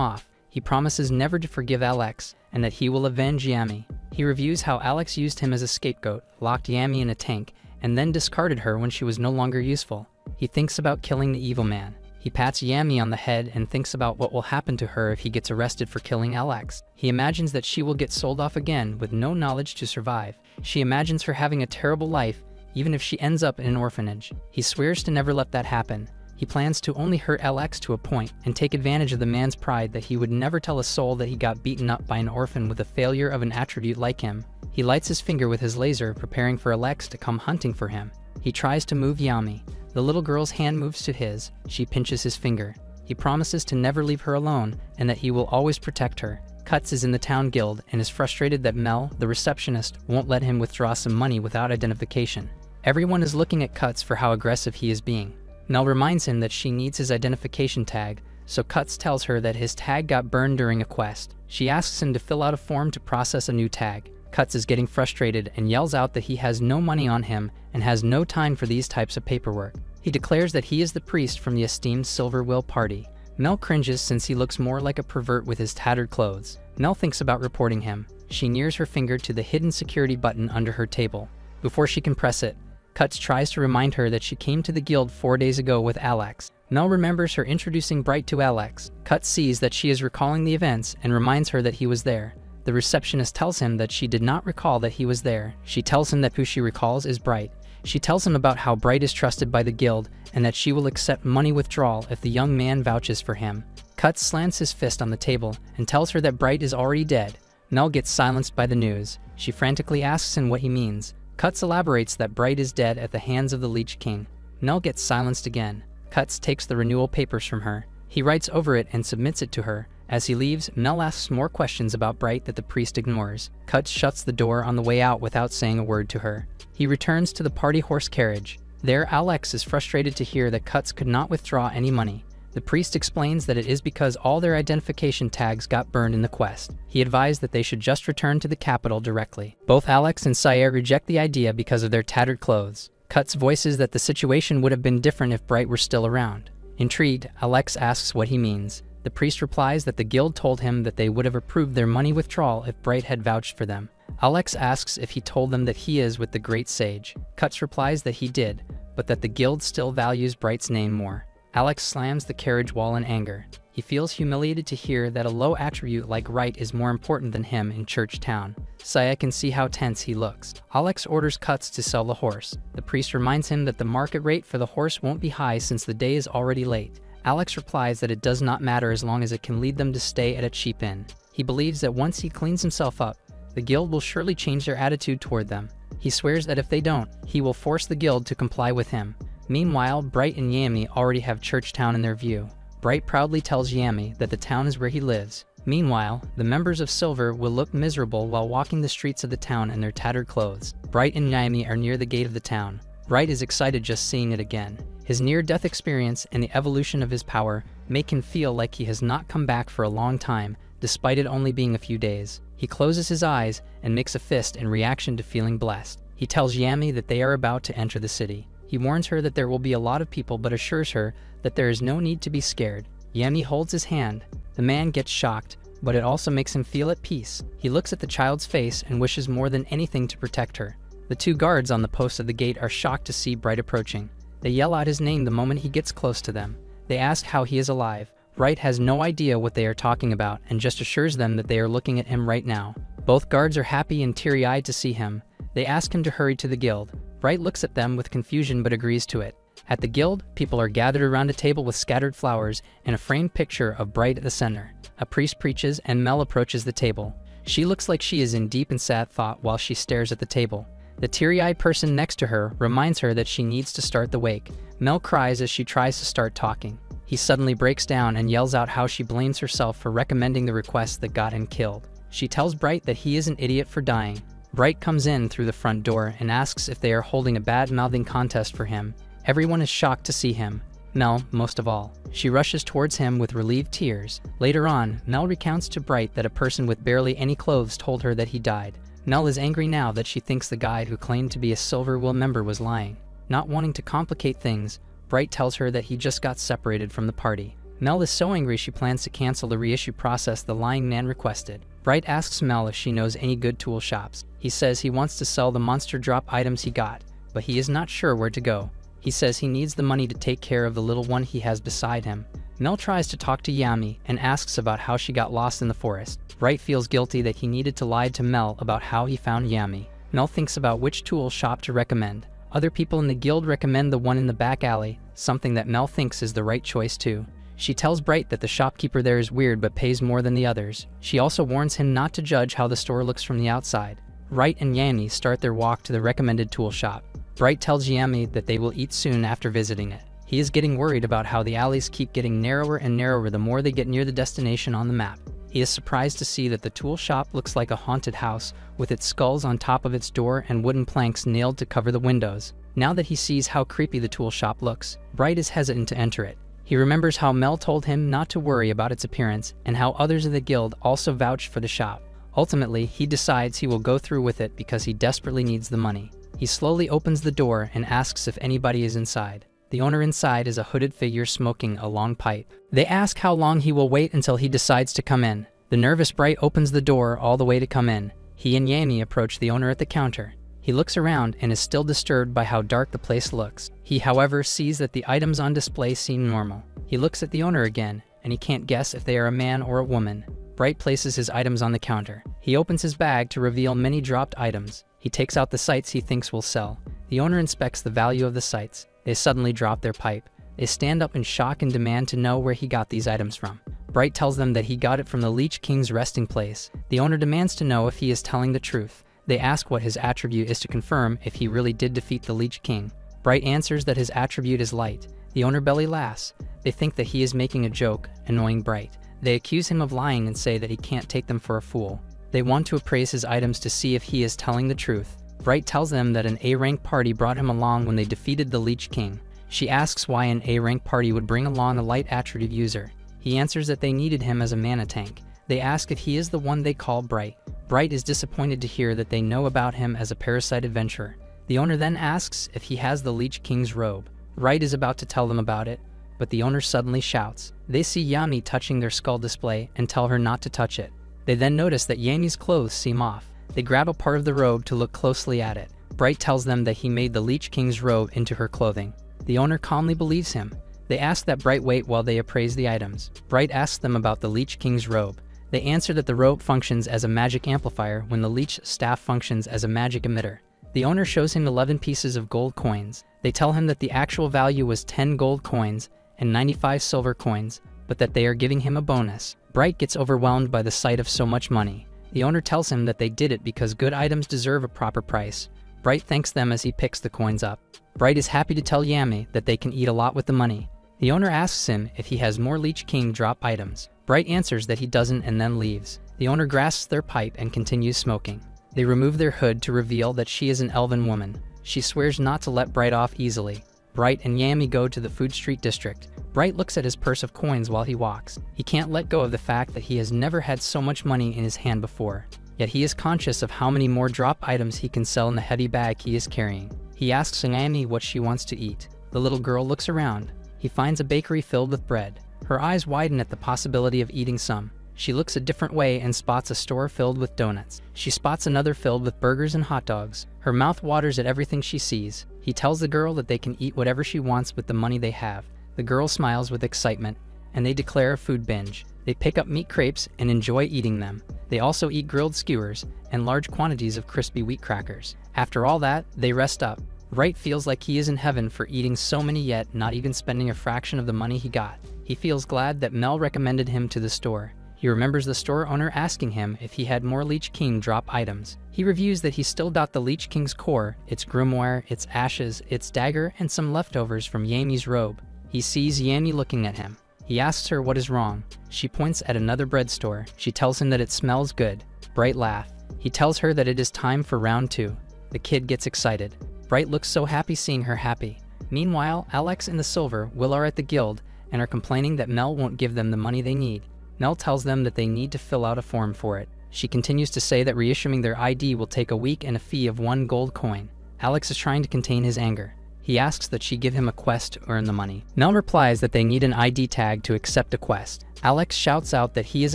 A: off. He promises never to forgive Alex and that he will avenge Yami. He reviews how Alex used him as a scapegoat, locked Yami in a tank, and then discarded her when she was no longer useful. He thinks about killing the evil man. He pats Yami on the head and thinks about what will happen to her if he gets arrested for killing Alex. He imagines that she will get sold off again with no knowledge to survive. She imagines her having a terrible life, even if she ends up in an orphanage. He swears to never let that happen. He plans to only hurt Alex to a point and take advantage of the man's pride that he would never tell a soul that he got beaten up by an orphan with a failure of an attribute like him. He lights his finger with his laser, preparing for Alex to come hunting for him. He tries to move Yami. The little girl's hand moves to his. She pinches his finger. He promises to never leave her alone and that he will always protect her. Cuts is in the town guild and is frustrated that Mel, the receptionist, won't let him withdraw some money without identification. Everyone is looking at Cuts for how aggressive he is being. Mel reminds him that she needs his identification tag, so Cuts tells her that his tag got burned during a quest. She asks him to fill out a form to process a new tag. Cuts is getting frustrated and yells out that he has no money on him and has no time for these types of paperwork. He declares that he is the priest from the esteemed Silver Will party. Mel cringes since he looks more like a pervert with his tattered clothes. Mel thinks about reporting him. She nears her finger to the hidden security button under her table. Before she can press it, Cuts tries to remind her that she came to the guild 4 days ago with Alex. Mel remembers her introducing Bright to Alex. Cuts sees that she is recalling the events and reminds her that he was there. The receptionist tells him that she did not recall that he was there. She tells him that who she recalls is Bright. She tells him about how Bright is trusted by the guild and that she will accept money withdrawal if the young man vouches for him. Cuts slams his fist on the table and tells her that Bright is already dead. Mel gets silenced by the news. She frantically asks him what he means. Cuts elaborates that Bright is dead at the hands of the Leech King. Mel gets silenced again. Cuts takes the renewal papers from her. He writes over it and submits it to her. As he leaves, Mel asks more questions about Bright that the priest ignores. Cuts shuts the door on the way out without saying a word to her. He returns to the party horse carriage. There, Alex is frustrated to hear that Cuts could not withdraw any money. The priest explains that it is because all their identification tags got burned in the quest. He advised that they should just return to the capital directly. Both Alex and Sayer reject the idea because of their tattered clothes. Cuts voices that the situation would have been different if Bright were still around. Intrigued, Alex asks what he means. The priest replies that the guild told him that they would have approved their money withdrawal if Bright had vouched for them. Alex asks if he told them that he is with the great sage. Cuts replies that he did, but that the guild still values Bright's name more. Alex slams the carriage wall in anger. He feels humiliated to hear that a low attribute like Right is more important than him in Church Town. Saya can see how tense he looks. Alex orders Cuts to sell the horse. The priest reminds him that the market rate for the horse won't be high since the day is already late. Alex replies that it does not matter as long as it can lead them to stay at a cheap inn. He believes that once he cleans himself up, the guild will surely change their attitude toward them. He swears that if they don't, he will force the guild to comply with him. Meanwhile, Bright and Yami already have Church Town in their view. Bright proudly tells Yami that the town is where he lives. Meanwhile, the members of Silver will look miserable while walking the streets of the town in their tattered clothes. Bright and Yami are near the gate of the town. Bright is excited just seeing it again. His near-death experience and the evolution of his power make him feel like he has not come back for a long time, despite it only being a few days. He closes his eyes and makes a fist in reaction to feeling blessed. He tells Yami that they are about to enter the city. He warns her that there will be a lot of people but assures her that there is no need to be scared. Yami holds his hand. The man gets shocked, but it also makes him feel at peace. He looks at the child's face and wishes more than anything to protect her. The two guards on the post of the gate are shocked to see Bright approaching. They yell out his name the moment he gets close to them. They ask how he is alive. Bright has no idea what they are talking about and just assures them that they are looking at him right now. Both guards are happy and teary-eyed to see him. They ask him to hurry to the guild. Bright looks at them with confusion but agrees to it. At the guild, people are gathered around a table with scattered flowers and a framed picture of Bright at the center. A priest preaches and Mel approaches the table. She looks like she is in deep and sad thought while she stares at the table. The teary-eyed person next to her reminds her that she needs to start the wake. Mel cries as she tries to start talking. He suddenly breaks down and yells out how she blames herself for recommending the request that got him killed. She tells Bright that he is an idiot for dying. Bright comes in through the front door and asks if they are holding a bad-mouthing contest for him. Everyone is shocked to see him. Mel, most of all. She rushes towards him with relieved tears. Later on, Mel recounts to Bright that a person with barely any clothes told her that he died. Mel is angry now that she thinks the guy who claimed to be a Silver Will member was lying. Not wanting to complicate things, Bright tells her that he just got separated from the party. Mel is so angry she plans to cancel the reissue process the lying man requested. Bright asks Mel if she knows any good tool shops. He says he wants to sell the monster drop items he got, but he is not sure where to go. He says he needs the money to take care of the little one he has beside him. Mel tries to talk to Yami and asks about how she got lost in the forest. Bright feels guilty that he needed to lie to Mel about how he found Yami. Mel thinks about which tool shop to recommend. Other people in the guild recommend the one in the back alley, something that Mel thinks is the right choice too. She tells Bright that the shopkeeper there is weird but pays more than the others. She also warns him not to judge how the store looks from the outside. Bright and Yami start their walk to the recommended tool shop. Bright tells Yami that they will eat soon after visiting it. He is getting worried about how the alleys keep getting narrower and narrower the more they get near the destination on the map. He is surprised to see that the tool shop looks like a haunted house, with its skulls on top of its door and wooden planks nailed to cover the windows. Now that he sees how creepy the tool shop looks, Bright is hesitant to enter it. He remembers how Mel told him not to worry about its appearance and how others of the guild also vouched for the shop. Ultimately, he decides he will go through with it because he desperately needs the money. He slowly opens the door and asks if anybody is inside. The owner inside is a hooded figure smoking a long pipe. They ask how long he will wait until he decides to come in. The nervous Bright opens the door all the way to come in. He and Yami approach the owner at the counter. He looks around and is still disturbed by how dark the place looks. He, however, sees that the items on display seem normal. He looks at the owner again, and he can't guess if they are a man or a woman. Bright places his items on the counter. He opens his bag to reveal many dropped items. He takes out the sights he thinks will sell. The owner inspects the value of the sights. They suddenly drop their pipe. They stand up in shock and demand to know where he got these items from. Bright tells them that he got it from the Leech King's resting place. The owner demands to know if he is telling the truth. They ask what his attribute is to confirm if he really did defeat the Leech King. Bright answers that his attribute is light. The owner belly laughs. They think that he is making a joke, annoying Bright. They accuse him of lying and say that he can't take them for a fool. They want to appraise his items to see if he is telling the truth. Bright tells them that an A-rank party brought him along when they defeated the Leech King. She asks why an A-rank party would bring along a light attribute user. He answers that they needed him as a mana tank. They ask if he is the one they call Bright. Bright is disappointed to hear that they know about him as a parasite adventurer. The owner then asks if he has the Leech King's robe. Bright is about to tell them about it, but the owner suddenly shouts. They see Yami touching their skull display and tell her not to touch it. They then notice that Yami's clothes seem off. They grab a part of the robe to look closely at it. Bright tells them that he made the Leech King's robe into her clothing. The owner calmly believes him. They ask that Bright wait while they appraise the items. Bright asks them about the Leech King's robe. They answer that the robe functions as a magic amplifier when the Leech staff functions as a magic emitter. The owner shows him 11 pieces of gold coins. They tell him that the actual value was 10 gold coins and 95 silver coins, but that they are giving him a bonus. Bright gets overwhelmed by the sight of so much money. The owner tells him that they did it because good items deserve a proper price. Bright thanks them as he picks the coins up. Bright is happy to tell Yami that they can eat a lot with the money. The owner asks him if he has more Leech King drop items. Bright answers that he doesn't and then leaves. The owner grasps their pipe and continues smoking. They remove their hood to reveal that she is an elven woman. She swears not to let Bright off easily. Bright and Yami go to the Food Street district. Bright looks at his purse of coins while he walks. He can't let go of the fact that he has never had so much money in his hand before. Yet he is conscious of how many more drop items he can sell in the heavy bag he is carrying. He asks Yami what she wants to eat. The little girl looks around. He finds a bakery filled with bread. Her eyes widen at the possibility of eating some. She looks a different way and spots a store filled with donuts. She spots another filled with burgers and hot dogs. Her mouth waters at everything she sees. He tells the girl that they can eat whatever she wants with the money they have. The girl smiles with excitement, and they declare a food binge. They pick up meat crepes and enjoy eating them. They also eat grilled skewers and large quantities of crispy wheat crackers. After all that, they rest up. Bright feels like he is in heaven for eating so many yet not even spending a fraction of the money he got. He feels glad that Mel recommended him to the store. He remembers the store owner asking him if he had more Lich King drop items. He reviews that he still got the Lich King's core, its grimoire, its ashes, its dagger, and some leftovers from Yami's robe. He sees Yami looking at him. He asks her what is wrong. She points at another bread store. She tells him that it smells good. Bright laughs. He tells her that it is time for round 2. The kid gets excited. Bright looks so happy seeing her happy. Meanwhile, Alex and the Silver Will are at the guild and are complaining that Mel won't give them the money they need. Mel tells them that they need to fill out a form for it. She continues to say that reissuing their ID will take a week and a fee of 1 gold coin. Alex is trying to contain his anger. He asks that she give him a quest to earn the money. Mel replies that they need an ID tag to accept a quest. Alex shouts out that he is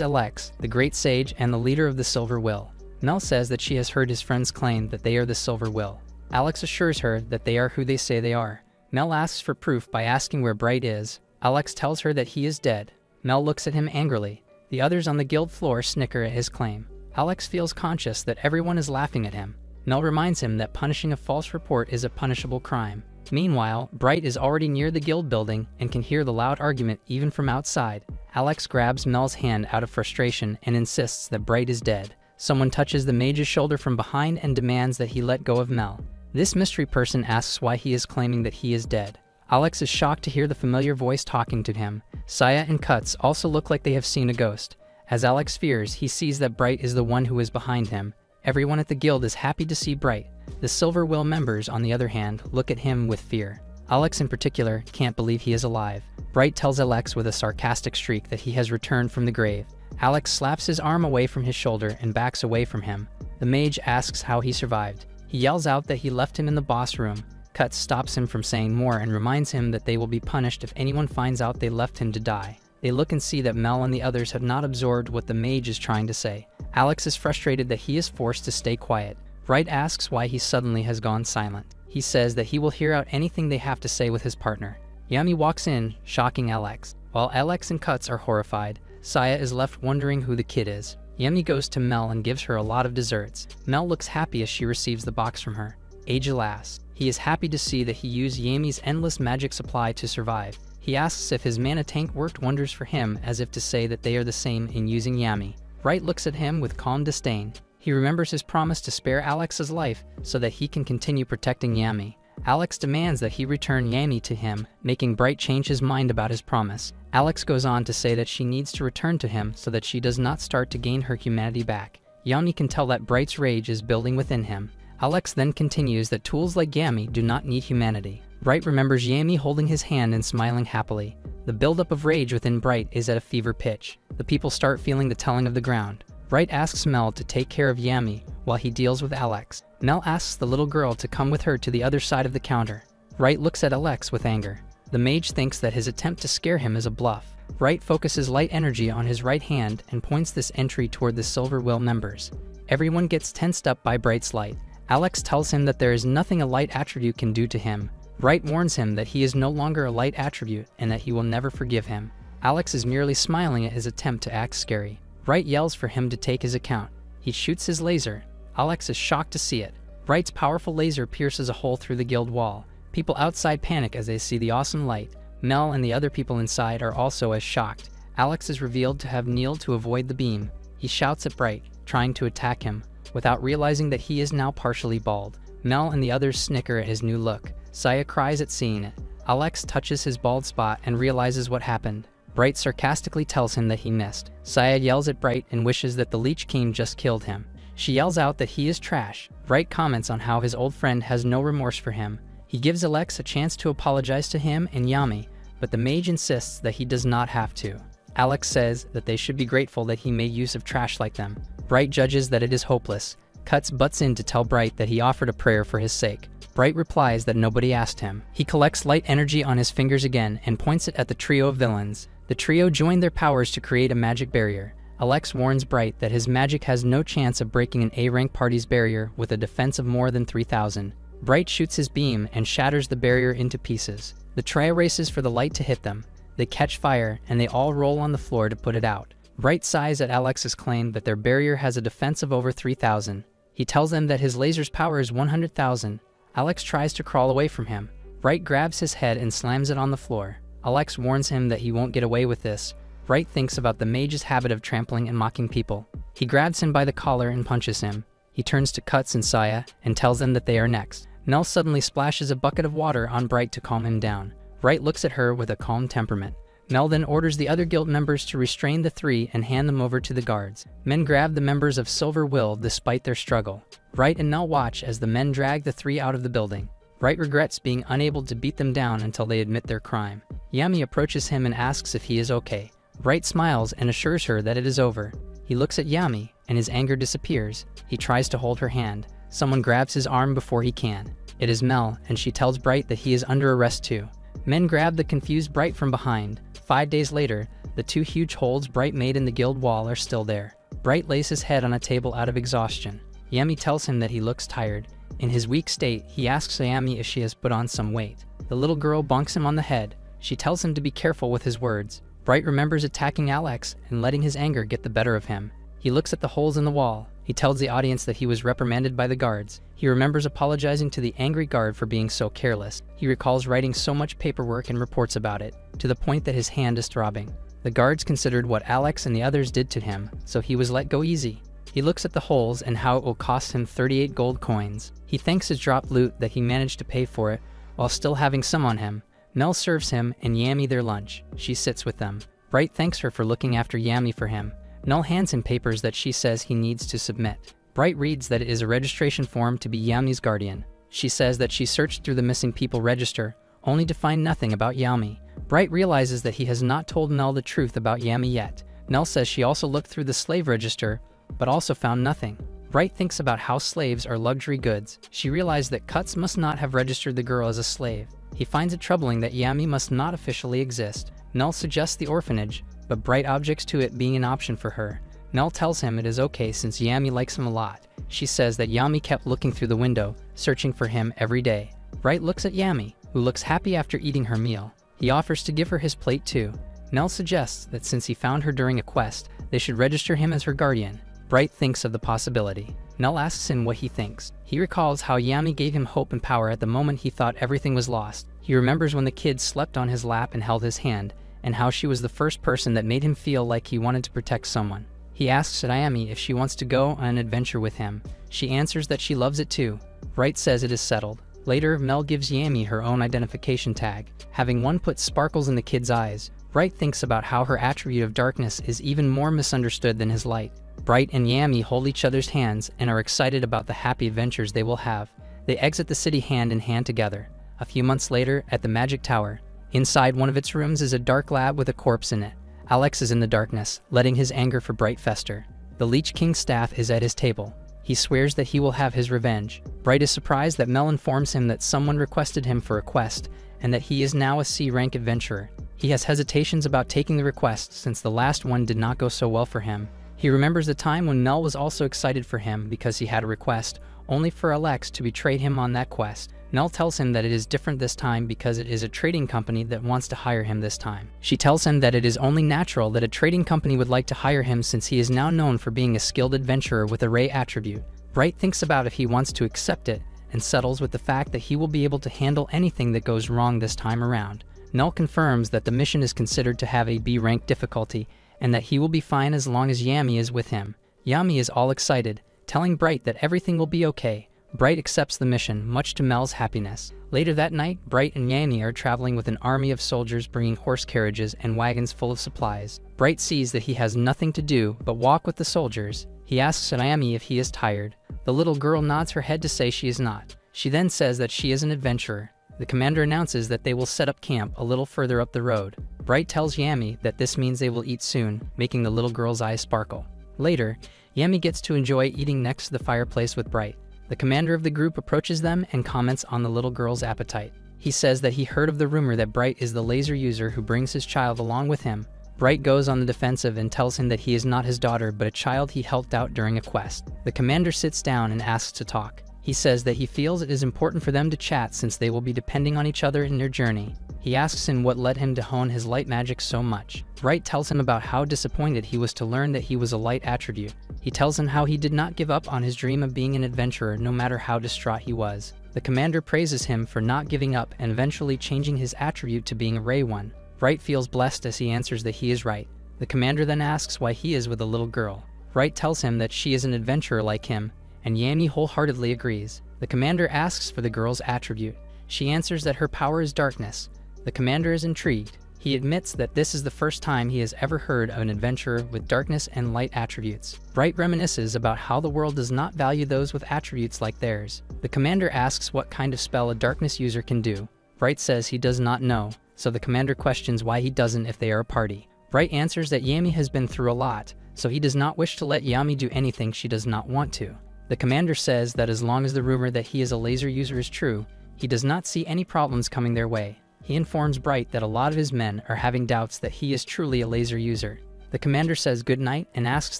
A: Alex, the great sage and the leader of the Silver Will. Mel says that she has heard his friends claim that they are the Silver Will. Alex assures her that they are who they say they are. Mel asks for proof by asking where Bright is. Alex tells her that he is dead. Mel looks at him angrily. The others on the guild floor snicker at his claim. Alex feels conscious that everyone is laughing at him. Mel reminds him that punishing a false report is a punishable crime. Meanwhile, Bright is already near the guild building and can hear the loud argument even from outside. Alex grabs Mel's hand out of frustration and insists that Bright is dead. Someone touches the mage's shoulder from behind and demands that he let go of Mel. This mystery person asks why he is claiming that he is dead. Alex is shocked to hear the familiar voice talking to him. Saya and Cuts also look like they have seen a ghost. As Alex fears, he sees that Bright is the one who is behind him. Everyone at the guild is happy to see Bright. The Silver Will members, on the other hand, look at him with fear. Alex in particular can't believe he is alive. Bright tells Alex with a sarcastic shriek that he has returned from the grave. Alex slaps his arm away from his shoulder and backs away from him. The mage asks how he survived. He yells out that he left him in the boss room. Cuts stops him from saying more and reminds him that they will be punished if anyone finds out they left him to die. They look and see that Mel and the others have not absorbed what the mage is trying to say. Alex is frustrated that he is forced to stay quiet. Bright asks why he suddenly has gone silent. He says that he will hear out anything they have to say with his partner. Yami walks in, shocking Alex. While Alex and Cuts are horrified, Saya is left wondering who the kid is. Yami goes to Mel and gives her a lot of desserts. Mel looks happy as she receives the box from her. Age laughs. He is happy to see that he used Yami's endless magic supply to survive. He asks if his mana tank worked wonders for him, as if to say that they are the same in using Yami. Bright looks at him with calm disdain. He remembers his promise to spare Alex's life so that he can continue protecting Yami. Alex demands that he return Yami to him, making Bright change his mind about his promise. Alex goes on to say that she needs to return to him so that she does not start to gain her humanity back. Yami can tell that Bright's rage is building within him. Alex then continues that tools like Yami do not need humanity. Bright remembers Yami holding his hand and smiling happily. The buildup of rage within Bright is at a fever pitch. The people start feeling the telling of the ground. Bright asks Mel to take care of Yami while he deals with Alex. Mel asks the little girl to come with her to the other side of the counter. Bright looks at Alex with anger. The mage thinks that his attempt to scare him is a bluff. Bright focuses light energy on his right hand and points this entry toward the Silver Will members. Everyone gets tensed up by Bright's light. Alex tells him that there is nothing a light attribute can do to him. Bright warns him that he is no longer a light attribute and that he will never forgive him. Alex is merely smiling at his attempt to act scary. Bright yells for him to take his account. He shoots his laser. Alex is shocked to see it. Bright's powerful laser pierces a hole through the guild wall. People outside panic as they see the awesome light. Mel and the other people inside are also as shocked. Alex is revealed to have kneeled to avoid the beam. He shouts at Bright, trying to attack him, without realizing that he is now partially bald. Mel and the others snicker at his new look. Saya cries at seeing it. Alex touches his bald spot and realizes what happened. Bright sarcastically tells him that he missed. Saya yells at Bright and wishes that the Lich King just killed him. She yells out that he is trash. Bright comments on how his old friend has no remorse for him. He gives Alex a chance to apologize to him and Yami, but the mage insists that he does not have to. Alex says that they should be grateful that he made use of trash like them. Bright judges that it is hopeless. Cuts butts in to tell Bright that he offered a prayer for his sake. Bright replies that nobody asked him. He collects light energy on his fingers again and points it at the trio of villains. The trio join their powers to create a magic barrier. Alex warns Bright that his magic has no chance of breaking an A-rank party's barrier with a defense of more than 3,000. Bright shoots his beam and shatters the barrier into pieces. The trio races for the light to hit them. They catch fire and they all roll on the floor to put it out. Bright sighs at Alex's claim that their barrier has a defense of over 3,000. He tells them that his laser's power is 100,000. Alex tries to crawl away from him. Bright grabs his head and slams it on the floor. Alex warns him that he won't get away with this. Bright thinks about the mage's habit of trampling and mocking people. He grabs him by the collar and punches him. He turns to Cuts and Saya and tells them that they are next. Mel suddenly splashes a bucket of water on Bright to calm him down. Bright looks at her with a calm temperament. Mel then orders the other guild members to restrain the three and hand them over to the guards. Men grab the members of Silver Will despite their struggle. Bright and Mel watch as the men drag the three out of the building. Bright regrets being unable to beat them down until they admit their crime. Yami approaches him and asks if he is okay. Bright smiles and assures her that it is over. He looks at Yami, and his anger disappears. He tries to hold her hand. Someone grabs his arm before he can. It is Mel, and she tells Bright that he is under arrest too. Men grab the confused Bright from behind. 5 days later, the 2 huge holes Bright made in the guild wall are still there. Bright lays his head on a table out of exhaustion. Yami tells him that he looks tired. In his weak state, he asks Yami if she has put on some weight. The little girl bonks him on the head. She tells him to be careful with his words. Bright remembers attacking Alex and letting his anger get the better of him. He looks at the holes in the wall. He tells the audience that he was reprimanded by the guards. He remembers apologizing to the angry guard for being so careless. He recalls writing so much paperwork and reports about it, to the point that his hand is throbbing. The guards considered what Alex and the others did to him, so he was let go easy. He looks at the holes and how it will cost him 38 gold coins. He thanks his dropped loot that he managed to pay for it, while still having some on him. Mel serves him and Yami their lunch. She sits with them. Bright thanks her for looking after Yami for him. Mel hands him papers that she says he needs to submit. Bright reads that it is a registration form to be Yami's guardian. She says that she searched through the missing people register, only to find nothing about Yami. Bright realizes that he has not told Mel the truth about Yami yet. Mel says she also looked through the slave register, but also found nothing. Bright thinks about how slaves are luxury goods. She realized that Cuts must not have registered the girl as a slave. He finds it troubling that Yami must not officially exist. Mel suggests the orphanage, but Bright objects to it being an option for her. Mel tells him it is okay since Yami likes him a lot. She says that Yami kept looking through the window, searching for him every day. Bright looks at Yami, who looks happy after eating her meal. He offers to give her his plate too. Mel suggests that since he found her during a quest, they should register him as her guardian. Bright thinks of the possibility. Mel asks him what he thinks. He recalls how Yami gave him hope and power at the moment he thought everything was lost. He remembers when the kid slept on his lap and held his hand, and how she was the first person that made him feel like he wanted to protect someone. He asks Yami if she wants to go on an adventure with him. She answers that she loves it too. Bright says it is settled. Later, Mel gives Yami her own identification tag. Having one put sparkles in the kid's eyes, Bright thinks about how her attribute of darkness is even more misunderstood than his light. Bright and Yami hold each other's hands and are excited about the happy adventures they will have. They exit the city hand in hand together. A few months later, at the Magic Tower, inside one of its rooms is a dark lab with a corpse in it. Alex is in the darkness, letting his anger for Bright fester. The Leech King's staff is at his table. He swears that he will have his revenge. Bright is surprised that Mel informs him that someone requested him for a quest, and that he is now a C-rank adventurer. He has hesitations about taking the request since the last one did not go so well for him. He remembers the time when Mel was also excited for him because he had a request, only for Alex to betray him on that quest. Mel tells him that it is different this time because it is a trading company that wants to hire him this time. She tells him that it is only natural that a trading company would like to hire him since he is now known for being a skilled adventurer with a Ray attribute. Bright thinks about if he wants to accept it and settles with the fact that he will be able to handle anything that goes wrong this time around. Mel confirms that the mission is considered to have a B-rank difficulty and that he will be fine as long as Yami is with him. Yami is all excited, telling Bright that everything will be okay. Bright accepts the mission, much to Mel's happiness. Later that night, Bright and Yami are traveling with an army of soldiers bringing horse carriages and wagons full of supplies. Bright sees that he has nothing to do but walk with the soldiers. He asks Yami if he is tired. The little girl nods her head to say she is not. She then says that she is an adventurer. The commander announces that they will set up camp a little further up the road. Bright tells Yami that this means they will eat soon, making the little girl's eyes sparkle. Later, Yami gets to enjoy eating next to the fireplace with Bright. The commander of the group approaches them and comments on the little girl's appetite. He says that he heard of the rumor that Bright is the laser user who brings his child along with him. Bright goes on the defensive and tells him that he is not his daughter but a child he helped out during a quest. The commander sits down and asks to talk. He says that he feels it is important for them to chat since they will be depending on each other in their journey. He asks him what led him to hone his light magic so much. Bright tells him about how disappointed he was to learn that he was a light attribute. He tells him how he did not give up on his dream of being an adventurer no matter how distraught he was. The commander praises him for not giving up and eventually changing his attribute to being a Ray one. Bright feels blessed as he answers that he is right. The commander then asks why he is with a little girl. Bright tells him that she is an adventurer like him, and Yami wholeheartedly agrees. The commander asks for the girl's attribute. She answers that her power is darkness. The commander is intrigued. He admits that this is the first time he has ever heard of an adventurer with darkness and light attributes. Bright reminisces about how the world does not value those with attributes like theirs. The commander asks what kind of spell a darkness user can do. Bright says he does not know, so the commander questions why he doesn't if they are a party. Bright answers that Yami has been through a lot, so he does not wish to let Yami do anything she does not want to. The commander says that as long as the rumor that he is a laser user is true, he does not see any problems coming their way. He informs Bright that a lot of his men are having doubts that he is truly a laser user. The commander says good night and asks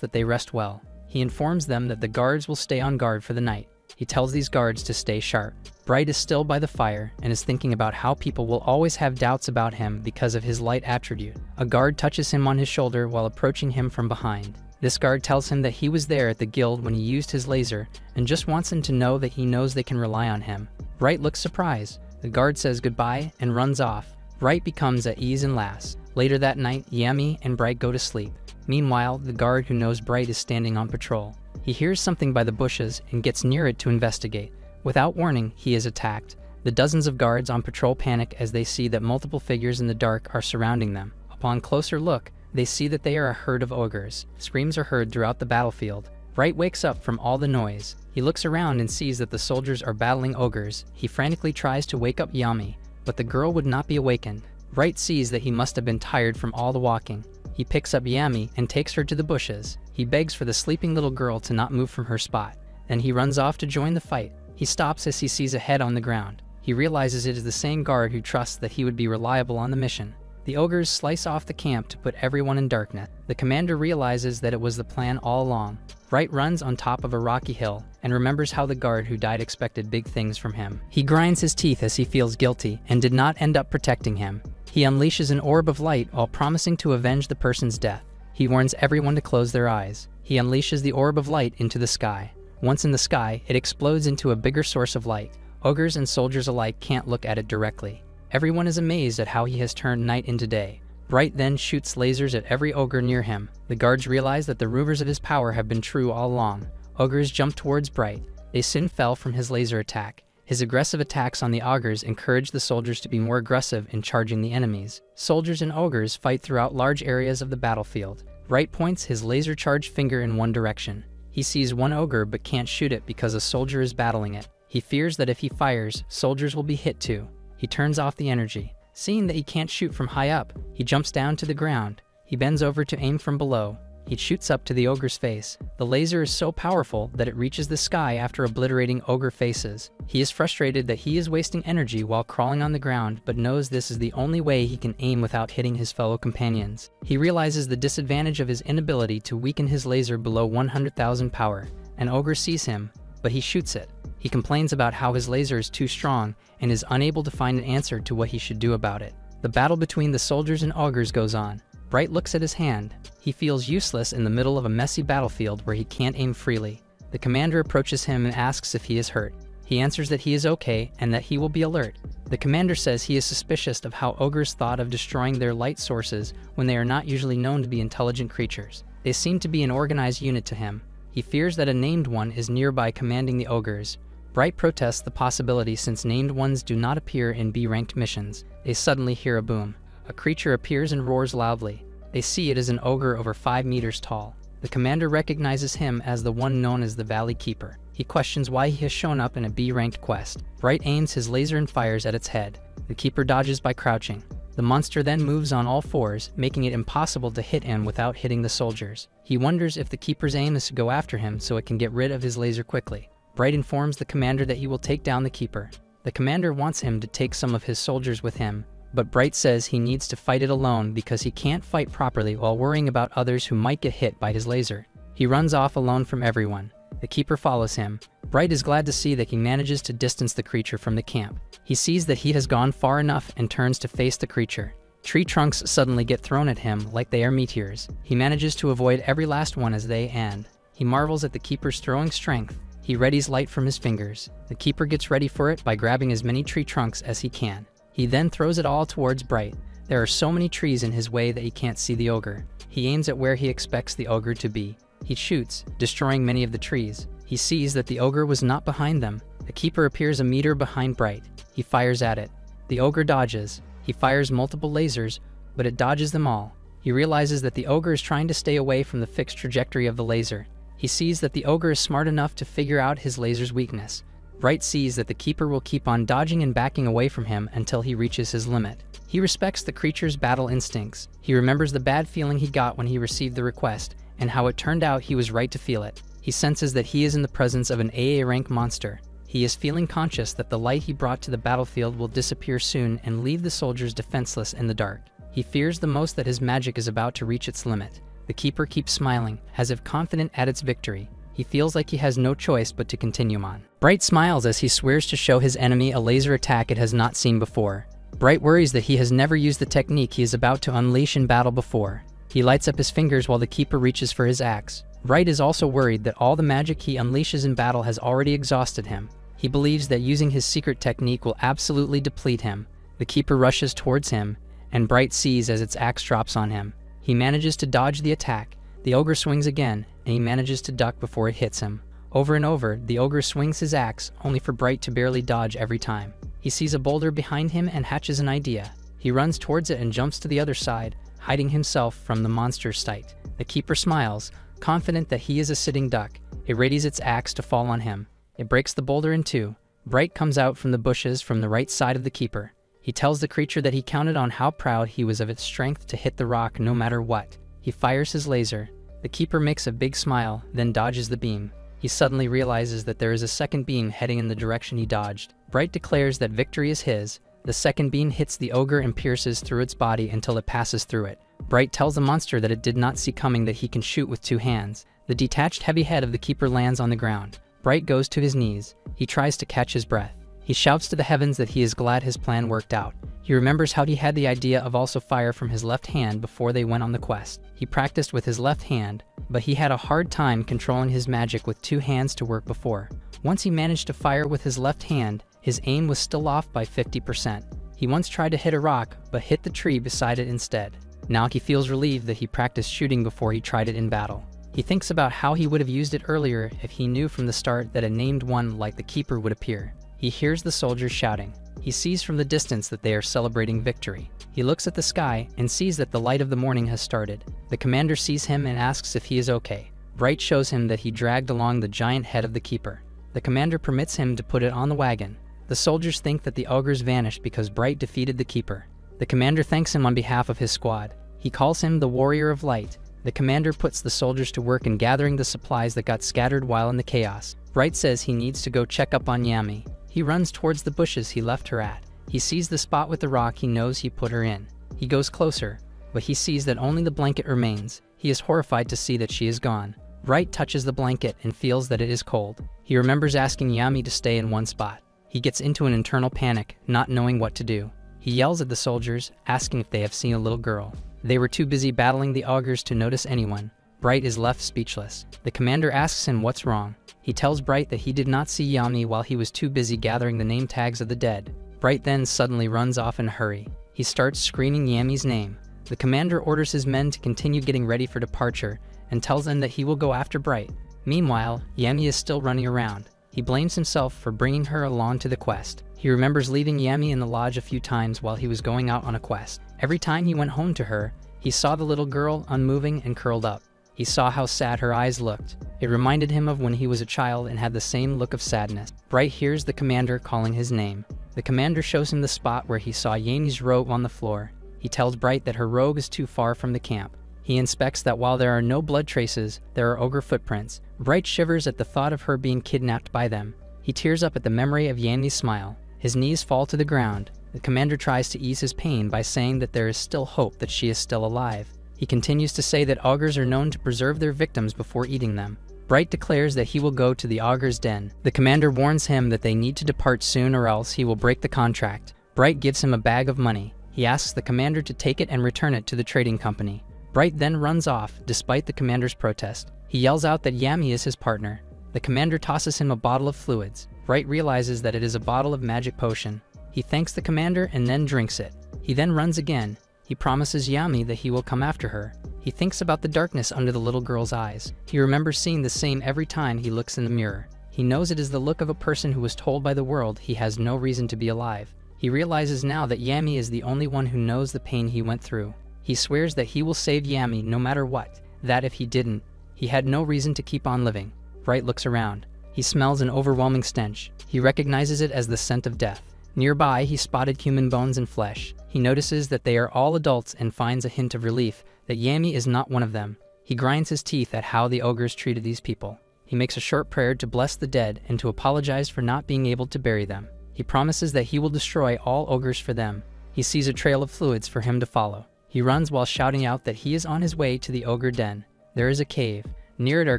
A: that they rest well. He informs them that the guards will stay on guard for the night. He tells these guards to stay sharp. Bright is still by the fire and is thinking about how people will always have doubts about him because of his light attribute. A guard touches him on his shoulder while approaching him from behind. This guard tells him that he was there at the guild when he used his laser and just wants him to know that he knows they can rely on him. Bright looks surprised. The guard says goodbye and runs off. Bright becomes at ease and laughs. Later that night, Yami and Bright go to sleep. Meanwhile, the guard who knows Bright is standing on patrol. He hears something by the bushes and gets near it to investigate. Without warning, he is attacked. The dozens of guards on patrol panic as they see that multiple figures in the dark are surrounding them. Upon closer look, they see that they are a herd of ogres. Screams are heard throughout the battlefield. Bright wakes up from all the noise. He looks around and sees that the soldiers are battling ogres. He frantically tries to wake up Yami, but the girl would not be awakened. Bright sees that he must have been tired from all the walking. He picks up Yami and takes her to the bushes. He begs for the sleeping little girl to not move from her spot. Then he runs off to join the fight. He stops as he sees a head on the ground. He realizes it is the same guard who trusts that he would be reliable on the mission. The ogres slice off the camp to put everyone in darkness. The commander realizes that it was the plan all along. Bright runs on top of a rocky hill and remembers how the guard who died expected big things from him. He grinds his teeth as he feels guilty and did not end up protecting him. He unleashes an orb of light while promising to avenge the person's death. He warns everyone to close their eyes. He unleashes the orb of light into the sky. Once in the sky, it explodes into a bigger source of light. Ogres and soldiers alike can't look at it directly. Everyone is amazed at how he has turned night into day. Bright then shoots lasers at every ogre near him. The guards realize that the rumors of his power have been true all along. Ogres jump towards Bright. They soon fell from his laser attack. His aggressive attacks on the ogres encourage the soldiers to be more aggressive in charging the enemies. Soldiers and ogres fight throughout large areas of the battlefield. Bright points his laser-charged finger in one direction. He sees one ogre but can't shoot it because a soldier is battling it. He fears that if he fires, soldiers will be hit too. He turns off the energy. Seeing that he can't shoot from high up, he jumps down to the ground. He bends over to aim from below. He shoots up to the ogre's face. The laser is so powerful that it reaches the sky after obliterating ogre faces. He is frustrated that he is wasting energy while crawling on the ground, but knows this is the only way he can aim without hitting his fellow companions. He realizes the disadvantage of his inability to weaken his laser below 100,000 power. An ogre sees him, but he shoots it. He complains about how his laser is too strong and is unable to find an answer to what he should do about it. The battle between the soldiers and ogres goes on. Bright looks at his hand. He feels useless in the middle of a messy battlefield where he can't aim freely. The commander approaches him and asks if he is hurt. He answers that he is okay and that he will be alert. The commander says he is suspicious of how ogres thought of destroying their light sources when they are not usually known to be intelligent creatures. They seem to be an organized unit to him. He fears that a named one is nearby commanding the ogres. Bright protests the possibility since named ones do not appear in B-ranked missions. They suddenly hear a boom. A creature appears and roars loudly. They see it is an ogre over 5 meters tall. The commander recognizes him as the one known as the Valley Keeper. He questions why he has shown up in a B-ranked quest. Bright aims his laser and fires at its head. The keeper dodges by crouching. The monster then moves on all fours, making it impossible to hit him without hitting the soldiers. He wonders if the keeper's aim is to go after him so it can get rid of his laser quickly. Bright informs the commander that he will take down the keeper. The commander wants him to take some of his soldiers with him, but Bright says he needs to fight it alone because he can't fight properly while worrying about others who might get hit by his laser. He runs off alone from everyone. The keeper follows him. Bright is glad to see that he manages to distance the creature from the camp. He sees that he has gone far enough and turns to face the creature. Tree trunks suddenly get thrown at him like they are meteors. He manages to avoid every last one as they end. He marvels at the keeper's throwing strength. He readies light from his fingers. The keeper gets ready for it by grabbing as many tree trunks as he can. He then throws it all towards Bright. There are so many trees in his way that he can't see the ogre. He aims at where he expects the ogre to be. He shoots, destroying many of the trees. He sees that the ogre was not behind them. The keeper appears a meter behind Bright. He fires at it. The ogre dodges. He fires multiple lasers, but it dodges them all. He realizes that the ogre is trying to stay away from the fixed trajectory of the laser. He sees that the ogre is smart enough to figure out his laser's weakness. Bright sees that the keeper will keep on dodging and backing away from him until he reaches his limit. He respects the creature's battle instincts. He remembers the bad feeling he got when he received the request, and how it turned out he was right to feel it. He senses that he is in the presence of an AA rank monster. He is feeling conscious that the light he brought to the battlefield will disappear soon and leave the soldiers defenseless in the dark. He fears the most that his magic is about to reach its limit. The keeper keeps smiling, as if confident at its victory. He feels like he has no choice but to continue on. Bright smiles as he swears to show his enemy a laser attack it has not seen before. Bright worries that he has never used the technique he is about to unleash in battle before. He lights up his fingers while the keeper reaches for his axe. Bright is also worried that all the magic he unleashes in battle has already exhausted him. He believes that using his secret technique will absolutely deplete him. The keeper rushes towards him, and Bright sees as its axe drops on him. He manages to dodge the attack. The ogre swings again, and he manages to duck before it hits him. Over and over, the ogre swings his axe, only for Bright to barely dodge every time. He sees a boulder behind him and hatches an idea. He runs towards it and jumps to the other side, hiding himself from the monster's sight. The keeper smiles, confident that he is a sitting duck. It readies its axe to fall on him. It breaks the boulder in two. Bright comes out from the bushes from the right side of the keeper. He tells the creature that he counted on how proud he was of its strength to hit the rock no matter what. He fires his laser. The keeper makes a big smile, then dodges the beam. He suddenly realizes that there is a second beam heading in the direction he dodged. Bright declares that victory is his. The second beam hits the ogre and pierces through its body until it passes through it. Bright tells the monster that it did not see coming that he can shoot with two hands. The detached heavy head of the keeper lands on the ground. Bright goes to his knees. He tries to catch his breath. He shouts to the heavens that he is glad his plan worked out. He remembers how he had the idea of also fire from his left hand before they went on the quest. He practiced with his left hand, but he had a hard time controlling his magic with two hands to work before. Once he managed to fire with his left hand, his aim was still off by 50%. He once tried to hit a rock, but hit the tree beside it instead. Now he feels relieved that he practiced shooting before he tried it in battle. He thinks about how he would have used it earlier if he knew from the start that a named one like the keeper would appear. He hears the soldiers shouting. He sees from the distance that they are celebrating victory. He looks at the sky and sees that the light of the morning has started. The commander sees him and asks if he is okay. Bright shows him that he dragged along the giant head of the keeper. The commander permits him to put it on the wagon. The soldiers think that the ogres vanished because Bright defeated the keeper. The commander thanks him on behalf of his squad. He calls him the Warrior of Light. The commander puts the soldiers to work in gathering the supplies that got scattered while in the chaos. Bright says he needs to go check up on Yami. He runs towards the bushes he left her at. He sees the spot with the rock he knows he put her in. He goes closer, but he sees that only the blanket remains. He is horrified to see that she is gone. Bright touches the blanket and feels that it is cold. He remembers asking Yami to stay in one spot. He gets into an internal panic, not knowing what to do. He yells at the soldiers, asking if they have seen a little girl. They were too busy battling the ogres to notice anyone. Bright is left speechless. The commander asks him what's wrong. He tells Bright that he did not see Yami while he was too busy gathering the name tags of the dead. Bright then suddenly runs off in a hurry. He starts screaming Yami's name. The commander orders his men to continue getting ready for departure and tells them that he will go after Bright. Meanwhile, Yami is still running around. He blames himself for bringing her along to the quest. He remembers leaving Yami in the lodge a few times while he was going out on a quest. Every time he went home to her, he saw the little girl unmoving and curled up. He saw how sad her eyes looked. It reminded him of when he was a child and had the same look of sadness. Bright hears the commander calling his name. The commander shows him the spot where he saw Yami's robe on the floor. He tells Bright that her robe is too far from the camp. He inspects that while there are no blood traces, there are ogre footprints. Bright shivers at the thought of her being kidnapped by them. He tears up at the memory of Yami's smile. His knees fall to the ground. The commander tries to ease his pain by saying that there is still hope that she is still alive. He continues to say that ogres are known to preserve their victims before eating them. Bright declares that he will go to the ogre's den. The commander warns him that they need to depart soon or else he will break the contract. Bright gives him a bag of money. He asks the commander to take it and return it to the trading company. Bright then runs off, despite the commander's protest. He yells out that Yami is his partner. The commander tosses him a bottle of fluids. Bright realizes that it is a bottle of magic potion. He thanks the commander and then drinks it. He then runs again. He promises Yami that he will come after her. He thinks about the darkness under the little girl's eyes. He remembers seeing the same every time he looks in the mirror. He knows it is the look of a person who was told by the world he has no reason to be alive. He realizes now that Yami is the only one who knows the pain he went through. He swears that he will save Yami no matter what, that if he didn't, he had no reason to keep on living. Bright looks around. He smells an overwhelming stench. He recognizes it as the scent of death. Nearby, he spotted human bones and flesh. He notices that they are all adults and finds a hint of relief that Yami is not one of them. He grinds his teeth at how the ogres treated these people. He makes a short prayer to bless the dead and to apologize for not being able to bury them. He promises that he will destroy all ogres for them. He sees a trail of fluids for him to follow. He runs while shouting out that he is on his way to the ogre den. There is a cave. Near it are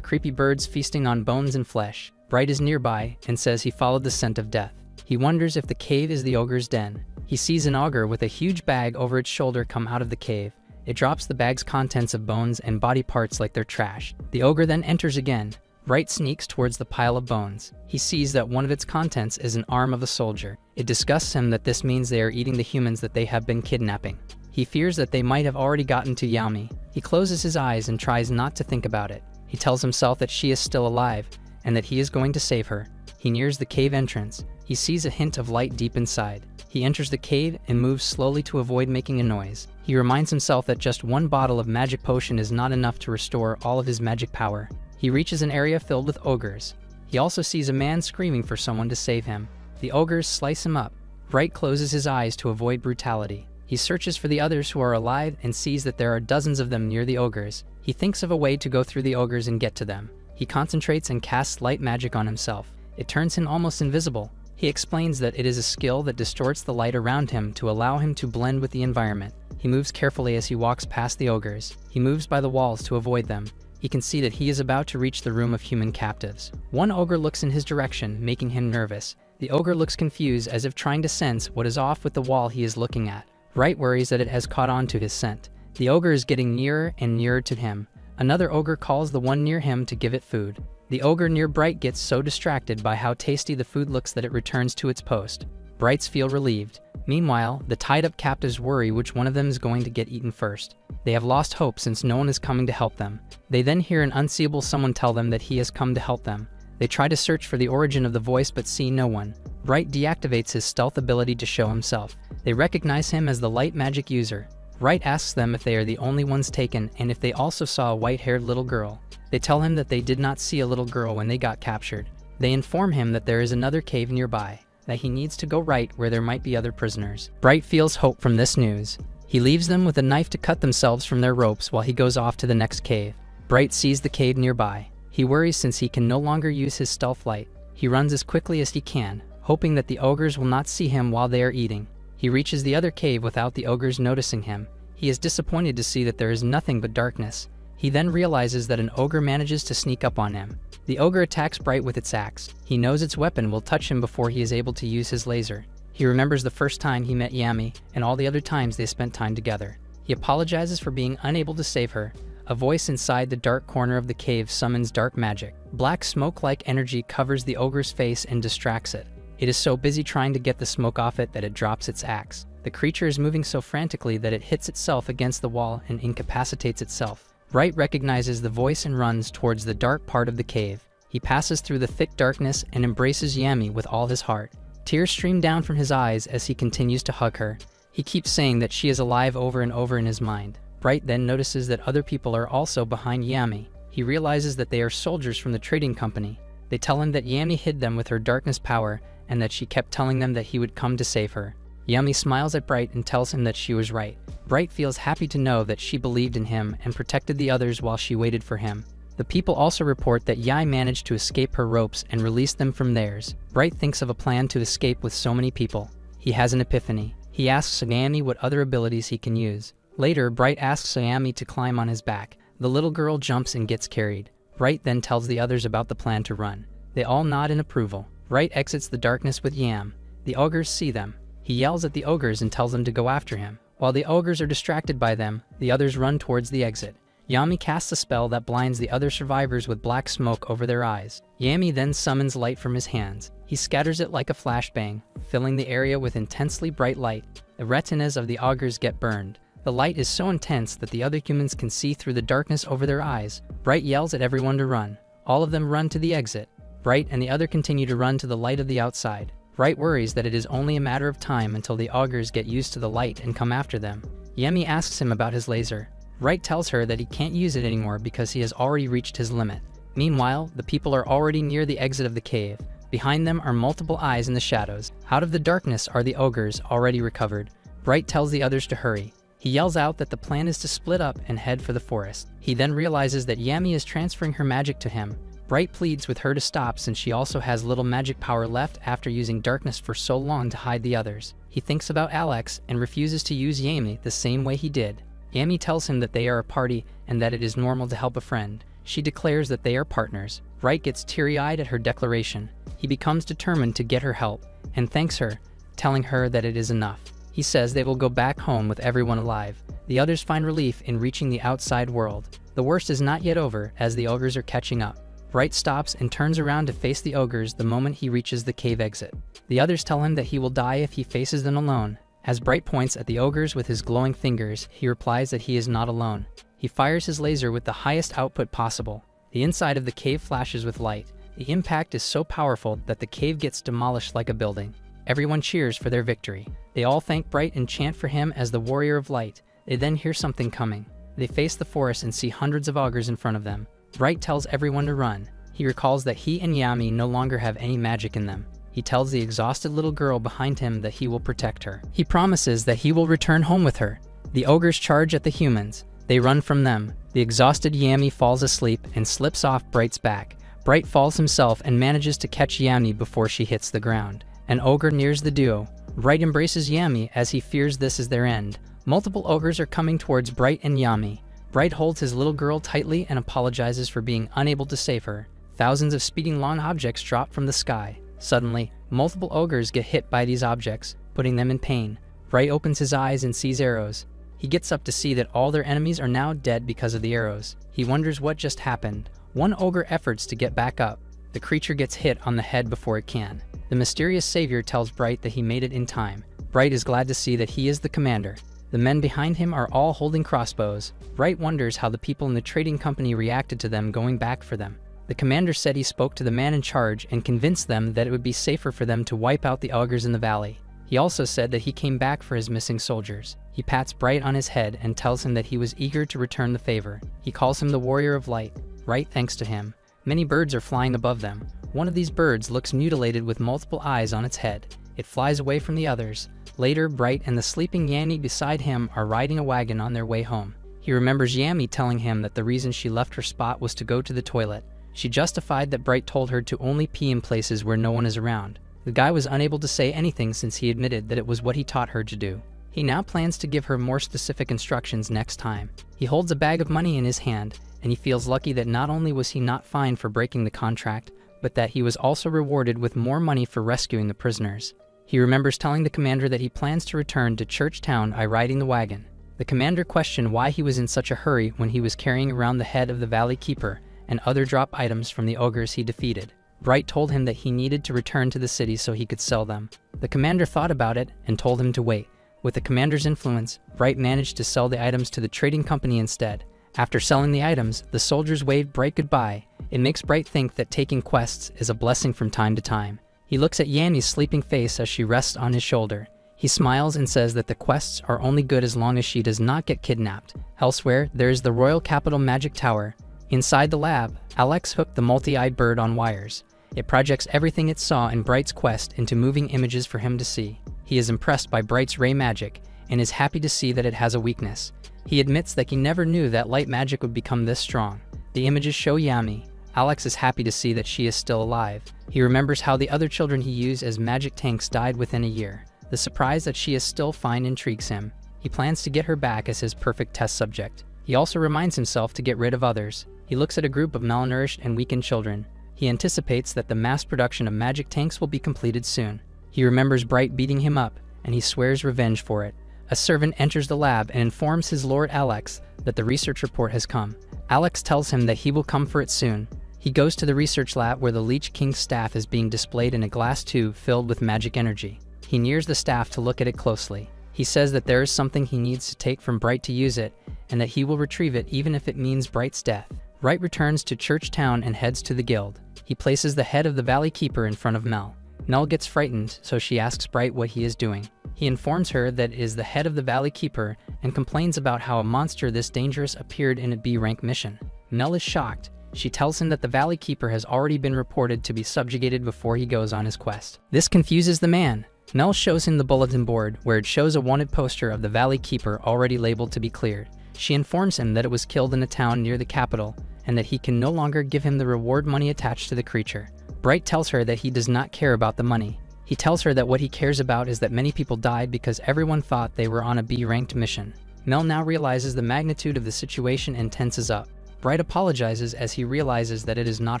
A: creepy birds feasting on bones and flesh. Bright is nearby and says he followed the scent of death. He wonders if the cave is the ogre's den. He sees an ogre with a huge bag over its shoulder come out of the cave. It drops the bag's contents of bones and body parts like they're trash. The ogre then enters again. Bright sneaks towards the pile of bones. He sees that one of its contents is an arm of a soldier. It disgusts him that this means they are eating the humans that they have been kidnapping. He fears that they might have already gotten to Yami. He closes his eyes and tries not to think about it. He tells himself that she is still alive and that he is going to save her. He nears the cave entrance. He sees a hint of light deep inside. He enters the cave and moves slowly to avoid making a noise. He reminds himself that just one bottle of magic potion is not enough to restore all of his magic power. He reaches an area filled with ogres. He also sees a man screaming for someone to save him. The ogres slice him up. Bright closes his eyes to avoid brutality. He searches for the others who are alive and sees that there are dozens of them near the ogres. He thinks of a way to go through the ogres and get to them. He concentrates and casts light magic on himself. It turns him almost invisible. He explains that it is a skill that distorts the light around him to allow him to blend with the environment. He moves carefully as he walks past the ogres. He moves by the walls to avoid them. He can see that he is about to reach the room of human captives. One ogre looks in his direction, making him nervous. The ogre looks confused as if trying to sense what is off with the wall he is looking at. Bright worries that it has caught on to his scent. The ogre is getting nearer and nearer to him. Another ogre calls the one near him to give it food. The ogre near Bright gets so distracted by how tasty the food looks that it returns to its post. Brights feel relieved. Meanwhile, the tied-up captives worry which one of them is going to get eaten first. They have lost hope since no one is coming to help them. They then hear an unseeable someone tell them that he has come to help them. They try to search for the origin of the voice but see no one. Bright deactivates his stealth ability to show himself. They recognize him as the light magic user. Bright asks them if they are the only ones taken and if they also saw a white-haired little girl. They tell him that they did not see a little girl when they got captured. They inform him that there is another cave nearby, that he needs to go right where there might be other prisoners. Bright feels hope from this news. He leaves them with a knife to cut themselves from their ropes while he goes off to the next cave. Bright sees the cave nearby. He worries since he can no longer use his stealth light. He runs as quickly as he can, hoping that the ogres will not see him while they are eating. He reaches the other cave without the ogres noticing him. He is disappointed to see that there is nothing but darkness. He then realizes that an ogre manages to sneak up on him. The ogre attacks Bright with its axe. He knows its weapon will touch him before he is able to use his laser. He remembers the first time he met Yami and all the other times they spent time together. He apologizes for being unable to save her. A voice inside the dark corner of the cave summons dark magic. Black smoke-like energy covers the ogre's face and distracts it. It is so busy trying to get the smoke off it that it drops its axe. The creature is moving so frantically that it hits itself against the wall and incapacitates itself. Bright recognizes the voice and runs towards the dark part of the cave. He passes through the thick darkness and embraces Yami with all his heart. Tears stream down from his eyes as he continues to hug her. He keeps saying that she is alive over and over in his mind. Bright then notices that other people are also behind Yami. He realizes that they are soldiers from the trading company. They tell him that Yami hid them with her darkness power and that she kept telling them that he would come to save her. Yami smiles at Bright and tells him that she was right. Bright feels happy to know that she believed in him and protected the others while she waited for him. The people also report that Yai managed to escape her ropes and release them from theirs. Bright thinks of a plan to escape with so many people. He has an epiphany. He asks Yami what other abilities he can use. Later, Bright asks Yami to climb on his back. The little girl jumps and gets carried. Bright then tells the others about the plan to run. They all nod in approval. Bright exits the darkness with Yam. The ogres see them. He yells at the ogres and tells them to go after him. While the ogres are distracted by them, the others run towards the exit. Yami casts a spell that blinds the other survivors with black smoke over their eyes. Yami then summons light from his hands. He scatters it like a flashbang, filling the area with intensely bright light. The retinas of the ogres get burned. The light is so intense that the other humans can see through the darkness over their eyes. Bright yells at everyone to run. All of them run to the exit. Bright and the other continue to run to the light of the outside. Bright worries that it is only a matter of time until the augurs get used to the light and come after them. Yami asks him about his laser. Bright tells her that he can't use it anymore because he has already reached his limit. Meanwhile, the people are already near the exit of the cave. Behind them are multiple eyes in the shadows. Out of the darkness are the ogres, already recovered. Bright tells the others to hurry. He yells out that the plan is to split up and head for the forest. He then realizes that Yami is transferring her magic to him. Bright pleads with her to stop since she also has little magic power left after using darkness for so long to hide the others. He thinks about Alex and refuses to use Yami the same way he did. Yami tells him that they are a party and that it is normal to help a friend. She declares that they are partners. Bright gets teary-eyed at her declaration. He becomes determined to get her help and thanks her, telling her that it is enough. He says they will go back home with everyone alive. The others find relief in reaching the outside world. The worst is not yet over as the ogres are catching up. Bright stops and turns around to face the ogres the moment he reaches the cave exit. The others tell him that he will die if he faces them alone. As Bright points at the ogres with his glowing fingers, he replies that he is not alone. He fires his laser with the highest output possible. The inside of the cave flashes with light. The impact is so powerful that the cave gets demolished like a building. Everyone cheers for their victory. They all thank Bright and chant for him as the warrior of light. They then hear something coming. They face the forest and see hundreds of ogres in front of them. Bright tells everyone to run. He recalls that he and Yami no longer have any magic in them. He tells the exhausted little girl behind him that he will protect her. He promises that he will return home with her. The ogres charge at the humans. They run from them. The exhausted Yami falls asleep and slips off Bright's back. Bright falls himself and manages to catch Yami before she hits the ground. An ogre nears the duo. Bright embraces Yami as he fears this is their end. Multiple ogres are coming towards Bright and Yami. Bright holds his little girl tightly and apologizes for being unable to save her. Thousands of speeding long objects drop from the sky. Suddenly, multiple ogres get hit by these objects, putting them in pain. Bright opens his eyes and sees arrows. He gets up to see that all their enemies are now dead because of the arrows. He wonders what just happened. One ogre efforts to get back up. The creature gets hit on the head before it can. The mysterious savior tells Bright that he made it in time. Bright is glad to see that he is the commander. The men behind him are all holding crossbows. Bright wonders how the people in the trading company reacted to them going back for them. The commander said he spoke to the man in charge and convinced them that it would be safer for them to wipe out the ogres in the valley. He also said that he came back for his missing soldiers. He pats Bright on his head and tells him that he was eager to return the favor. He calls him the warrior of light. Bright thanks to him. Many birds are flying above them. One of these birds looks mutilated with multiple eyes on its head. It flies away from the others. Later, Bright and the sleeping Yami beside him are riding a wagon on their way home. He remembers Yami telling him that the reason she left her spot was to go to the toilet. She justified that Bright told her to only pee in places where no one is around. The guy was unable to say anything since he admitted that it was what he taught her to do. He now plans to give her more specific instructions next time. He holds a bag of money in his hand, and he feels lucky that not only was he not fined for breaking the contract, but that he was also rewarded with more money for rescuing the prisoners. He remembers telling the commander that he plans to return to Church Town by riding the wagon. The commander questioned why he was in such a hurry when he was carrying around the head of the Valley Keeper and other drop items from the ogres he defeated. Bright told him that he needed to return to the city so he could sell them. The commander thought about it and told him to wait. With the commander's influence, Bright managed to sell the items to the trading company instead. After selling the items, the soldiers waved Bright goodbye. It makes Bright think that taking quests is a blessing from time to time. He looks at Yami's sleeping face as she rests on his shoulder. He smiles and says that the quests are only good as long as she does not get kidnapped. Elsewhere, there is the Royal Capital Magic Tower. Inside the lab, Alex hooked the multi-eyed bird on wires. It projects everything it saw in Bright's quest into moving images for him to see. He is impressed by Bright's ray magic and is happy to see that it has a weakness. He admits that he never knew that light magic would become this strong. The images show Yami. Alex is happy to see that she is still alive. He remembers how the other children he used as magic tanks died within a year. The surprise that she is still fine intrigues him. He plans to get her back as his perfect test subject. He also reminds himself to get rid of others. He looks at a group of malnourished and weakened children. He anticipates that the mass production of magic tanks will be completed soon. He remembers Bright beating him up, and he swears revenge for it. A servant enters the lab and informs his lord Alex that the research report has come. Alex tells him that he will come for it soon. He goes to the research lab where the Leech King's staff is being displayed in a glass tube filled with magic energy. He nears the staff to look at it closely. He He says that there is something he needs to take from Bright to use it, and that he will retrieve it even if it means Bright's death. Bright returns to Church Town and heads to the guild. He places the head of the Valley Keeper in front of Mel. Mel gets frightened, so she asks Bright what he is doing. He informs her that it is the head of the Valley Keeper and complains about how a monster this dangerous appeared in a B rank mission. Mel is shocked. She tells him that the Valley Keeper has already been reported to be subjugated before he goes on his quest. This confuses the man. Mel shows him the bulletin board, where it shows a wanted poster of the Valley Keeper already labeled to be cleared. She informs him that it was killed in a town near the capital, and that he can no longer give him the reward money attached to the creature. Bright tells her that he does not care about the money. He tells her that what he cares about is that many people died because everyone thought they were on a B-ranked mission. Mel now realizes the magnitude of the situation and tenses up. Bright apologizes as he realizes that it is not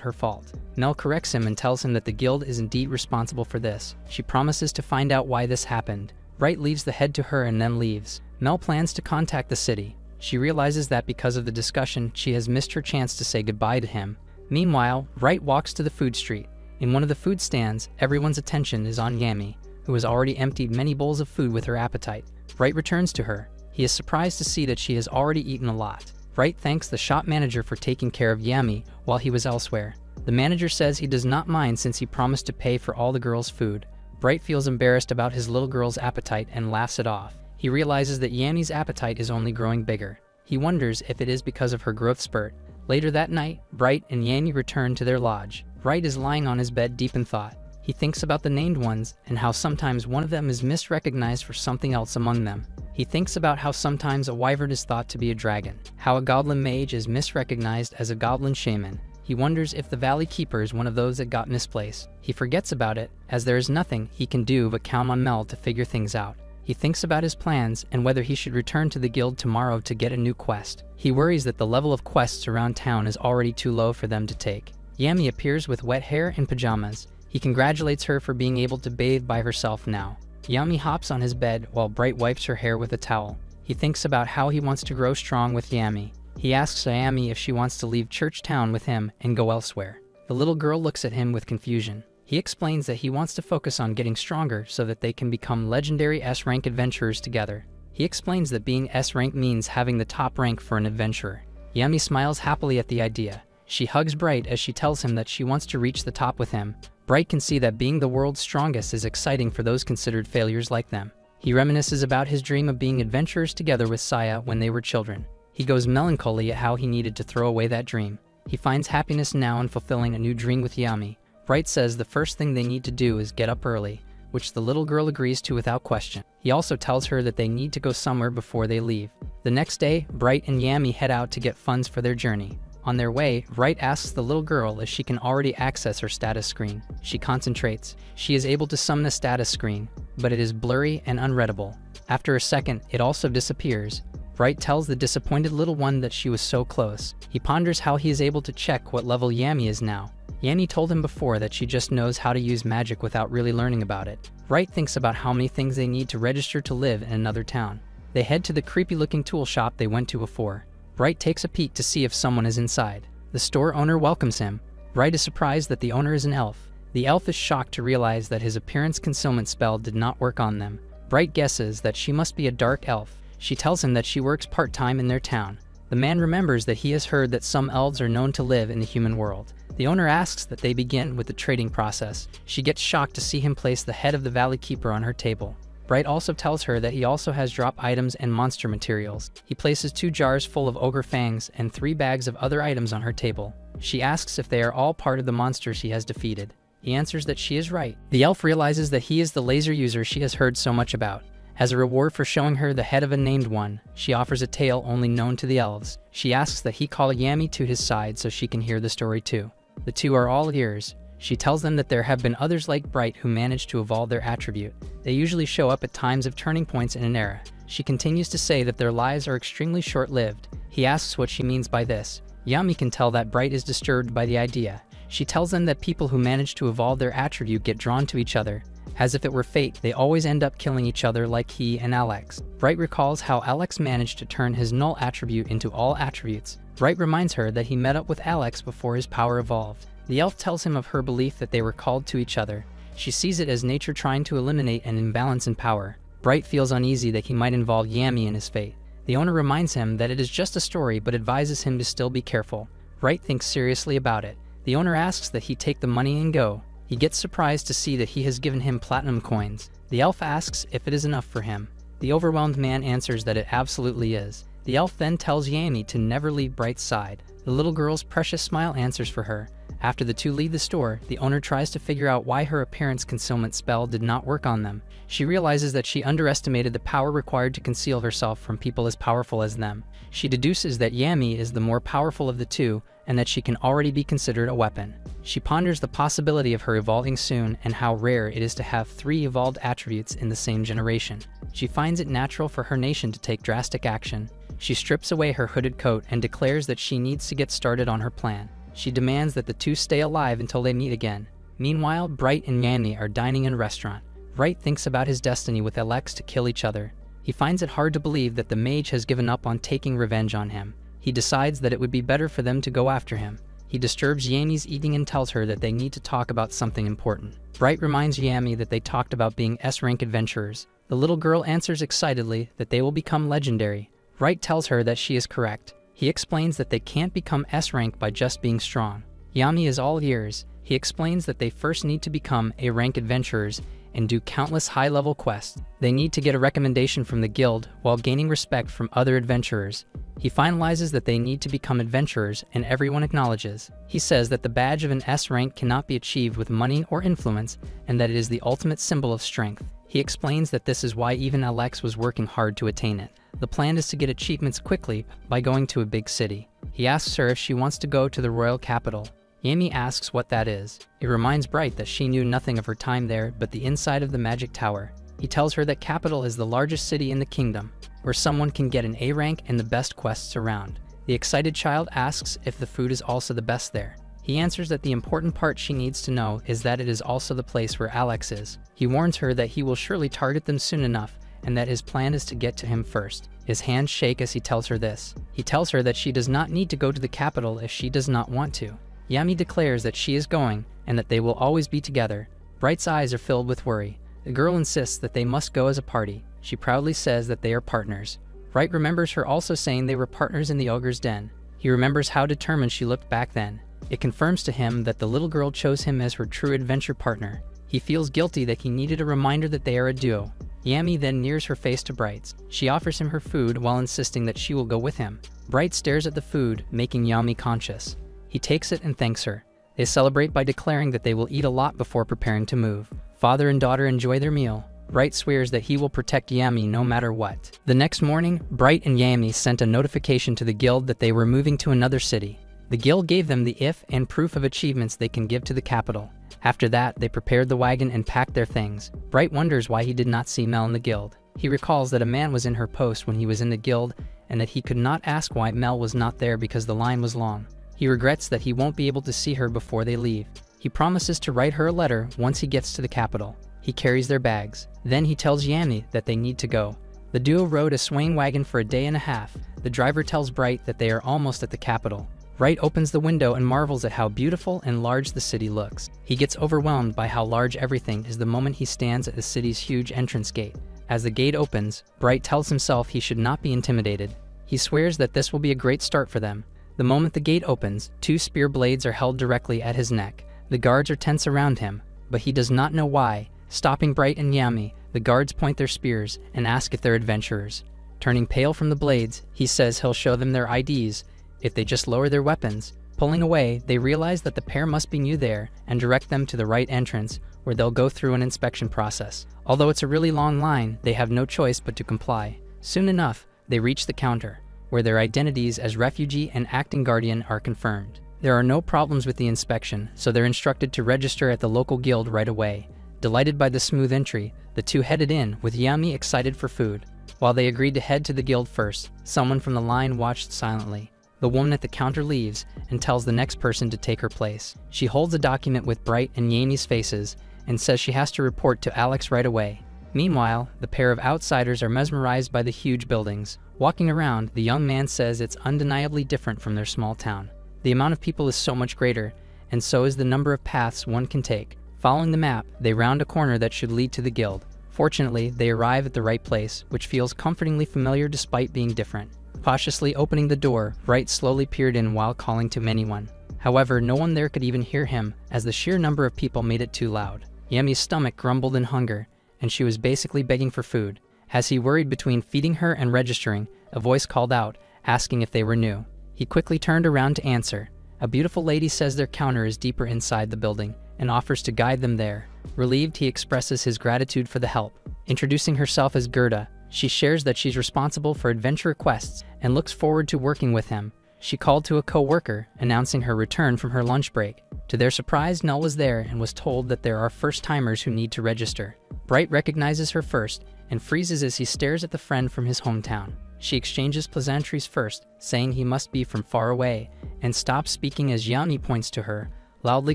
A: her fault. Mel corrects him and tells him that the guild is indeed responsible for this. She promises to find out why this happened. Bright leaves the head to her and then leaves. Mel plans to contact the city. She realizes that because of the discussion, she has missed her chance to say goodbye to him. Meanwhile, Bright walks to the food street. In one of the food stands, everyone's attention is on Yami, who has already emptied many bowls of food with her appetite. Bright returns to her. He is surprised to see that she has already eaten a lot. Bright thanks the shop manager for taking care of Yami while he was elsewhere. The manager says he does not mind since he promised to pay for all the girls' food. Bright feels embarrassed about his little girl's appetite and laughs it off. He realizes that Yami's appetite is only growing bigger. He wonders if it is because of her growth spurt. Later that night, Bright and Yami return to their lodge. Bright is lying on his bed deep in thought. He thinks about the named ones and how sometimes one of them is misrecognized for something else among them. He thinks about how sometimes a wyvern is thought to be a dragon, how a goblin mage is misrecognized as a goblin shaman. He wonders if the Valley Keeper is one of those that got misplaced. He forgets about it, as there is nothing he can do but count on Mel to figure things out. He thinks about his plans and whether he should return to the guild tomorrow to get a new quest. He worries that the level of quests around town is already too low for them to take. Yami appears with wet hair and pajamas. He congratulates her for being able to bathe by herself now. Yami hops on his bed while Bright wipes her hair with a towel. He thinks about how he wants to grow strong with Yami. He asks Yami if she wants to leave Church Town with him and go elsewhere. The little girl looks at him with confusion. He explains that he wants to focus on getting stronger so that they can become legendary S-rank adventurers together. He explains that being S-rank means having the top rank for an adventurer. Yami smiles happily at the idea. She hugs Bright as she tells him that she wants to reach the top with him. Bright can see that being the world's strongest is exciting for those considered failures like them. He reminisces about his dream of being adventurers together with Saya when they were children. He goes melancholy at how he needed to throw away that dream. He finds happiness now in fulfilling a new dream with Yami. Bright says the first thing they need to do is get up early, which the little girl agrees to without question. He also tells her that they need to go somewhere before they leave. The next day, Bright and Yami head out to get funds for their journey. On their way, Bright asks the little girl if she can already access her status screen. She concentrates. She is able to summon a status screen, but it is blurry and unreadable. After a second, it also disappears. Bright tells the disappointed little one that she was so close. He ponders how he is able to check what level Yami is now. Yami told him before that she just knows how to use magic without really learning about it. Bright thinks about how many things they need to register to live in another town. They head to the creepy-looking tool shop they went to before. Bright takes a peek to see if someone is inside. The store owner welcomes him. Bright is surprised that the owner is an elf. The elf is shocked to realize that his appearance concealment spell did not work on them. Bright guesses that she must be a dark elf. She tells him that she works part-time in their town. The man remembers that he has heard that some elves are known to live in the human world. The owner asks that they begin with the trading process. She gets shocked to see him place the head of the Valley Keeper on her table. Bright also tells her that he also has drop items and monster materials. He places 2 jars full of ogre fangs and 3 bags of other items on her table. She asks if they are all part of the monsters he has defeated. He answers that she is right. The elf realizes that he is the laser user she has heard so much about. As a reward for showing her the head of a named one, she offers a tale only known to the elves. She asks that he call Yami to his side so she can hear the story too. The two are all ears. She tells them that there have been others like Bright who managed to evolve their attribute. They usually show up at times of turning points in an era. She continues to say that their lives are extremely short-lived. He asks what she means by this. Yami can tell that Bright is disturbed by the idea. She tells them that people who manage to evolve their attribute get drawn to each other. As if it were fate, they always end up killing each other like he and Alex. Bright recalls how Alex managed to turn his null attribute into all attributes. Bright reminds her that he met up with Alex before his power evolved. The elf tells him of her belief that they were called to each other. She sees it as nature trying to eliminate an imbalance in power. Bright feels uneasy that he might involve Yami in his fate. The owner reminds him that it is just a story but advises him to still be careful. Bright thinks seriously about it. The owner asks that he take the money and go. He gets surprised to see that he has given him platinum coins. The elf asks if it is enough for him. The overwhelmed man answers that it absolutely is. The elf then tells Yami to never leave Bright's side. The little girl's precious smile answers for her. After the two leave the store, the owner tries to figure out why her appearance concealment spell did not work on them. She realizes that she underestimated the power required to conceal herself from people as powerful as them. She deduces that Yami is the more powerful of the two and that she can already be considered a weapon. She ponders the possibility of her evolving soon and how rare it is to have 3 evolved attributes in the same generation. She finds it natural for her nation to take drastic action. She strips away her hooded coat and declares that she needs to get started on her plan. She demands that the two stay alive until they meet again. Meanwhile, Bright and Yami are dining in a restaurant. Bright thinks about his destiny with Alex to kill each other. He finds it hard to believe that the mage has given up on taking revenge on him. He decides that it would be better for them to go after him. He disturbs Yami's eating and tells her that they need to talk about something important. Bright reminds Yami that they talked about being S-rank adventurers. The little girl answers excitedly that they will become legendary. Bright tells her that she is correct. He explains that they can't become S-rank by just being strong. Yami is all ears. He explains that they first need to become A-rank adventurers and do countless high-level quests. They need to get a recommendation from the guild while gaining respect from other adventurers. He finalizes that they need to become adventurers, and everyone acknowledges. He says that the badge of an S rank cannot be achieved with money or influence, and that it is the ultimate symbol of strength. He explains that this is why even Alex was working hard to attain it. The plan is to get achievements quickly by going to a big city. He asks her if she wants to go to the royal capital. Yami asks what that is. It reminds Bright that she knew nothing of her time there but the inside of the magic tower. He tells her that capital is the largest city in the kingdom, where someone can get an A rank and the best quests around. The excited child asks if the food is also the best there. He answers that the important part she needs to know is that it is also the place where Alex is. He warns her that he will surely target them soon enough and that his plan is to get to him first. His hands shake as he tells her this. He tells her that she does not need to go to the capital if she does not want to. Yami declares that she is going and that they will always be together. Bright's eyes are filled with worry. The girl insists that they must go as a party. She proudly says that they are partners. Bright remembers her also saying they were partners in the ogre's den. He remembers how determined she looked back then. It confirms to him that the little girl chose him as her true adventure partner. He feels guilty that he needed a reminder that they are a duo. Yami then nears her face to Bright's. She offers him her food while insisting that she will go with him. Bright stares at the food, making Yami conscious. He takes it and thanks her. They celebrate by declaring that they will eat a lot before preparing to move. Father and daughter enjoy their meal. Bright swears that he will protect Yami no matter what. The next morning, Bright and Yami sent a notification to the guild that they were moving to another city. The guild gave them the if and proof of achievements they can give to the capital. After that, they prepared the wagon and packed their things. Bright wonders why he did not see Mel in the guild. He recalls that a man was in her post when he was in the guild and that he could not ask why Mel was not there because the line was long. He regrets that he won't be able to see her before they leave. He promises to write her a letter once he gets to the capital. He carries their bags. Then he tells Yami that they need to go. The duo rode a swaying wagon for a day and a half. The driver tells Bright that they are almost at the capital. Bright opens the window and marvels at how beautiful and large the city looks. He gets overwhelmed by how large everything is the moment he stands at the city's huge entrance gate. As the gate opens, Bright tells himself he should not be intimidated. He swears that this will be a great start for them. The moment the gate opens, 2 spear blades are held directly at his neck. The guards are tense around him, but he does not know why. Stopping Bright and Yami, the guards point their spears and ask if they're adventurers. Turning pale from the blades, he says he'll show them their IDs if they just lower their weapons. Pulling away, they realize that the pair must be new there and direct them to the right entrance, where they'll go through an inspection process. Although it's a really long line, they have no choice but to comply. Soon enough, they reach the counter, where their identities as refugee and acting guardian are confirmed. There are no problems with the inspection, so they're instructed to register at the local guild right away. Delighted by the smooth entry, the two headed in, with Yami excited for food. While they agreed to head to the guild first, someone from the line watched silently. The woman at the counter leaves and tells the next person to take her place. She holds a document with Bright and Yami's faces and says she has to report to Alex right away. Meanwhile, the pair of outsiders are mesmerized by the huge buildings. Walking around, the young man says it's undeniably different from their small town. The amount of people is so much greater, and so is the number of paths one can take. Following the map, they round a corner that should lead to the guild. Fortunately, they arrive at the right place, which feels comfortingly familiar despite being different. Cautiously opening the door, Bright slowly peered in while calling to anyone. However, no one there could even hear him, as the sheer number of people made it too loud. Yami's stomach grumbled in hunger, and she was basically begging for food. As he worried between feeding her and registering, a voice called out, asking if they were new. He quickly turned around to answer. A beautiful lady says their counter is deeper inside the building, and offers to guide them there. Relieved, he expresses his gratitude for the help. Introducing herself as Gerda, she shares that she's responsible for adventure quests and looks forward to working with him. She called to a co-worker, announcing her return from her lunch break. To their surprise, Null was there and was told that there are first-timers who need to register. Bright recognizes her first and freezes as he stares at the friend from his hometown. She exchanges pleasantries first, saying he must be from far away, and stops speaking as Yami points to her, loudly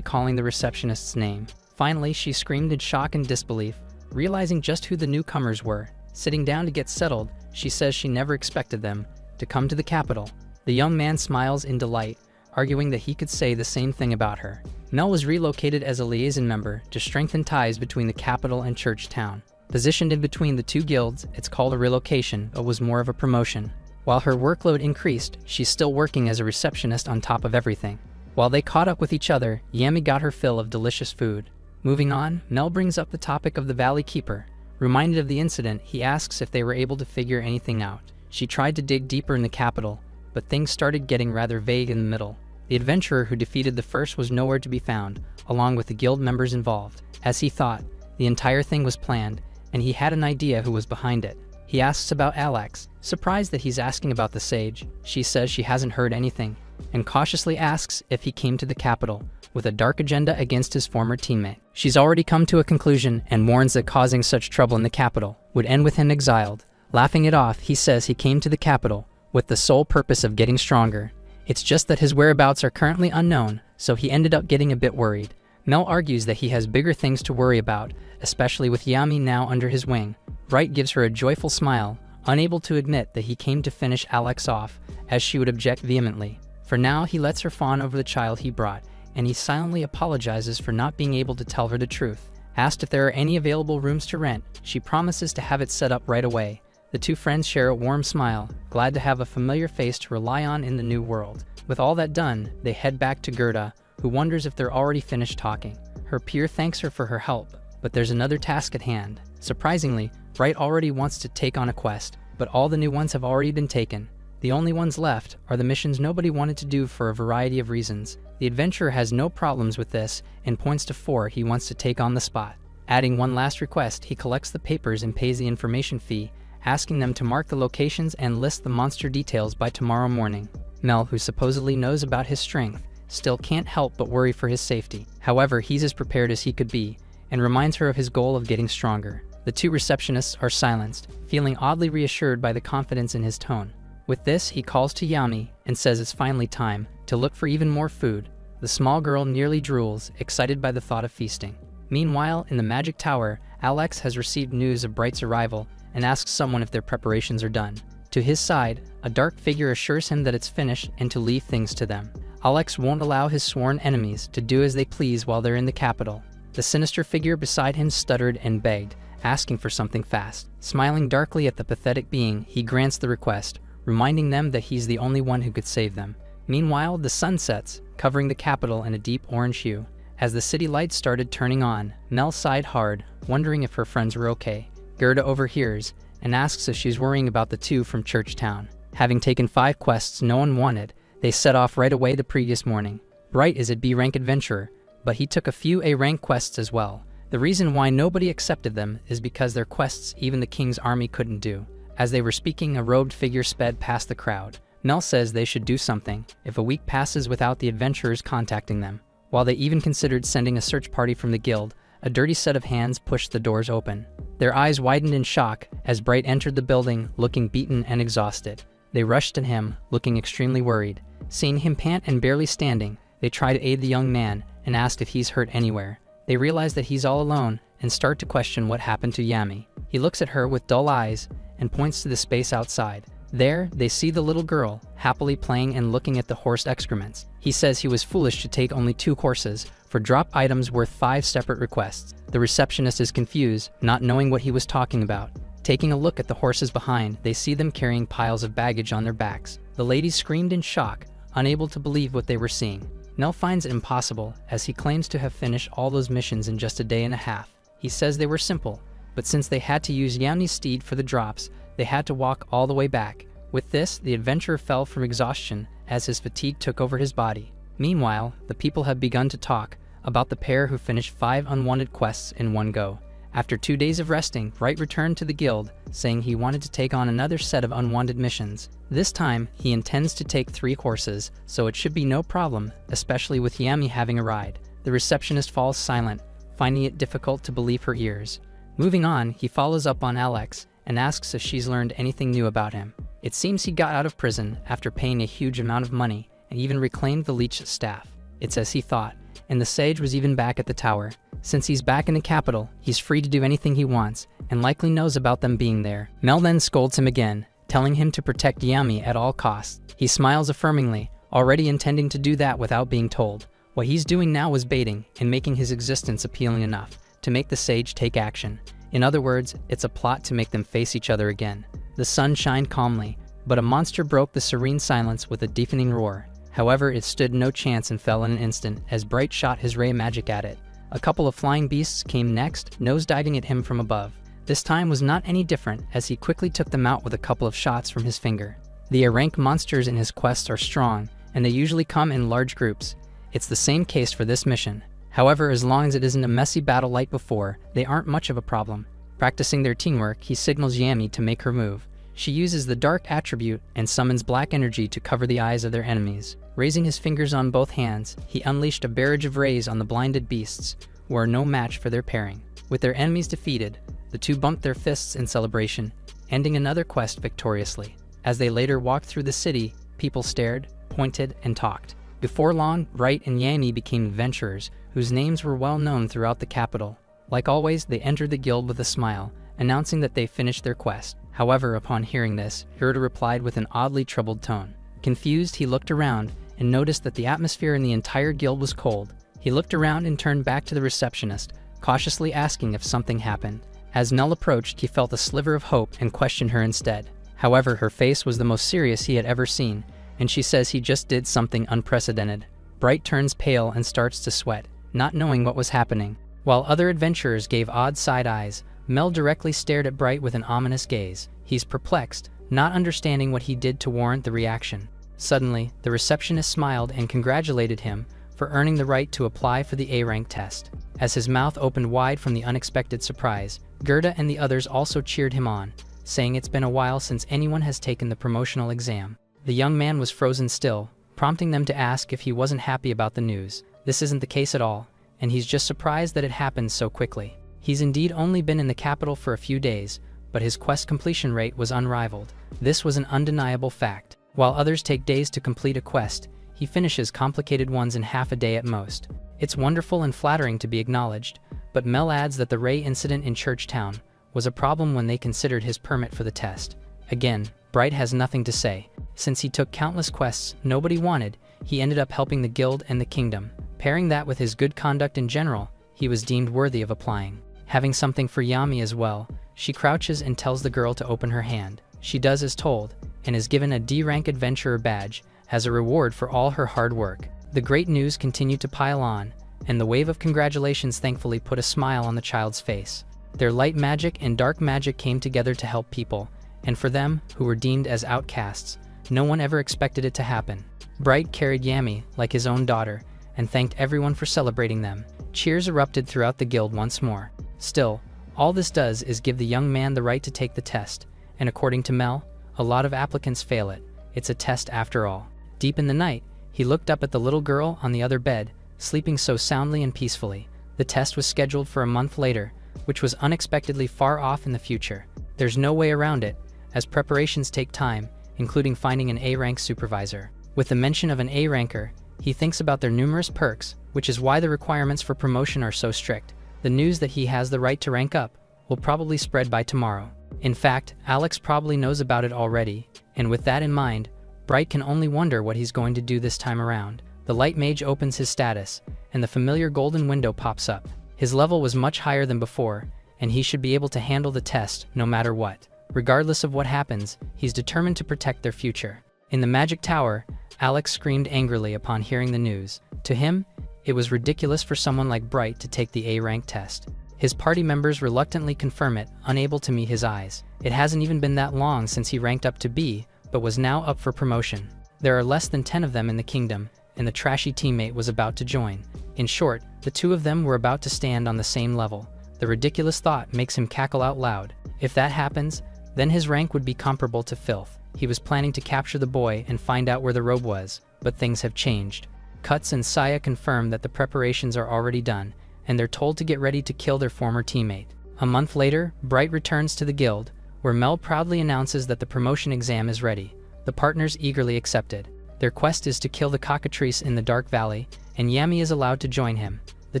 A: calling the receptionist's name. Finally, she screamed in shock and disbelief, realizing just who the newcomers were. Sitting down to get settled, she says she never expected them to come to the capital. The young man smiles in delight, arguing that he could say the same thing about her. Mel was relocated as a liaison member to strengthen ties between the capital and church town. Positioned in between the two guilds, it's called a relocation, but was more of a promotion. While her workload increased, she's still working as a receptionist on top of everything. While they caught up with each other, Yami got her fill of delicious food. Moving on, Mel brings up the topic of the Valley Keeper. Reminded of the incident, he asks if they were able to figure anything out. She tried to dig deeper in the capital, but things started getting rather vague in the middle. The adventurer who defeated the first was nowhere to be found, along with the guild members involved. As he thought, the entire thing was planned, and he had an idea who was behind it. He asks about Alex, surprised that he's asking about the sage. She says she hasn't heard anything, and cautiously asks if he came to the capital with a dark agenda against his former teammate. She's already come to a conclusion and warns that causing such trouble in the capital would end with him exiled. Laughing it off, he says he came to the capital with the sole purpose of getting stronger. It's just that his whereabouts are currently unknown, so he ended up getting a bit worried. Mel argues that he has bigger things to worry about, especially with Yami now under his wing. Bright gives her a joyful smile, unable to admit that he came to finish Alex off, as she would object vehemently. For now, he lets her fawn over the child he brought, and he silently apologizes for not being able to tell her the truth. Asked if there are any available rooms to rent, she promises to have it set up right away. The two friends share a warm smile, glad to have a familiar face to rely on in the new world. With all that done, they head back to Gerda, who wonders if they're already finished talking. Her peer thanks her for her help, but there's another task at hand. Surprisingly, Bright already wants to take on a quest, but all the new ones have already been taken. The only ones left are the missions nobody wanted to do for a variety of reasons. The adventurer has no problems with this and points to 4 he wants to take on the spot. Adding one last request, he collects the papers and pays the information fee, asking them to mark the locations and list the monster details by tomorrow morning. Mel, who supposedly knows about his strength, still can't help but worry for his safety. However, he's as prepared as he could be, and reminds her of his goal of getting stronger. The two receptionists are silenced, feeling oddly reassured by the confidence in his tone. With this, he calls to Yami and says it's finally time to look for even more food. The small girl nearly drools, excited by the thought of feasting. Meanwhile, in the Magic Tower, Alex has received news of Bright's arrival and asks someone if their preparations are done. To his side, a dark figure assures him that it's finished and to leave things to them. Alex won't allow his sworn enemies to do as they please while they're in the capital. The sinister figure beside him stuttered and begged, asking for something fast. Smiling darkly at the pathetic being, he grants the request, reminding them that he's the only one who could save them. Meanwhile, the sun sets, covering the capital in a deep orange hue. As the city lights started turning on, Mel sighed hard, wondering if her friends were okay. Gerda overhears and asks if she's worrying about the two from Church Town. Having taken 5 quests no one wanted, they set off right away the previous morning. Bright is a B-rank adventurer, but he took a few A-rank quests as well. The reason why nobody accepted them is because their quests even the king's army couldn't do. As they were speaking, a robed figure sped past the crowd. Mel says they should do something if a week passes without the adventurers contacting them. While they even considered sending a search party from the guild, a dirty set of hands pushed the doors open. Their eyes widened in shock as Bright entered the building, looking beaten and exhausted. They rushed to him, looking extremely worried. Seeing him pant and barely standing, they try to aid the young man and ask if he's hurt anywhere. They realize that he's all alone and start to question what happened to Yami. He looks at her with dull eyes and points to the space outside. There, they see the little girl, happily playing and looking at the horse excrements. He says he was foolish to take only 2 courses, for drop items worth 5 separate requests. The receptionist is confused, not knowing what he was talking about. Taking a look at the horses behind, they see them carrying piles of baggage on their backs. The ladies screamed in shock, unable to believe what they were seeing. Mel finds it impossible, as he claims to have finished all those missions in just a day and a half. He says they were simple, but since they had to use Yami's steed for the drops, they had to walk all the way back. With this, the adventurer fell from exhaustion as his fatigue took over his body. Meanwhile, the people have begun to talk about the pair who finished 5 unwanted quests in one go. After 2 days of resting, Bright returned to the guild, saying he wanted to take on another set of unwanted missions. This time, he intends to take 3 courses, so it should be no problem, especially with Yami having a ride. The receptionist falls silent, finding it difficult to believe her ears. Moving on, he follows up on Alex and asks if she's learned anything new about him. It seems he got out of prison after paying a huge amount of money and even reclaimed the leech's staff. It's as he thought, and the sage was even back at the tower. Since he's back in the capital, he's free to do anything he wants, and likely knows about them being there. Mel then scolds him again, telling him to protect Yami at all costs. He smiles affirmingly, already intending to do that without being told. What he's doing now was baiting and making his existence appealing enough to make the sage take action. In other words, it's a plot to make them face each other again. The sun shined calmly, but a monster broke the serene silence with a deafening roar. However, it stood no chance and fell in an instant as Bright shot his ray magic at it. A couple of flying beasts came next, nosediving at him from above. This time was not any different, as he quickly took them out with a couple of shots from his finger. The A-rank monsters in his quests are strong, and they usually come in large groups. It's the same case for this mission. However, as long as it isn't a messy battle like before, they aren't much of a problem. Practicing their teamwork, he signals Yami to make her move. She uses the dark attribute and summons black energy to cover the eyes of their enemies. Raising his fingers on both hands, he unleashed a barrage of rays on the blinded beasts, who are no match for their pairing. With their enemies defeated, the two bumped their fists in celebration, ending another quest victoriously. As they later walked through the city, people stared, pointed, and talked. Before long, Bright and Yami became adventurers, whose names were well known throughout the capital. Like always, they entered the guild with a smile, announcing that they finished their quest. However, upon hearing this, Gerda replied with an oddly troubled tone. Confused, he looked around and noticed that the atmosphere in the entire guild was cold. He looked around and turned back to the receptionist, cautiously asking if something happened. As Nell approached, he felt a sliver of hope and questioned her instead. However, her face was the most serious he had ever seen, and she says he just did something unprecedented. Bright turns pale and starts to sweat, not knowing what was happening. While other adventurers gave odd side eyes, Mel directly stared at Bright with an ominous gaze. He's perplexed, not understanding what he did to warrant the reaction. Suddenly, the receptionist smiled and congratulated him for earning the right to apply for the A-rank test. As his mouth opened wide from the unexpected surprise, Gerda and the others also cheered him on, saying it's been a while since anyone has taken the promotional exam. The young man was frozen still, prompting them to ask if he wasn't happy about the news. This isn't the case at all, and he's just surprised that it happened so quickly. He's indeed only been in the capital for a few days, but his quest completion rate was unrivaled. This was an undeniable fact. While others take days to complete a quest, he finishes complicated ones in half a day at most. It's wonderful and flattering to be acknowledged, but Mel adds that the Ray incident in Churchtown was a problem when they considered his permit for the test. Again, Bright has nothing to say. Since he took countless quests nobody wanted, he ended up helping the guild and the kingdom. Pairing that with his good conduct in general, he was deemed worthy of applying. Having something for Yami as well, she crouches and tells the girl to open her hand. She does as told, and is given a D-rank adventurer badge as a reward for all her hard work. The great news continued to pile on, and the wave of congratulations thankfully put a smile on the child's face. Their light magic and dark magic came together to help people, and for them, who were deemed as outcasts, no one ever expected it to happen. Bright carried Yami like his own daughter, and thanked everyone for celebrating them. Cheers erupted throughout the guild once more. Still, all this does is give the young man the right to take the test, and according to Mel, a lot of applicants fail it. It's a test after all. Deep in the night, he looked up at the little girl on the other bed, sleeping so soundly and peacefully. The test was scheduled for a month later, which was unexpectedly far off in the future. There's no way around it, as preparations take time, including finding an A-rank supervisor. With the mention of an A-ranker, he thinks about their numerous perks, which is why the requirements for promotion are so strict. The news that he has the right to rank up will probably spread by tomorrow. In fact, Alex probably knows about it already, and with that in mind, Bright can only wonder what he's going to do this time around. The light mage opens his status, and the familiar golden window pops up. His level was much higher than before, and he should be able to handle the test no matter what. Regardless of what happens, he's determined to protect their future. In the magic tower, Alex screamed angrily upon hearing the news. To him, it was ridiculous for someone like Bright to take the A-rank test. His party members reluctantly confirm it, unable to meet his eyes. It hasn't even been that long since he ranked up to B, but was now up for promotion. There are less than 10 of them in the kingdom, and the trashy teammate was about to join. In short, the two of them were about to stand on the same level. The ridiculous thought makes him cackle out loud. If that happens, then his rank would be comparable to filth. He was planning to capture the boy and find out where the robe was, but things have changed. Cuts and Saya confirm that the preparations are already done, and they're told to get ready to kill their former teammate. A month later, Bright returns to the guild, where Mel proudly announces that the promotion exam is ready. The partners eagerly accepted. Their quest is to kill the cockatrice in the Dark Valley, and Yami is allowed to join him. The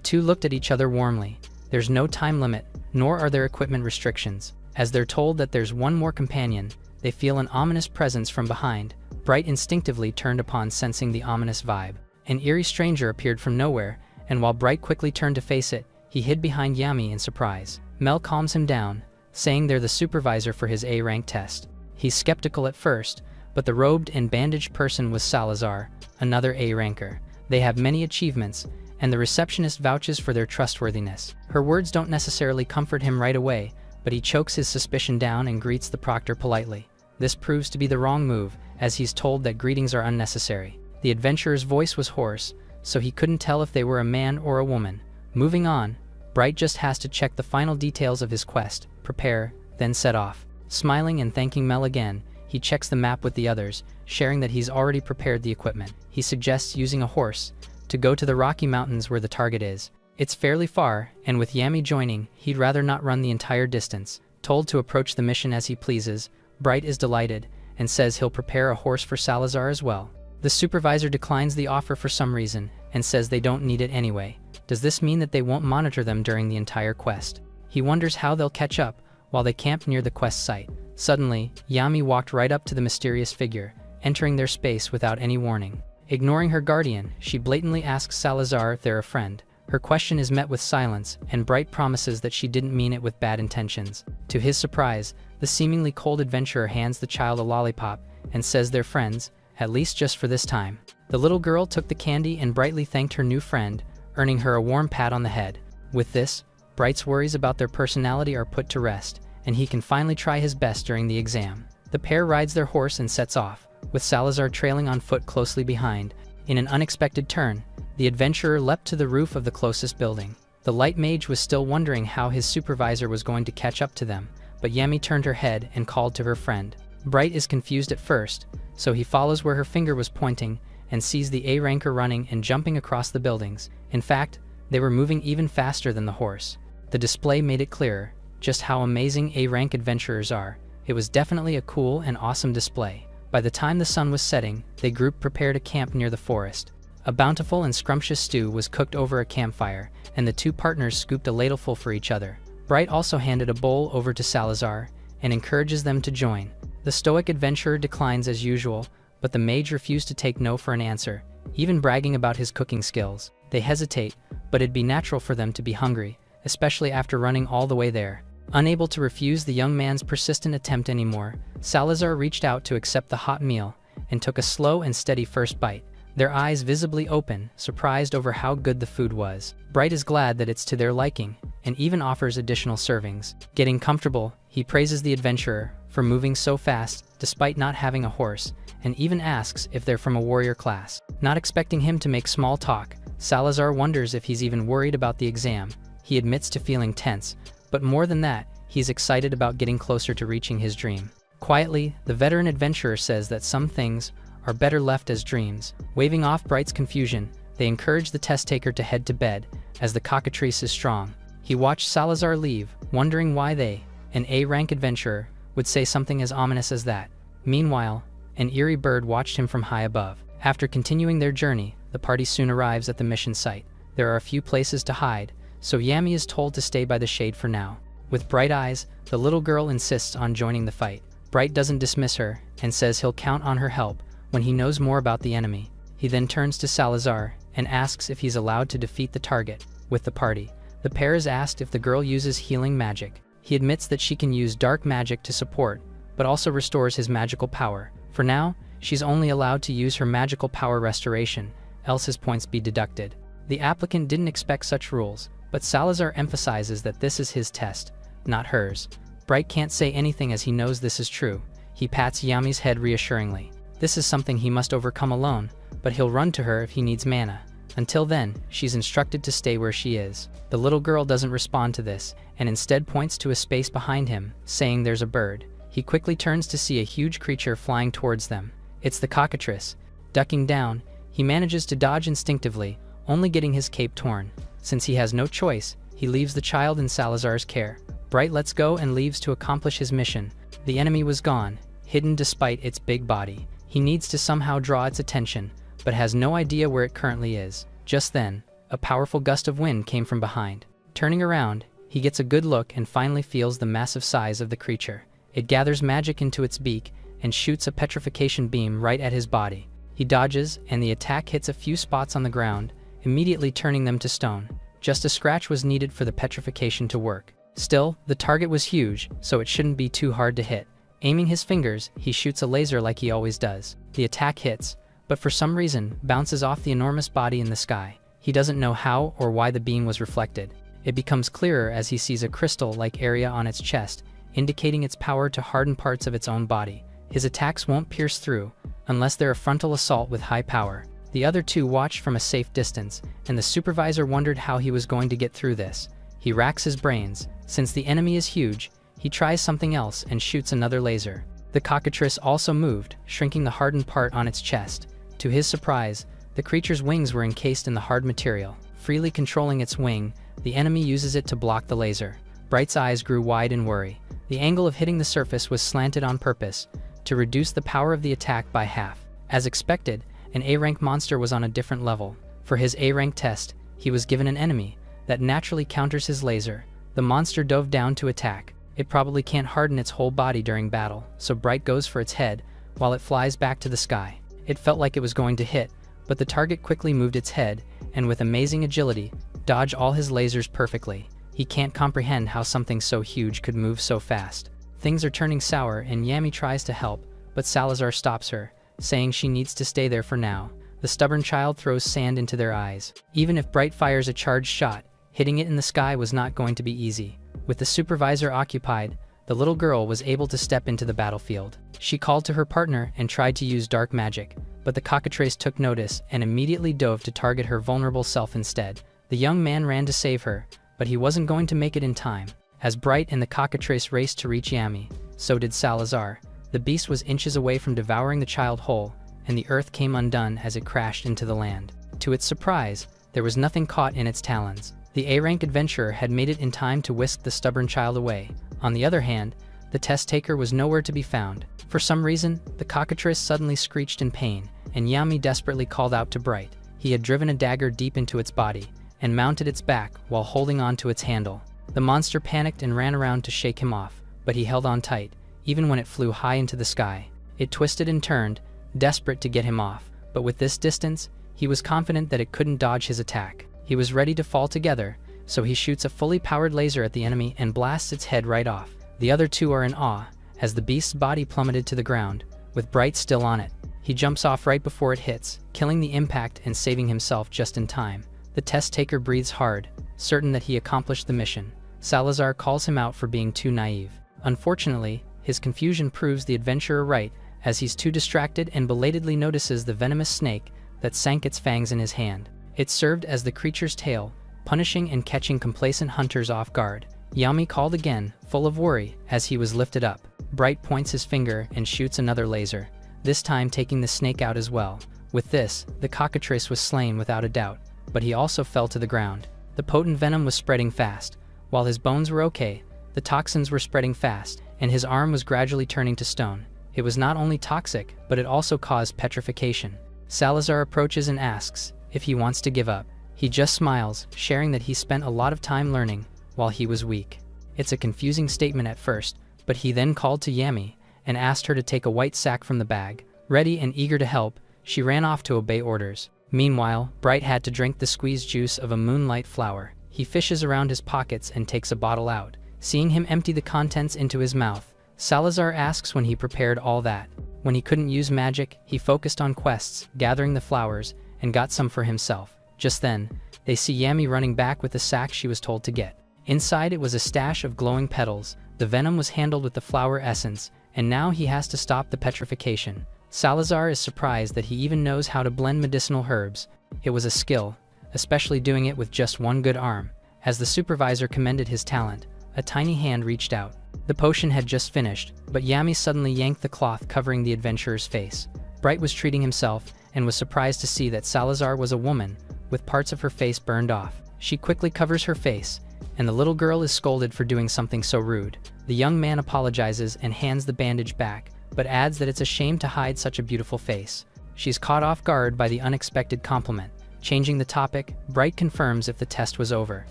A: two looked at each other warmly. There's no time limit, nor are there equipment restrictions. As they're told that there's one more companion, they feel an ominous presence from behind. Bright instinctively turned upon sensing the ominous vibe. An eerie stranger appeared from nowhere, and while Bright quickly turned to face it, he hid behind Yami in surprise. Mel calms him down, saying they're the supervisor for his A-rank test. He's skeptical at first, but the robed and bandaged person was Salazar, another A-ranker. They have many achievements, and the receptionist vouches for their trustworthiness. Her words don't necessarily comfort him right away, but he chokes his suspicion down and greets the proctor politely. This proves to be the wrong move, as he's told that greetings are unnecessary. The adventurer's voice was hoarse, so he couldn't tell if they were a man or a woman. Moving on, Bright just has to check the final details of his quest, prepare, then set off. Smiling and thanking Mel again, he checks the map with the others, sharing that he's already prepared the equipment. He suggests using a horse to go to the Rocky Mountains where the target is. It's fairly far, and with Yami joining, he'd rather not run the entire distance. Told to approach the mission as he pleases, Bright is delighted and says he'll prepare a horse for Salazar as well. The supervisor declines the offer for some reason and says they don't need it anyway. Does this mean that they won't monitor them during the entire quest? He wonders how they'll catch up while they camp near the quest site. Suddenly, Yami walked right up to the mysterious figure, entering their space without any warning. Ignoring her guardian, she blatantly asks Salazar if they're a friend. Her question is met with silence, and Bright promises that she didn't mean it with bad intentions. To his surprise, the seemingly cold adventurer hands the child a lollipop and says they're friends, at least just for this time. The little girl took the candy and brightly thanked her new friend, earning her a warm pat on the head. With this, Bright's worries about their personality are put to rest, and he can finally try his best during the exam. The pair rides their horse and sets off, with Salazar trailing on foot closely behind. In an unexpected turn, the adventurer leapt to the roof of the closest building. The light mage was still wondering how his supervisor was going to catch up to them, but Yami turned her head and called to her friend. Bright is confused at first, so he follows where her finger was pointing and sees the A-ranker running and jumping across the buildings. In fact, they were moving even faster than the horse. The display made it clearer just how amazing A-rank adventurers are. It was definitely a cool and awesome display. By the time the sun was setting, they grouped prepared a camp near the forest. A bountiful and scrumptious stew was cooked over a campfire, and the two partners scooped a ladleful for each other. Bright also handed a bowl over to Salazar and encourages them to join. The stoic adventurer declines as usual, but the mage refused to take no for an answer, even bragging about his cooking skills. They hesitate, but it'd be natural for them to be hungry, especially after running all the way there. Unable to refuse the young man's persistent attempt anymore, Salazar reached out to accept the hot meal and took a slow and steady first bite, their eyes visibly open, surprised over how good the food was. Bright is glad that it's to their liking, and even offers additional servings. Getting comfortable, he praises the adventurer for moving so fast despite not having a horse, and even asks if they're from a warrior class. Not expecting him to make small talk, Salazar wonders if he's even worried about the exam. He admits to feeling tense, but more than that, he's excited about getting closer to reaching his dream. Quietly, the veteran adventurer says that some things are better left as dreams. Waving off Bright's confusion, they encourage the test taker to head to bed, as the cockatrice is strong. He watched Salazar leave, wondering why they, an A-rank adventurer, would say something as ominous as that. Meanwhile, an eerie bird watched him from high above. After continuing their journey, the party soon arrives at the mission site. There are a few places to hide, so Yami is told to stay by the shade for now. With bright eyes, the little girl insists on joining the fight. Bright doesn't dismiss her and says he'll count on her help when he knows more about the enemy. He then turns to Salazar and asks if he's allowed to defeat the target with the party. The pair is asked if the girl uses healing magic. He admits that she can use dark magic to support, but also restores his magical power. For now, she's only allowed to use her magical power restoration, else his points be deducted. The applicant didn't expect such rules, but Salazar emphasizes that this is his test, not hers. Bright can't say anything as he knows this is true. He pats Yami's head reassuringly. This is something he must overcome alone, but he'll run to her if he needs mana. Until then, she's instructed to stay where she is. The little girl doesn't respond to this, and instead points to a space behind him, saying there's a bird. He quickly turns to see a huge creature flying towards them. It's the cockatrice. Ducking down, he manages to dodge instinctively, only getting his cape torn. Since he has no choice, he leaves the child in Salazar's care. Bright lets go and leaves to accomplish his mission. The enemy was gone, hidden despite its big body. He needs to somehow draw its attention, but has no idea where it currently is. Just then, a powerful gust of wind came from behind. Turning around, he gets a good look and finally feels the massive size of the creature. It gathers magic into its beak and shoots a petrification beam right at his body. He dodges, and the attack hits a few spots on the ground, immediately turning them to stone. Just a scratch was needed for the petrification to work. Still, the target was huge, so it shouldn't be too hard to hit. Aiming his fingers, he shoots a laser like he always does. The attack hits, but for some reason, bounces off the enormous body in the sky. He doesn't know how or why the beam was reflected. It becomes clearer as he sees a crystal-like area on its chest, indicating its power to harden parts of its own body. His attacks won't pierce through, unless they're a frontal assault with high power. The other two watched from a safe distance, and the supervisor wondered how he was going to get through this. He racks his brains. Since the enemy is huge, he tries something else and shoots another laser. The cockatrice also moved, shrinking the hardened part on its chest. To his surprise, the creature's wings were encased in the hard material. Freely controlling its wing, the enemy uses it to block the laser. Bright's eyes grew wide in worry. The angle of hitting the surface was slanted on purpose, to reduce the power of the attack by half. As expected, an A-rank monster was on a different level. For his A-rank test, he was given an enemy that naturally counters his laser. The monster dove down to attack. It probably can't harden its whole body during battle, so Bright goes for its head, while it flies back to the sky. It felt like it was going to hit, but the target quickly moved its head, and with amazing agility, dodged all his lasers perfectly. He can't comprehend how something so huge could move so fast. Things are turning sour and Yami tries to help, but Salazar stops her, saying she needs to stay there for now. The stubborn child throws sand into their eyes. Even if Bright fires a charged shot, hitting it in the sky was not going to be easy. With the supervisor occupied, the little girl was able to step into the battlefield. She called to her partner and tried to use dark magic, but the cockatrice took notice and immediately dove to target her vulnerable self instead. The young man ran to save her, but he wasn't going to make it in time. As Bright and the cockatrice raced to reach Yami, so did Salazar. The beast was inches away from devouring the child whole, and the earth came undone as it crashed into the land. To its surprise, there was nothing caught in its talons. The A-rank adventurer had made it in time to whisk the stubborn child away. On the other hand, the test taker was nowhere to be found. For some reason, the cockatrice suddenly screeched in pain, and Yami desperately called out to Bright. He had driven a dagger deep into its body, and mounted its back while holding on to its handle. The monster panicked and ran around to shake him off, but he held on tight, even when it flew high into the sky. It twisted and turned, desperate to get him off, but with this distance, he was confident that it couldn't dodge his attack. He was ready to fall together, so he shoots a fully powered laser at the enemy and blasts its head right off. The other two are in awe, as the beast's body plummeted to the ground, with Bright still on it. He jumps off right before it hits, killing the impact and saving himself just in time. The test taker breathes hard, certain that he accomplished the mission. Salazar calls him out for being too naive. Unfortunately, his confusion proves the adventurer right, as he's too distracted and belatedly notices the venomous snake that sank its fangs in his hand. It served as the creature's tail, punishing and catching complacent hunters off guard. Yami called again, full of worry, as he was lifted up. Bright points his finger and shoots another laser, this time taking the snake out as well. With this, the cockatrice was slain without a doubt, but he also fell to the ground. The potent venom was spreading fast. While his bones were okay, the toxins were spreading fast, and his arm was gradually turning to stone. It was not only toxic, but it also caused petrification. Salazar approaches and asks if he wants to give up. He just smiles, sharing that he spent a lot of time learning while he was weak. It's a confusing statement at first, but he then called to Yami and asked her to take a white sack from the bag. Ready and eager to help, she ran off to obey orders. Meanwhile, Bright had to drink the squeezed juice of a moonlight flower. He fishes around his pockets and takes a bottle out. Seeing him empty the contents into his mouth, Salazar asks when he prepared all that. When he couldn't use magic, he focused on quests, gathering the flowers, and got some for himself. Just then, they see Yami running back with the sack she was told to get. Inside it was a stash of glowing petals. The venom was handled with the flower essence, and now he has to stop the petrification. Salazar is surprised that he even knows how to blend medicinal herbs. It was a skill, especially doing it with just one good arm. As the supervisor commended his talent, a tiny hand reached out. The potion had just finished, but Yami suddenly yanked the cloth covering the adventurer's face. Bright was treating himself and was surprised to see that Salazar was a woman, with parts of her face burned off. She quickly covers her face, and the little girl is scolded for doing something so rude. The young man apologizes and hands the bandage back, but adds that it's a shame to hide such a beautiful face. She's caught off guard by the unexpected compliment. Changing the topic, Bright confirms if the test was over.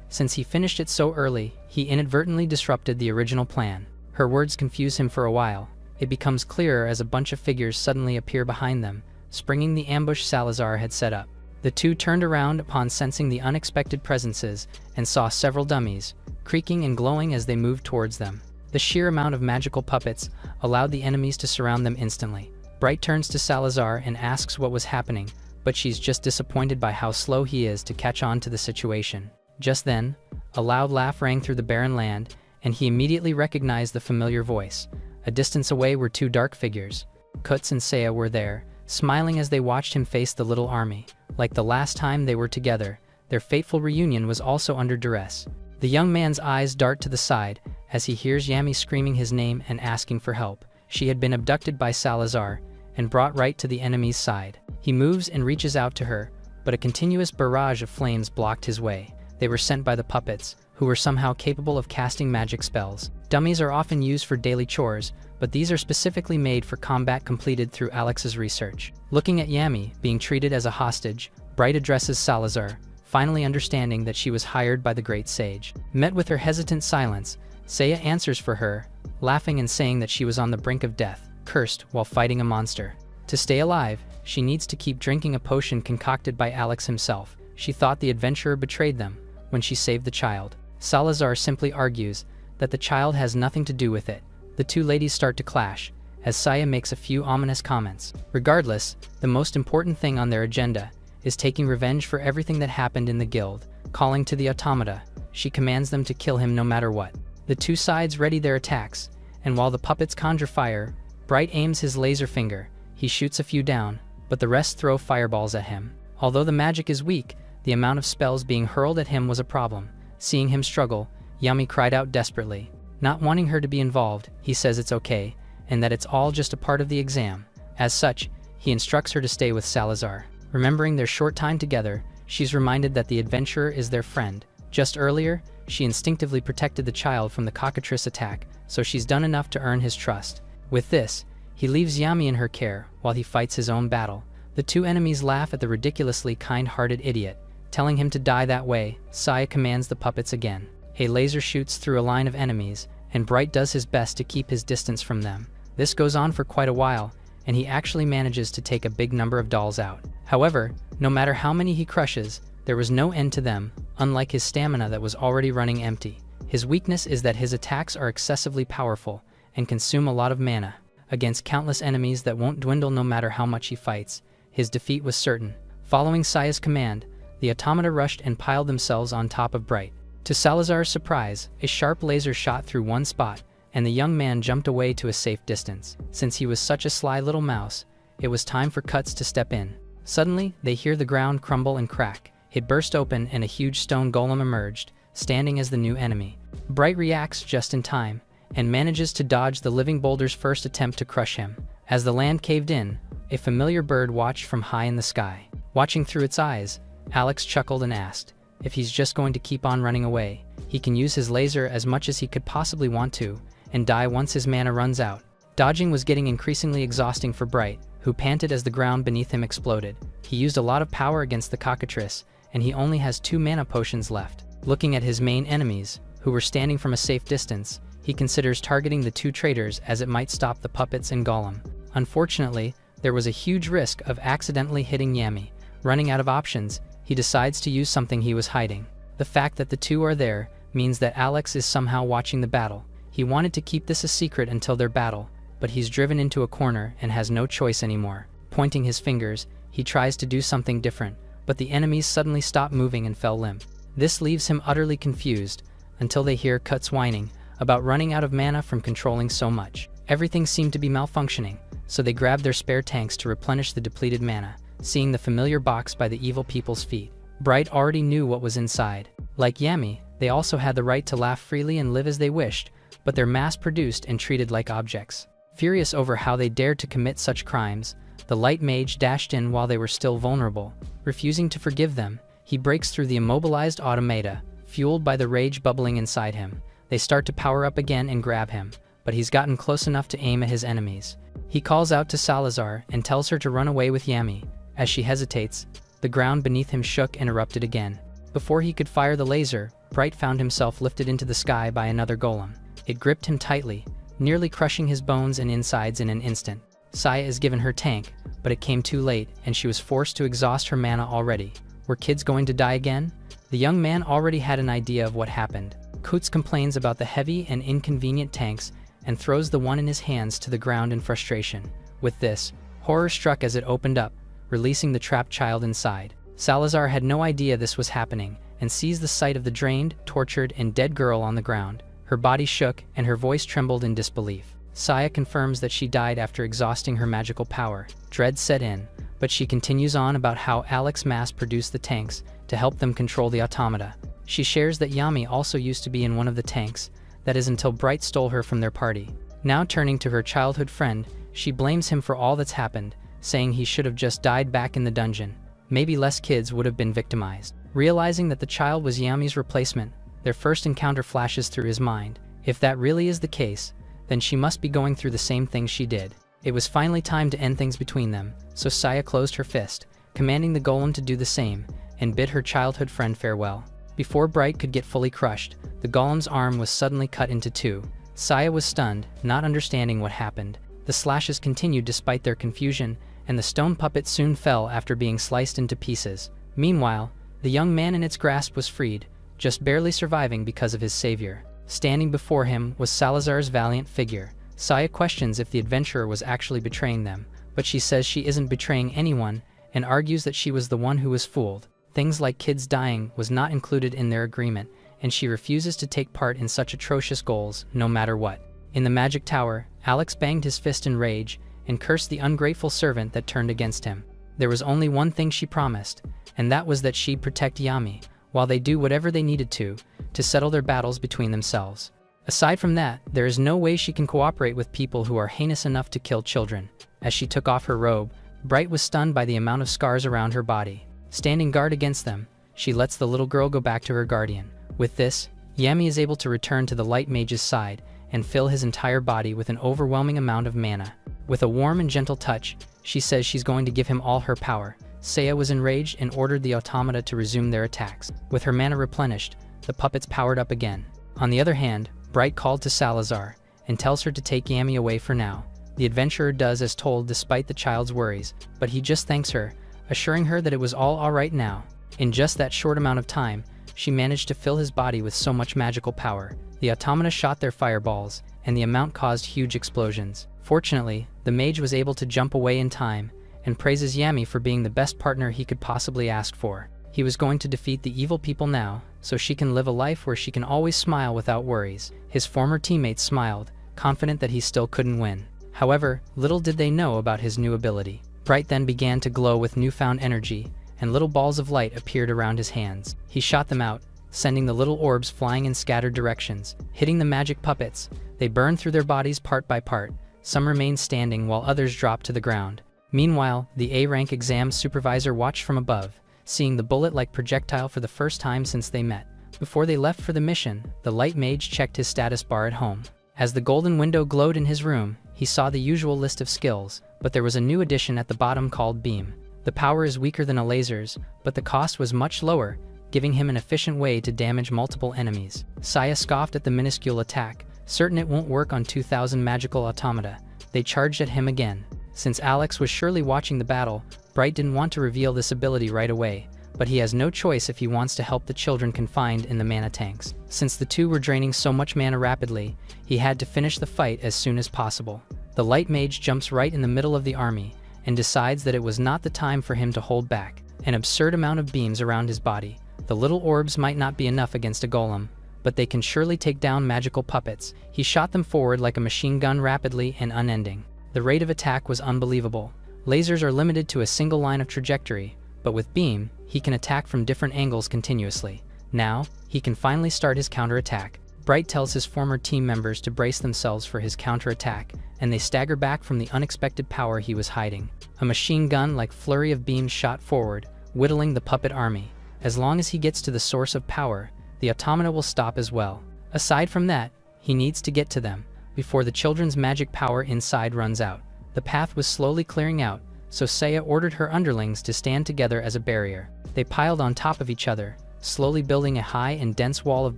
A: Since he finished it so early, he inadvertently disrupted the original plan. Her words confuse him for a while. It becomes clearer as a bunch of figures suddenly appear behind them, springing the ambush Salazar had set up. The two turned around upon sensing the unexpected presences and saw several dummies, creaking and glowing as they moved towards them. The sheer amount of magical puppets allowed the enemies to surround them instantly. Bright turns to Salazar and asks what was happening, but she's just disappointed by how slow he is to catch on to the situation. Just then, a loud laugh rang through the barren land, and he immediately recognized the familiar voice. A distance away were two dark figures. Kutz and Saya were there, smiling as they watched him face the little army. Like the last time they were together, their fateful reunion was also under duress. The young man's eyes dart to the side as he hears Yami screaming his name and asking for help. She had been abducted by Salazar and brought right to the enemy's side. He moves and reaches out to her, but a continuous barrage of flames blocked his way. They were sent by the puppets, who were somehow capable of casting magic spells. Dummies are often used for daily chores, but these are specifically made for combat completed through Alex's research. Looking at Yami being treated as a hostage, Bright addresses Salazar, finally understanding that she was hired by the great sage. Met with her hesitant silence, Saya answers for her, laughing and saying that she was on the brink of death, cursed while fighting a monster. To stay alive, she needs to keep drinking a potion concocted by Alex himself. She thought the adventurer betrayed them when she saved the child. Salazar simply argues that the child has nothing to do with it. The two ladies start to clash, as Saya makes a few ominous comments. Regardless, the most important thing on their agenda is taking revenge for everything that happened in the guild. Calling to the automata, she commands them to kill him no matter what. The two sides ready their attacks, and while the puppets conjure fire, Bright aims his laser finger. He shoots a few down, but the rest throw fireballs at him. Although the magic is weak, the amount of spells being hurled at him was a problem. Seeing him struggle, Yami cried out desperately. Not wanting her to be involved, he says it's okay, and that it's all just a part of the exam. As such, he instructs her to stay with Salazar. Remembering their short time together, she's reminded that the adventurer is their friend. Just earlier, she instinctively protected the child from the cockatrice attack, so she's done enough to earn his trust. With this, he leaves Yami in her care while he fights his own battle. The two enemies laugh at the ridiculously kind-hearted idiot. Telling him to die that way, Saya commands the puppets again. A laser shoots through a line of enemies, and Bright does his best to keep his distance from them. This goes on for quite a while, and he actually manages to take a big number of dolls out. However, no matter how many he crushes, there was no end to them, unlike his stamina that was already running empty. His weakness is that his attacks are excessively powerful and consume a lot of mana. Against countless enemies that won't dwindle no matter how much he fights, his defeat was certain. Following Saya's command, the automata rushed and piled themselves on top of Bright. To Salazar's surprise, a sharp laser shot through one spot, and the young man jumped away to a safe distance. Since he was such a sly little mouse, it was time for Kutz to step in. Suddenly, they hear the ground crumble and crack. It burst open and a huge stone golem emerged, standing as the new enemy. Bright reacts just in time, and manages to dodge the living boulder's first attempt to crush him. As the land caved in, a familiar bird watched from high in the sky. Watching through its eyes, Alex chuckled and asked if he's just going to keep on running away. He can use his laser as much as he could possibly want to, and die once his mana runs out. Dodging was getting increasingly exhausting for Bright, who panted as the ground beneath him exploded. He used a lot of power against the cockatrice, and he only has 2 mana potions left. Looking at his main enemies, who were standing from a safe distance, he considers targeting the two traitors as it might stop the puppets and Golem. Unfortunately, there was a huge risk of accidentally hitting Yami. Running out of options, he decides to use something he was hiding. The fact that the two are there means that Alex is somehow watching the battle. He wanted to keep this a secret until their battle, but he's driven into a corner and has no choice anymore. Pointing his fingers, he tries to do something different, but the enemies suddenly stop moving and fell limp. This leaves him utterly confused, until they hear Kut's whining about running out of mana from controlling so much. Everything seemed to be malfunctioning, so they grab their spare tanks to replenish the depleted mana, seeing the familiar box by the evil people's feet. Bright already knew what was inside. Like Yami, they also had the right to laugh freely and live as they wished, but they're mass-produced and treated like objects. Furious over how they dared to commit such crimes, the light mage dashed in while they were still vulnerable. Refusing to forgive them, he breaks through the immobilized automata, fueled by the rage bubbling inside him. They start to power up again and grab him, but he's gotten close enough to aim at his enemies. He calls out to Salazar and tells her to run away with Yami. As she hesitates, the ground beneath him shook and erupted again. Before he could fire the laser, Bright found himself lifted into the sky by another golem. It gripped him tightly, nearly crushing his bones and insides in an instant. Saya is given her tank, but it came too late and she was forced to exhaust her mana already. Were kids going to die again? The young man already had an idea of what happened. Kutz complains about the heavy and inconvenient tanks and throws the one in his hands to the ground in frustration. With this, horror struck as it opened up, releasing the trapped child inside. Salazar had no idea this was happening and sees the sight of the drained, tortured, and dead girl on the ground. Her body shook and her voice trembled in disbelief. Saya confirms that she died after exhausting her magical power. Dread set in, but she continues on about how Alex mass-produced the tanks to help them control the automata. She shares that Yami also used to be in one of the tanks, that is until Bright stole her from their party. Now turning to her childhood friend, she blames him for all that's happened, saying he should have just died back in the dungeon. Maybe less kids would have been victimized. Realizing that the child was Yami's replacement, their first encounter flashes through his mind. If that really is the case, then she must be going through the same things she did. It was finally time to end things between them, so Saya closed her fist, commanding the golem to do the same, and bid her childhood friend farewell. Before Bright could get fully crushed, the golem's arm was suddenly cut into two. Saya was stunned, not understanding what happened. The slashes continued despite their confusion, and the stone puppet soon fell after being sliced into pieces. Meanwhile, the young man in its grasp was freed, just barely surviving because of his savior. Standing before him was Salazar's valiant figure. Saya questions if the adventurer was actually betraying them, but she says she isn't betraying anyone and argues that she was the one who was fooled. Things like kids dying was not included in their agreement, and she refuses to take part in such atrocious goals, no matter what. In the magic tower, Alex banged his fist in rage and cursed the ungrateful servant that turned against him. There was only one thing she promised, and that was that she'd protect Yami, while they do whatever they needed to settle their battles between themselves. Aside from that, there is no way she can cooperate with people who are heinous enough to kill children. As she took off her robe, Bright was stunned by the amount of scars around her body. Standing guard against them, she lets the little girl go back to her guardian. With this, Yami is able to return to the light mage's side and fill his entire body with an overwhelming amount of mana. With a warm and gentle touch, she says she's going to give him all her power. Saya was enraged and ordered the automata to resume their attacks. With her mana replenished, the puppets powered up again. On the other hand, Bright called to Salazar and tells her to take Yami away for now. The adventurer does as told despite the child's worries, but he just thanks her, assuring her that it was all alright now. In just that short amount of time, she managed to fill his body with so much magical power. The automata shot their fireballs, and the amount caused huge explosions. Fortunately, the mage was able to jump away in time, and praises Yami for being the best partner he could possibly ask for. He was going to defeat the evil people now, so she can live a life where she can always smile without worries. His former teammates smiled, confident that he still couldn't win. However, little did they know about his new ability. Bright then began to glow with newfound energy, and little balls of light appeared around his hands. He shot them out, sending the little orbs flying in scattered directions. Hitting the magic puppets, they burned through their bodies part by part. Some remained standing while others dropped to the ground. Meanwhile, the A-rank exam supervisor watched from above, seeing the bullet-like projectile for the first time since they met. Before they left for the mission, the light mage checked his status bar at home. As the golden window glowed in his room, he saw the usual list of skills, but there was a new addition at the bottom called Beam. The power is weaker than a laser's, but the cost was much lower, giving him an efficient way to damage multiple enemies. Saya scoffed at the minuscule attack, certain it won't work on 2,000 magical automata. They charged at him again. Since Alex was surely watching the battle, Bright didn't want to reveal this ability right away, but he has no choice if he wants to help the children confined in the mana tanks. Since the two were draining so much mana rapidly, he had to finish the fight as soon as possible. The light mage jumps right in the middle of the army and decides that it was not the time for him to hold back. An absurd amount of beams around his body. The little orbs might not be enough against a golem, but they can surely take down magical puppets. He shot them forward like a machine gun, rapidly and unending. The rate of attack was unbelievable. Lasers are limited to a single line of trajectory, but with beam, he can attack from different angles continuously. Now, he can finally start his counterattack. Bright tells his former team members to brace themselves for his counterattack, and they stagger back from the unexpected power he was hiding. A machine gun-like flurry of beams shot forward, whittling the puppet army. As long as he gets to the source of power, the automata will stop as well. Aside from that, he needs to get to them before the children's magic power inside runs out. The path was slowly clearing out, so Saya ordered her underlings to stand together as a barrier. They piled on top of each other, slowly building a high and dense wall of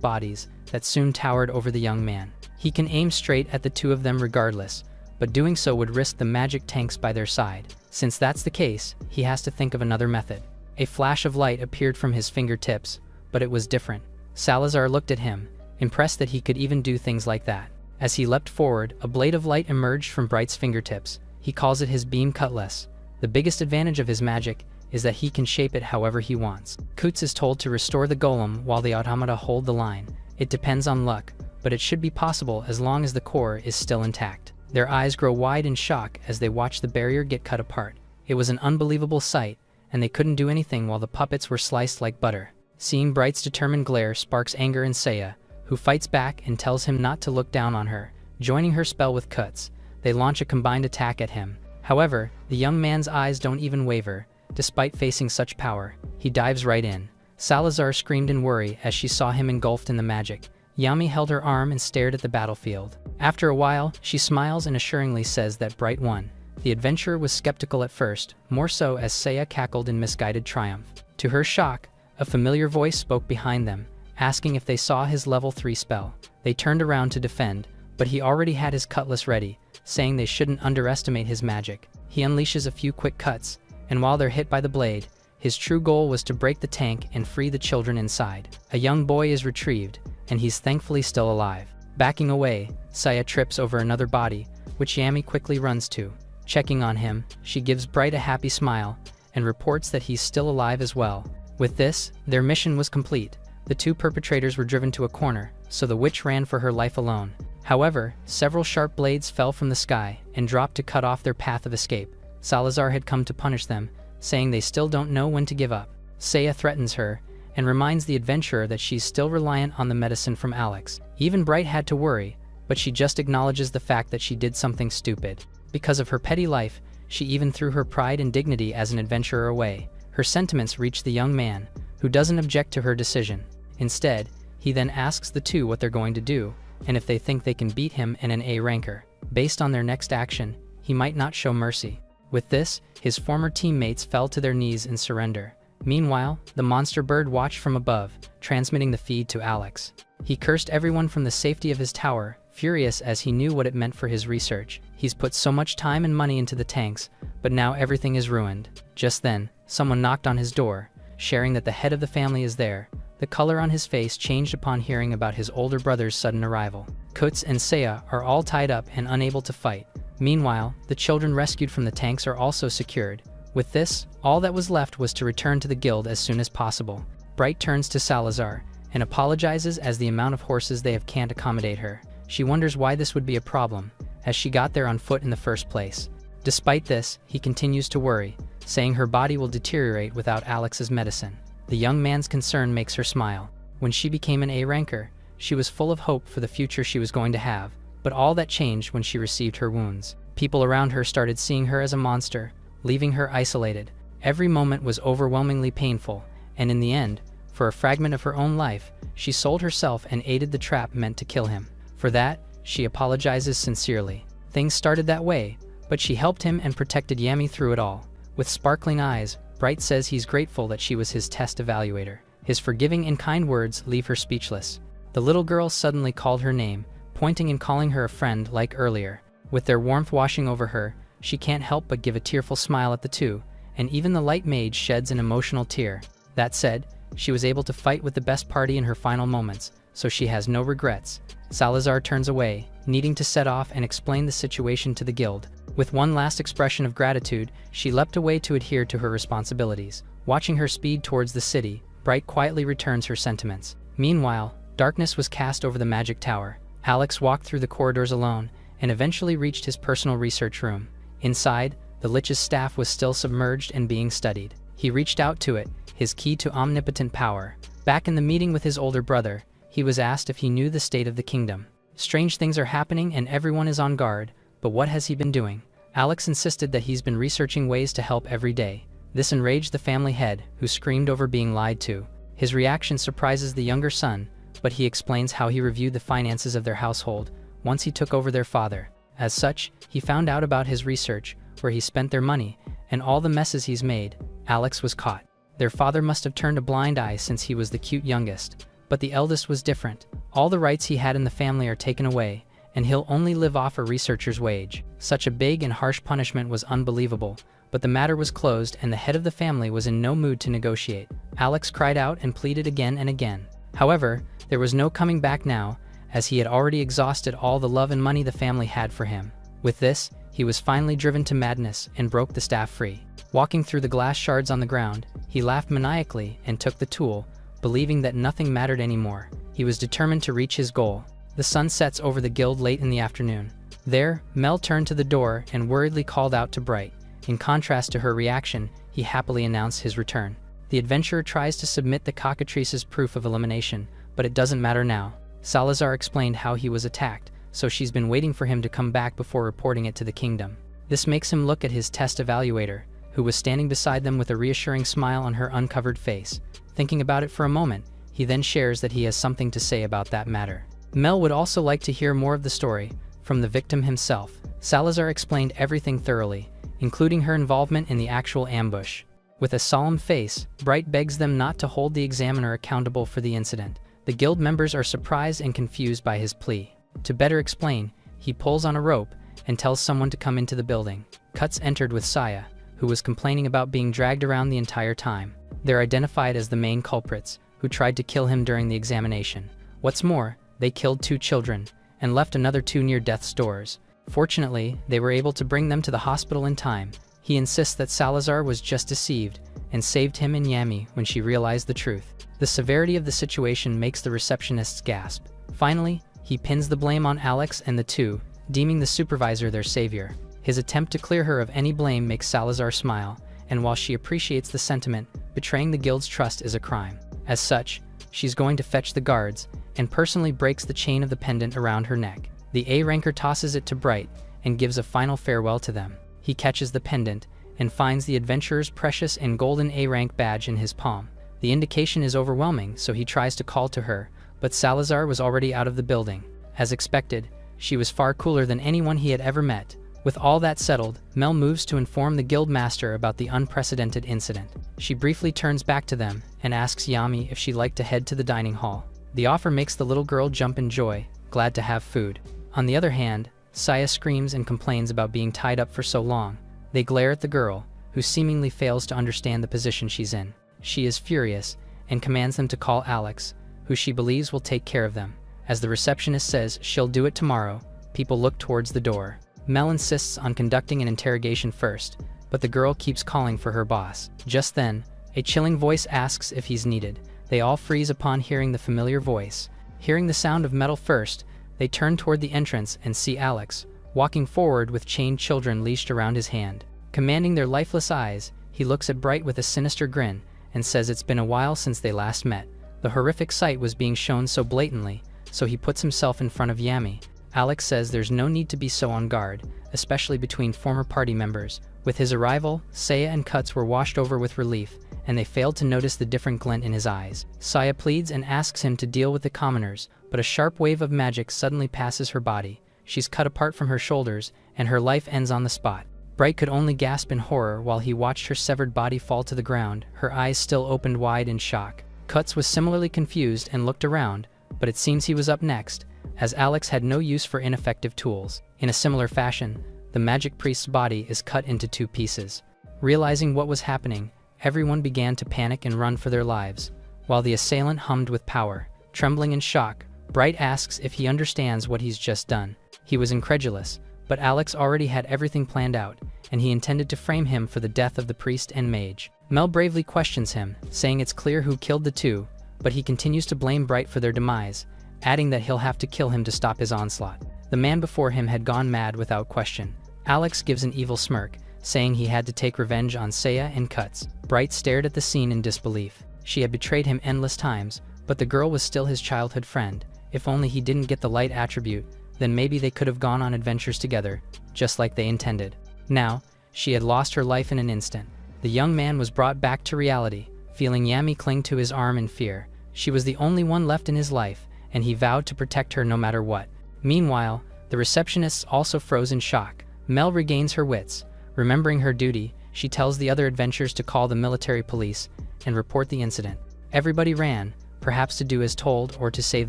A: bodies that soon towered over the young man. He can aim straight at the two of them regardless, but doing so would risk the magic tanks by their side. Since that's the case, he has to think of another method. A flash of light appeared from his fingertips, but it was different. Salazar looked at him, impressed that he could even do things like that. As he leapt forward, a blade of light emerged from Bright's fingertips. He calls it his beam cutlass. The biggest advantage of his magic is that he can shape it however he wants. Kutz is told to restore the golem while the automata hold the line. It depends on luck, but it should be possible as long as the core is still intact. Their eyes grow wide in shock as they watch the barrier get cut apart. It was an unbelievable sight, and they couldn't do anything while the puppets were sliced like butter. Seeing Bright's determined glare sparks anger in Saya, who fights back and tells him not to look down on her. Joining her spell with Kutz, they launch a combined attack at him. However, the young man's eyes don't even waver. Despite facing such power, he dives right in. Salazar screamed in worry as she saw him engulfed in the magic. Yami held her arm and stared at the battlefield. After a while, she smiles and assuringly says that Bright won. The adventurer was skeptical at first, more so as Saya cackled in misguided triumph. To her shock, a familiar voice spoke behind them, asking if they saw his level 3 spell. They turned around to defend, but he already had his cutlass ready, saying they shouldn't underestimate his magic. He unleashes a few quick cuts, and while they're hit by the blade, his true goal was to break the tank and free the children inside. A young boy is retrieved, and he's thankfully still alive. Backing away, Saya trips over another body, which Yami quickly runs to. Checking on him, she gives Bright a happy smile, and reports that he's still alive as well. With this, their mission was complete. The two perpetrators were driven to a corner, so the witch ran for her life alone. However, several sharp blades fell from the sky and dropped to cut off their path of escape. Salazar had come to punish them, saying they still don't know when to give up. Saya threatens her, and reminds the adventurer that she's still reliant on the medicine from Alex. Even Bright had to worry, but she just acknowledges the fact that she did something stupid. Because of her petty life, she even threw her pride and dignity as an adventurer away. Her sentiments reach the young man, who doesn't object to her decision. Instead, he then asks the two what they're going to do, and if they think they can beat him in an A ranker. Based on their next action, he might not show mercy. With this, his former teammates fell to their knees in surrender. Meanwhile, the monster bird watched from above, transmitting the feed to Alex. He cursed everyone from the safety of his tower, furious as he knew what it meant for his research. He's put so much time and money into the tanks, but now everything is ruined. Just then, someone knocked on his door, sharing that the head of the family is there. The color on his face changed upon hearing about his older brother's sudden arrival. Kutz and Saya are all tied up and unable to fight. Meanwhile, the children rescued from the tanks are also secured. With this, all that was left was to return to the guild as soon as possible. Bright turns to Salazar and apologizes as the amount of horses they have can't accommodate her. She wonders why this would be a problem, as she got there on foot in the first place. Despite this, he continues to worry, saying her body will deteriorate without Alex's medicine. The young man's concern makes her smile. When she became an A ranker, she was full of hope for the future she was going to have, but all that changed when she received her wounds. People around her started seeing her as a monster, leaving her isolated. Every moment was overwhelmingly painful, and in the end, for a fragment of her own life, she sold herself and aided the trap meant to kill him. For that, she apologizes sincerely. Things started that way, but she helped him and protected Yami through it all. With sparkling eyes, Bright says he's grateful that she was his test evaluator. His forgiving and kind words leave her speechless. The little girl suddenly called her name, pointing and calling her a friend like earlier. With their warmth washing over her, she can't help but give a tearful smile at the two, and even the light maid sheds an emotional tear. That said, she was able to fight with the best party in her final moments, so she has no regrets. Salazar turns away, needing to set off and explain the situation to the guild. With one last expression of gratitude, she leapt away to adhere to her responsibilities. Watching her speed towards the city, Bright quietly returns her sentiments. Meanwhile, darkness was cast over the magic tower. Alex walked through the corridors alone, and eventually reached his personal research room. Inside, the Lich's staff was still submerged and being studied. He reached out to it, his key to omnipotent power. Back in the meeting with his older brother, he was asked if he knew the state of the kingdom. Strange things are happening and everyone is on guard, but what has he been doing? Alex insisted that he's been researching ways to help every day. This enraged the family head, who screamed over being lied to. His reaction surprises the younger son, but he explains how he reviewed the finances of their household once he took over their father. As such, he found out about his research, where he spent their money, and all the messes he's made. Alex was caught. Their father must have turned a blind eye since he was the cute youngest. But the eldest was different. All the rights he had in the family are taken away, and he'll only live off a researcher's wage. Such a big and harsh punishment was unbelievable, but the matter was closed and the head of the family was in no mood to negotiate. Alex cried out and pleaded again and again. However, there was no coming back now, as he had already exhausted all the love and money the family had for him. With this, he was finally driven to madness and broke the staff free. Walking through the glass shards on the ground, he laughed maniacally and took the tool, believing that nothing mattered anymore. He was determined to reach his goal. The sun sets over the guild late in the afternoon. There, Mel turned to the door and worriedly called out to Bright. In contrast to her reaction, he happily announced his return. The adventurer tries to submit the cockatrice's proof of elimination, but it doesn't matter now. Salazar explained how he was attacked, so she's been waiting for him to come back before reporting it to the kingdom. This makes him look at his test evaluator, who was standing beside them with a reassuring smile on her uncovered face. Thinking about it for a moment, he then shares that he has something to say about that matter. Mel would also like to hear more of the story from the victim himself. Salazar explained everything thoroughly, including her involvement in the actual ambush. With a solemn face, Bright begs them not to hold the examiner accountable for the incident. The guild members are surprised and confused by his plea. To better explain, he pulls on a rope and tells someone to come into the building. Cuts entered with Saya, who was complaining about being dragged around the entire time. They're identified as the main culprits, who tried to kill him during the examination. What's more, they killed 2 children, and left another 2 near death's doors. Fortunately, they were able to bring them to the hospital in time. He insists that Salazar was just deceived, and saved him and Yami when she realized the truth. The severity of the situation makes the receptionists gasp. Finally, he pins the blame on Alex and the two, deeming the supervisor their savior. His attempt to clear her of any blame makes Salazar smile, and while she appreciates the sentiment, betraying the guild's trust is a crime. As such, she's going to fetch the guards, and personally breaks the chain of the pendant around her neck. The A-ranker tosses it to Bright, and gives a final farewell to them. He catches the pendant, and finds the adventurer's precious and golden A-rank badge in his palm. The indication is overwhelming, so he tries to call to her, but Salazar was already out of the building. As expected, she was far cooler than anyone he had ever met. With all that settled, Mel moves to inform the guild master about the unprecedented incident. She briefly turns back to them and asks Yami if she'd like to head to the dining hall. The offer makes the little girl jump in joy, glad to have food. On the other hand, Saya screams and complains about being tied up for so long. They glare at the girl, who seemingly fails to understand the position she's in. She is furious and commands them to call Alex, who she believes will take care of them. As the receptionist says she'll do it tomorrow, people look towards the door. Mel insists on conducting an interrogation first, but the girl keeps calling for her boss. Just then, a chilling voice asks if he's needed. They all freeze upon hearing the familiar voice. Hearing the sound of metal first, they turn toward the entrance and see Alex, walking forward with chained children leashed around his hand. Commanding their lifeless eyes, he looks at Bright with a sinister grin and says it's been a while since they last met. The horrific sight was being shown so blatantly, so he puts himself in front of Yami. Alex says there's no need to be so on guard, especially between former party members. With his arrival, Saya and Cuts were washed over with relief, and they failed to notice the different glint in his eyes. Saya pleads and asks him to deal with the commoners, but a sharp wave of magic suddenly passes her body. She's cut apart from her shoulders, and her life ends on the spot. Bright could only gasp in horror while he watched her severed body fall to the ground, her eyes still opened wide in shock. Cuts was similarly confused and looked around, but it seems he was up next, as Alex had no use for ineffective tools. In a similar fashion, the magic priest's body is cut into 2 pieces. Realizing what was happening, everyone began to panic and run for their lives, while the assailant hummed with power. Trembling in shock, Bright asks if he understands what he's just done. He was incredulous, but Alex already had everything planned out, and he intended to frame him for the death of the priest and mage. Mel bravely questions him, saying it's clear who killed the two, but he continues to blame Bright for their demise, adding that he'll have to kill him to stop his onslaught. The man before him had gone mad without question. Alex gives an evil smirk, saying he had to take revenge on Saya and Cuts. Bright stared at the scene in disbelief. She had betrayed him endless times, but the girl was still his childhood friend. If only he didn't get the light attribute, then maybe they could have gone on adventures together, just like they intended. Now, she had lost her life in an instant. The young man was brought back to reality, feeling Yami cling to his arm in fear. She was the only one left in his life, and he vowed to protect her no matter what. Meanwhile, the receptionists also froze in shock. Mel regains her wits. Remembering her duty, she tells the other adventurers to call the military police and report the incident. Everybody ran, perhaps to do as told or to save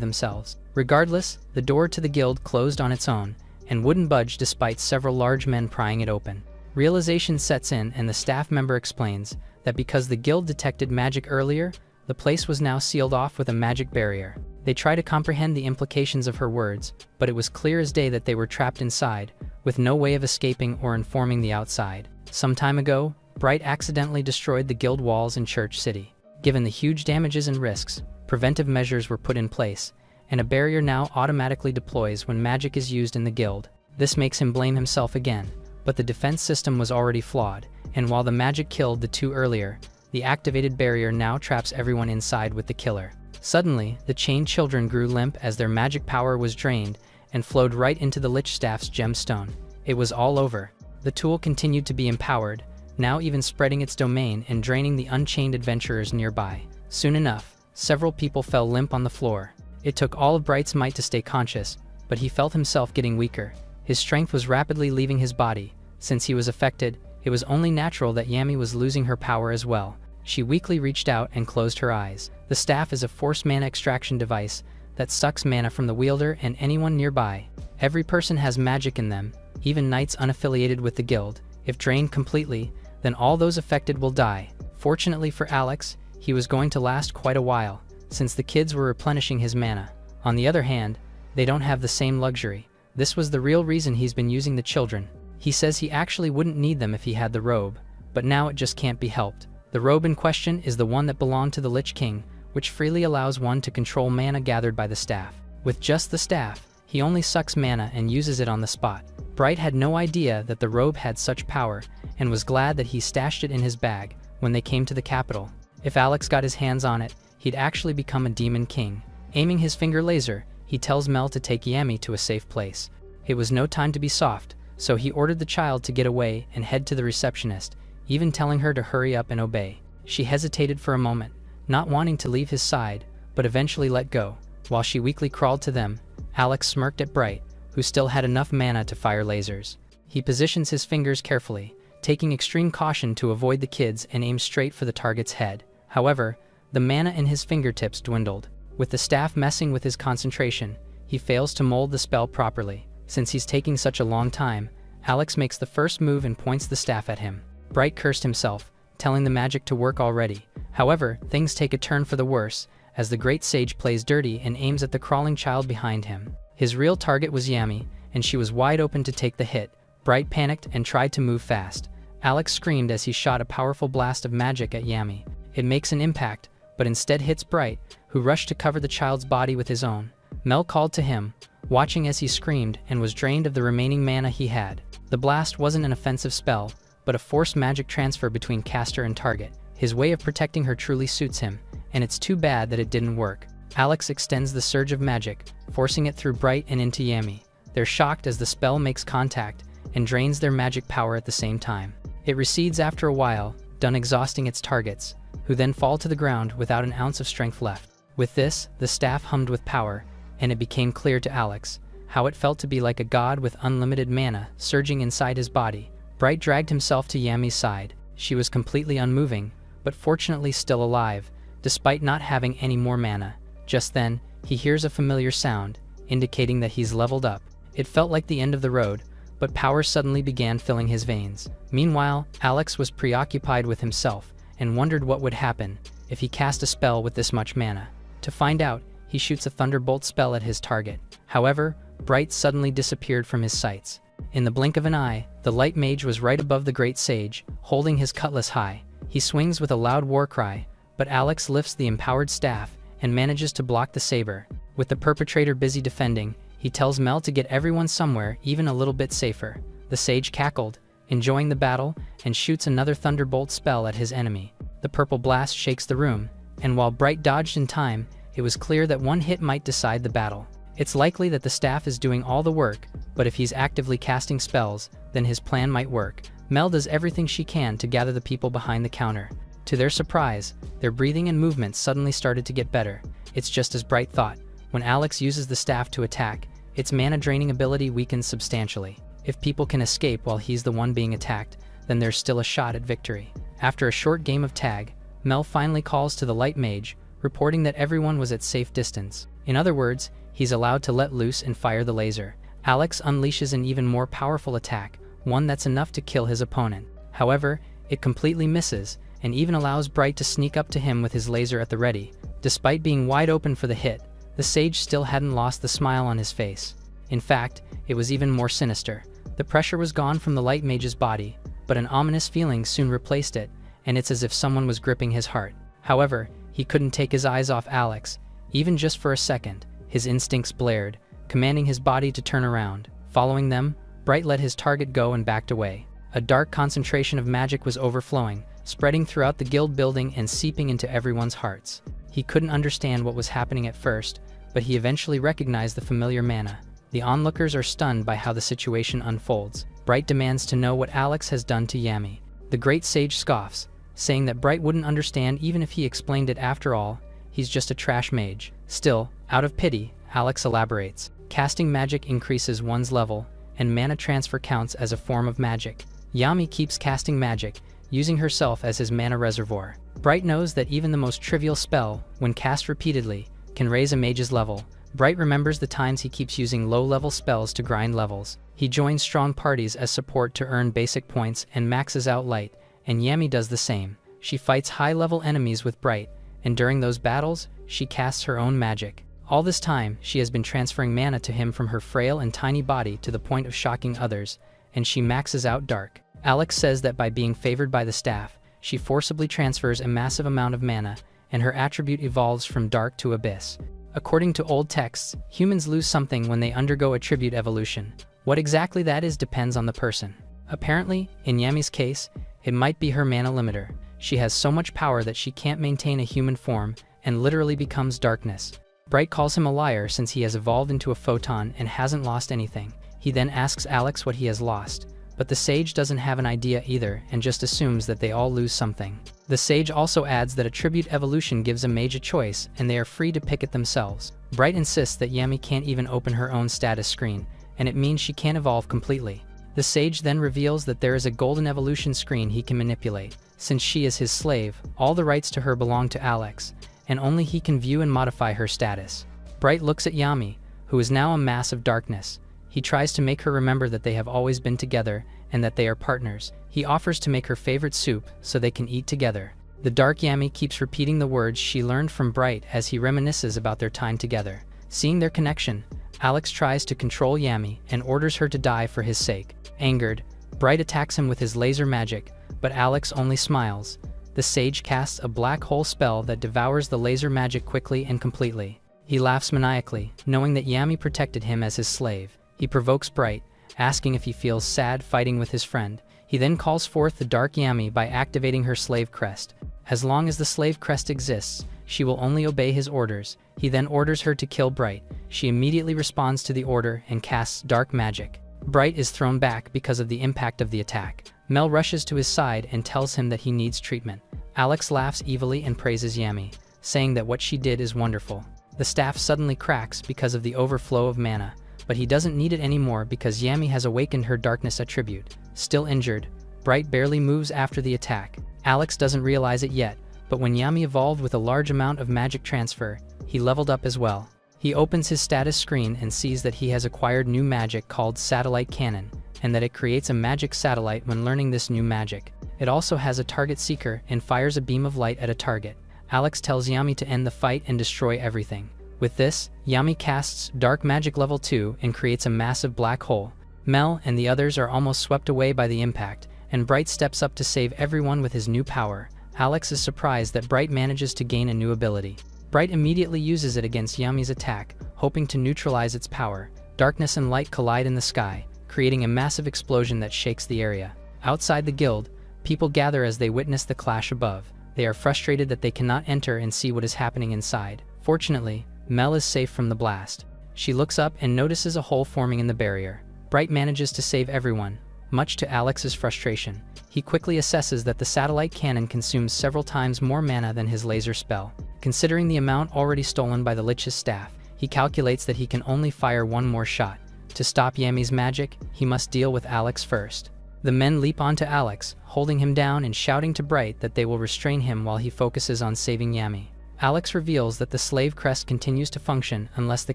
A: themselves. Regardless, the door to the guild closed on its own, and wouldn't budge despite several large men prying it open. Realization sets in, and the staff member explains that because the guild detected magic earlier, the place was now sealed off with a magic barrier. They try to comprehend the implications of her words, but it was clear as day that they were trapped inside, with no way of escaping or informing the outside. Some time ago, Bright accidentally destroyed the guild walls in Church City. Given the huge damages and risks, preventive measures were put in place, and a barrier now automatically deploys when magic is used in the guild. This makes him blame himself again, but the defense system was already flawed, and while the magic killed the two earlier, the activated barrier now traps everyone inside with the killer. Suddenly, the chained children grew limp as their magic power was drained and flowed right into the Lich Staff's gemstone. It was all over. The tool continued to be empowered, now even spreading its domain and draining the unchained adventurers nearby. Soon enough, several people fell limp on the floor. It took all of Bright's might to stay conscious, but he felt himself getting weaker. His strength was rapidly leaving his body. Since he was affected, it was only natural that Yami was losing her power as well. She weakly reached out and closed her eyes. The staff is a forced mana extraction device that sucks mana from the wielder and anyone nearby. Every person has magic in them, even knights unaffiliated with the guild. If drained completely, then all those affected will die. Fortunately for Alex, he was going to last quite a while, since the kids were replenishing his mana. On the other hand, they don't have the same luxury. This was the real reason he's been using the children. He says he actually wouldn't need them if he had the robe, but now it just can't be helped. The robe in question is the one that belonged to the Lich King, which freely allows one to control mana gathered by the staff. With just the staff, he only sucks mana and uses it on the spot. Bright had no idea that the robe had such power, and was glad that he stashed it in his bag when they came to the capital. If Alex got his hands on it, he'd actually become a demon king. Aiming his finger laser, he tells Mel to take Yami to a safe place. It was no time to be soft, so he ordered the child to get away and head to the receptionist, even telling her to hurry up and obey. She hesitated for a moment, not wanting to leave his side, but eventually let go. While she weakly crawled to them, Alex smirked at Bright, who still had enough mana to fire lasers. He positions his fingers carefully, taking extreme caution to avoid the kids, and aims straight for the target's head. However, the mana in his fingertips dwindled. With the staff messing with his concentration, he fails to mold the spell properly. Since he's taking such a long time, Alex makes the first move and points the staff at him. Bright cursed himself, telling the magic to work already. However, things take a turn for the worse, as the great sage plays dirty and aims at the crawling child behind him. His real target was Yami, and she was wide open to take the hit. Bright panicked and tried to move fast. Alex screamed as he shot a powerful blast of magic at Yami. It makes an impact, but instead hits Bright, who rushed to cover the child's body with his own. Mel called to him, watching as he screamed and was drained of the remaining mana he had. The blast wasn't an offensive spell, but a forced magic transfer between caster and target. His way of protecting her truly suits him, and it's too bad that it didn't work. Alex extends the surge of magic, forcing it through Bright and into Yami. They're shocked as the spell makes contact and drains their magic power at the same time. It recedes after a while, done exhausting its targets, who then fall to the ground without an ounce of strength left. With this, the staff hummed with power, and it became clear to Alex how it felt to be like a god with unlimited mana surging inside his body. Bright dragged himself to Yami's side. She was completely unmoving, but fortunately still alive, despite not having any more mana. Just then, he hears a familiar sound, indicating that he's leveled up. It felt like the end of the road, but power suddenly began filling his veins. Meanwhile, Alex was preoccupied with himself and wondered what would happen if he cast a spell with this much mana. To find out, he shoots a thunderbolt spell at his target. However, Bright suddenly disappeared from his sights. In the blink of an eye, the light mage was right above the great sage, holding his cutlass high. He swings with a loud war cry, but Alex lifts the empowered staff and manages to block the saber. With the perpetrator busy defending, he tells Mel to get everyone somewhere even a little bit safer. The sage cackled, enjoying the battle, and shoots another thunderbolt spell at his enemy. The purple blast shakes the room, and while Bright dodged in time, it was clear that one hit might decide the battle. It's likely that the staff is doing all the work, but if he's actively casting spells, then his plan might work. Mel does everything she can to gather the people behind the counter. To their surprise, their breathing and movements suddenly started to get better. It's just as Bright thought. When Alex uses the staff to attack, its mana-draining ability weakens substantially. If people can escape while he's the one being attacked, then there's still a shot at victory. After a short game of tag, Mel finally calls to the light mage, reporting that everyone was at safe distance. In other words, he's allowed to let loose and fire the laser. Alex unleashes an even more powerful attack, one that's enough to kill his opponent. However, it completely misses, and even allows Bright to sneak up to him with his laser at the ready. Despite being wide open for the hit, the sage still hadn't lost the smile on his face. In fact, it was even more sinister. The pressure was gone from the light mage's body, but an ominous feeling soon replaced it, and it's as if someone was gripping his heart. However, he couldn't take his eyes off Alex, even just for a second. His instincts blared, commanding his body to turn around. Following them, Bright let his target go and backed away. A dark concentration of magic was overflowing, spreading throughout the guild building and seeping into everyone's hearts. He couldn't understand what was happening at first, but he eventually recognized the familiar mana. The onlookers are stunned by how the situation unfolds. Bright demands to know what Alex has done to Yami. The great sage scoffs, saying that Bright wouldn't understand even if he explained it. After all, he's just a trash mage. Still, out of pity, Alex elaborates. Casting magic increases one's level, and mana transfer counts as a form of magic. Yami keeps casting magic, using herself as his mana reservoir. Bright knows that even the most trivial spell, when cast repeatedly, can raise a mage's level. Bright remembers the times he keeps using low-level spells to grind levels. He joins strong parties as support to earn basic points and maxes out light, and Yami does the same. She fights high-level enemies with Bright, and during those battles, she casts her own magic. All this time, she has been transferring mana to him from her frail and tiny body to the point of shocking others, and she maxes out dark. Alex says that by being favored by the staff, she forcibly transfers a massive amount of mana, and her attribute evolves from dark to abyss. According to old texts, humans lose something when they undergo attribute evolution. What exactly that is depends on the person. Apparently, in Yami's case, it might be her mana limiter. She has so much power that she can't maintain a human form, and literally becomes darkness. Bright calls him a liar since he has evolved into a photon and hasn't lost anything. He then asks Alex what he has lost, but the sage doesn't have an idea either and just assumes that they all lose something. The sage also adds that attribute evolution gives a mage a choice and they are free to pick it themselves. Bright insists that Yami can't even open her own status screen, and it means she can't evolve completely. The sage then reveals that there is a golden evolution screen he can manipulate. Since she is his slave, all the rights to her belong to Alex, and only he can view and modify her status. Bright looks at Yami, who is now a mass of darkness. He tries to make her remember that they have always been together and that they are partners. He offers to make her favorite soup so they can eat together. The dark Yami keeps repeating the words she learned from Bright as he reminisces about their time together. Seeing their connection, Alex tries to control Yami and orders her to die for his sake. Angered, Bright attacks him with his laser magic, but Alex only smiles. The sage casts a black hole spell that devours the laser magic quickly and completely. He laughs maniacally, knowing that Yami protected him as his slave. He provokes Bright, asking if he feels sad fighting with his friend. He then calls forth the dark Yami by activating her slave crest. As long as the slave crest exists, she will only obey his orders. He then orders her to kill Bright. She immediately responds to the order and casts dark magic. Bright is thrown back because of the impact of the attack. Mel rushes to his side and tells him that he needs treatment. Alex laughs evilly and praises Yami, saying that what she did is wonderful. The staff suddenly cracks because of the overflow of mana, but he doesn't need it anymore because Yami has awakened her darkness attribute. Still injured, Bright barely moves after the attack. Alex doesn't realize it yet, but when Yami evolved with a large amount of magic transfer, he leveled up as well. He opens his status screen and sees that he has acquired new magic called Satellite Cannon, and that it creates a magic satellite when learning this new magic. It also has a target seeker and fires a beam of light at a target. Alex tells Yami to end the fight and destroy everything. With this, Yami casts Dark Magic Level 2 and creates a massive black hole. Mel and the others are almost swept away by the impact, and Bright steps up to save everyone with his new power. Alex is surprised that Bright manages to gain a new ability. Bright immediately uses it against Yami's attack, hoping to neutralize its power. Darkness and light collide in the sky, creating a massive explosion that shakes the area. Outside the guild, people gather as they witness the clash above. They are frustrated that they cannot enter and see what is happening inside. Fortunately, Mel is safe from the blast. She looks up and notices a hole forming in the barrier. Bright manages to save everyone, much to Alex's frustration. He quickly assesses that the satellite cannon consumes several times more mana than his laser spell. Considering the amount already stolen by the Lich's staff, he calculates that he can only fire one more shot. To stop Yami's magic, he must deal with Alex first. The men leap onto Alex, holding him down and shouting to Bright that they will restrain him while he focuses on saving Yami. Alex reveals that the slave crest continues to function unless the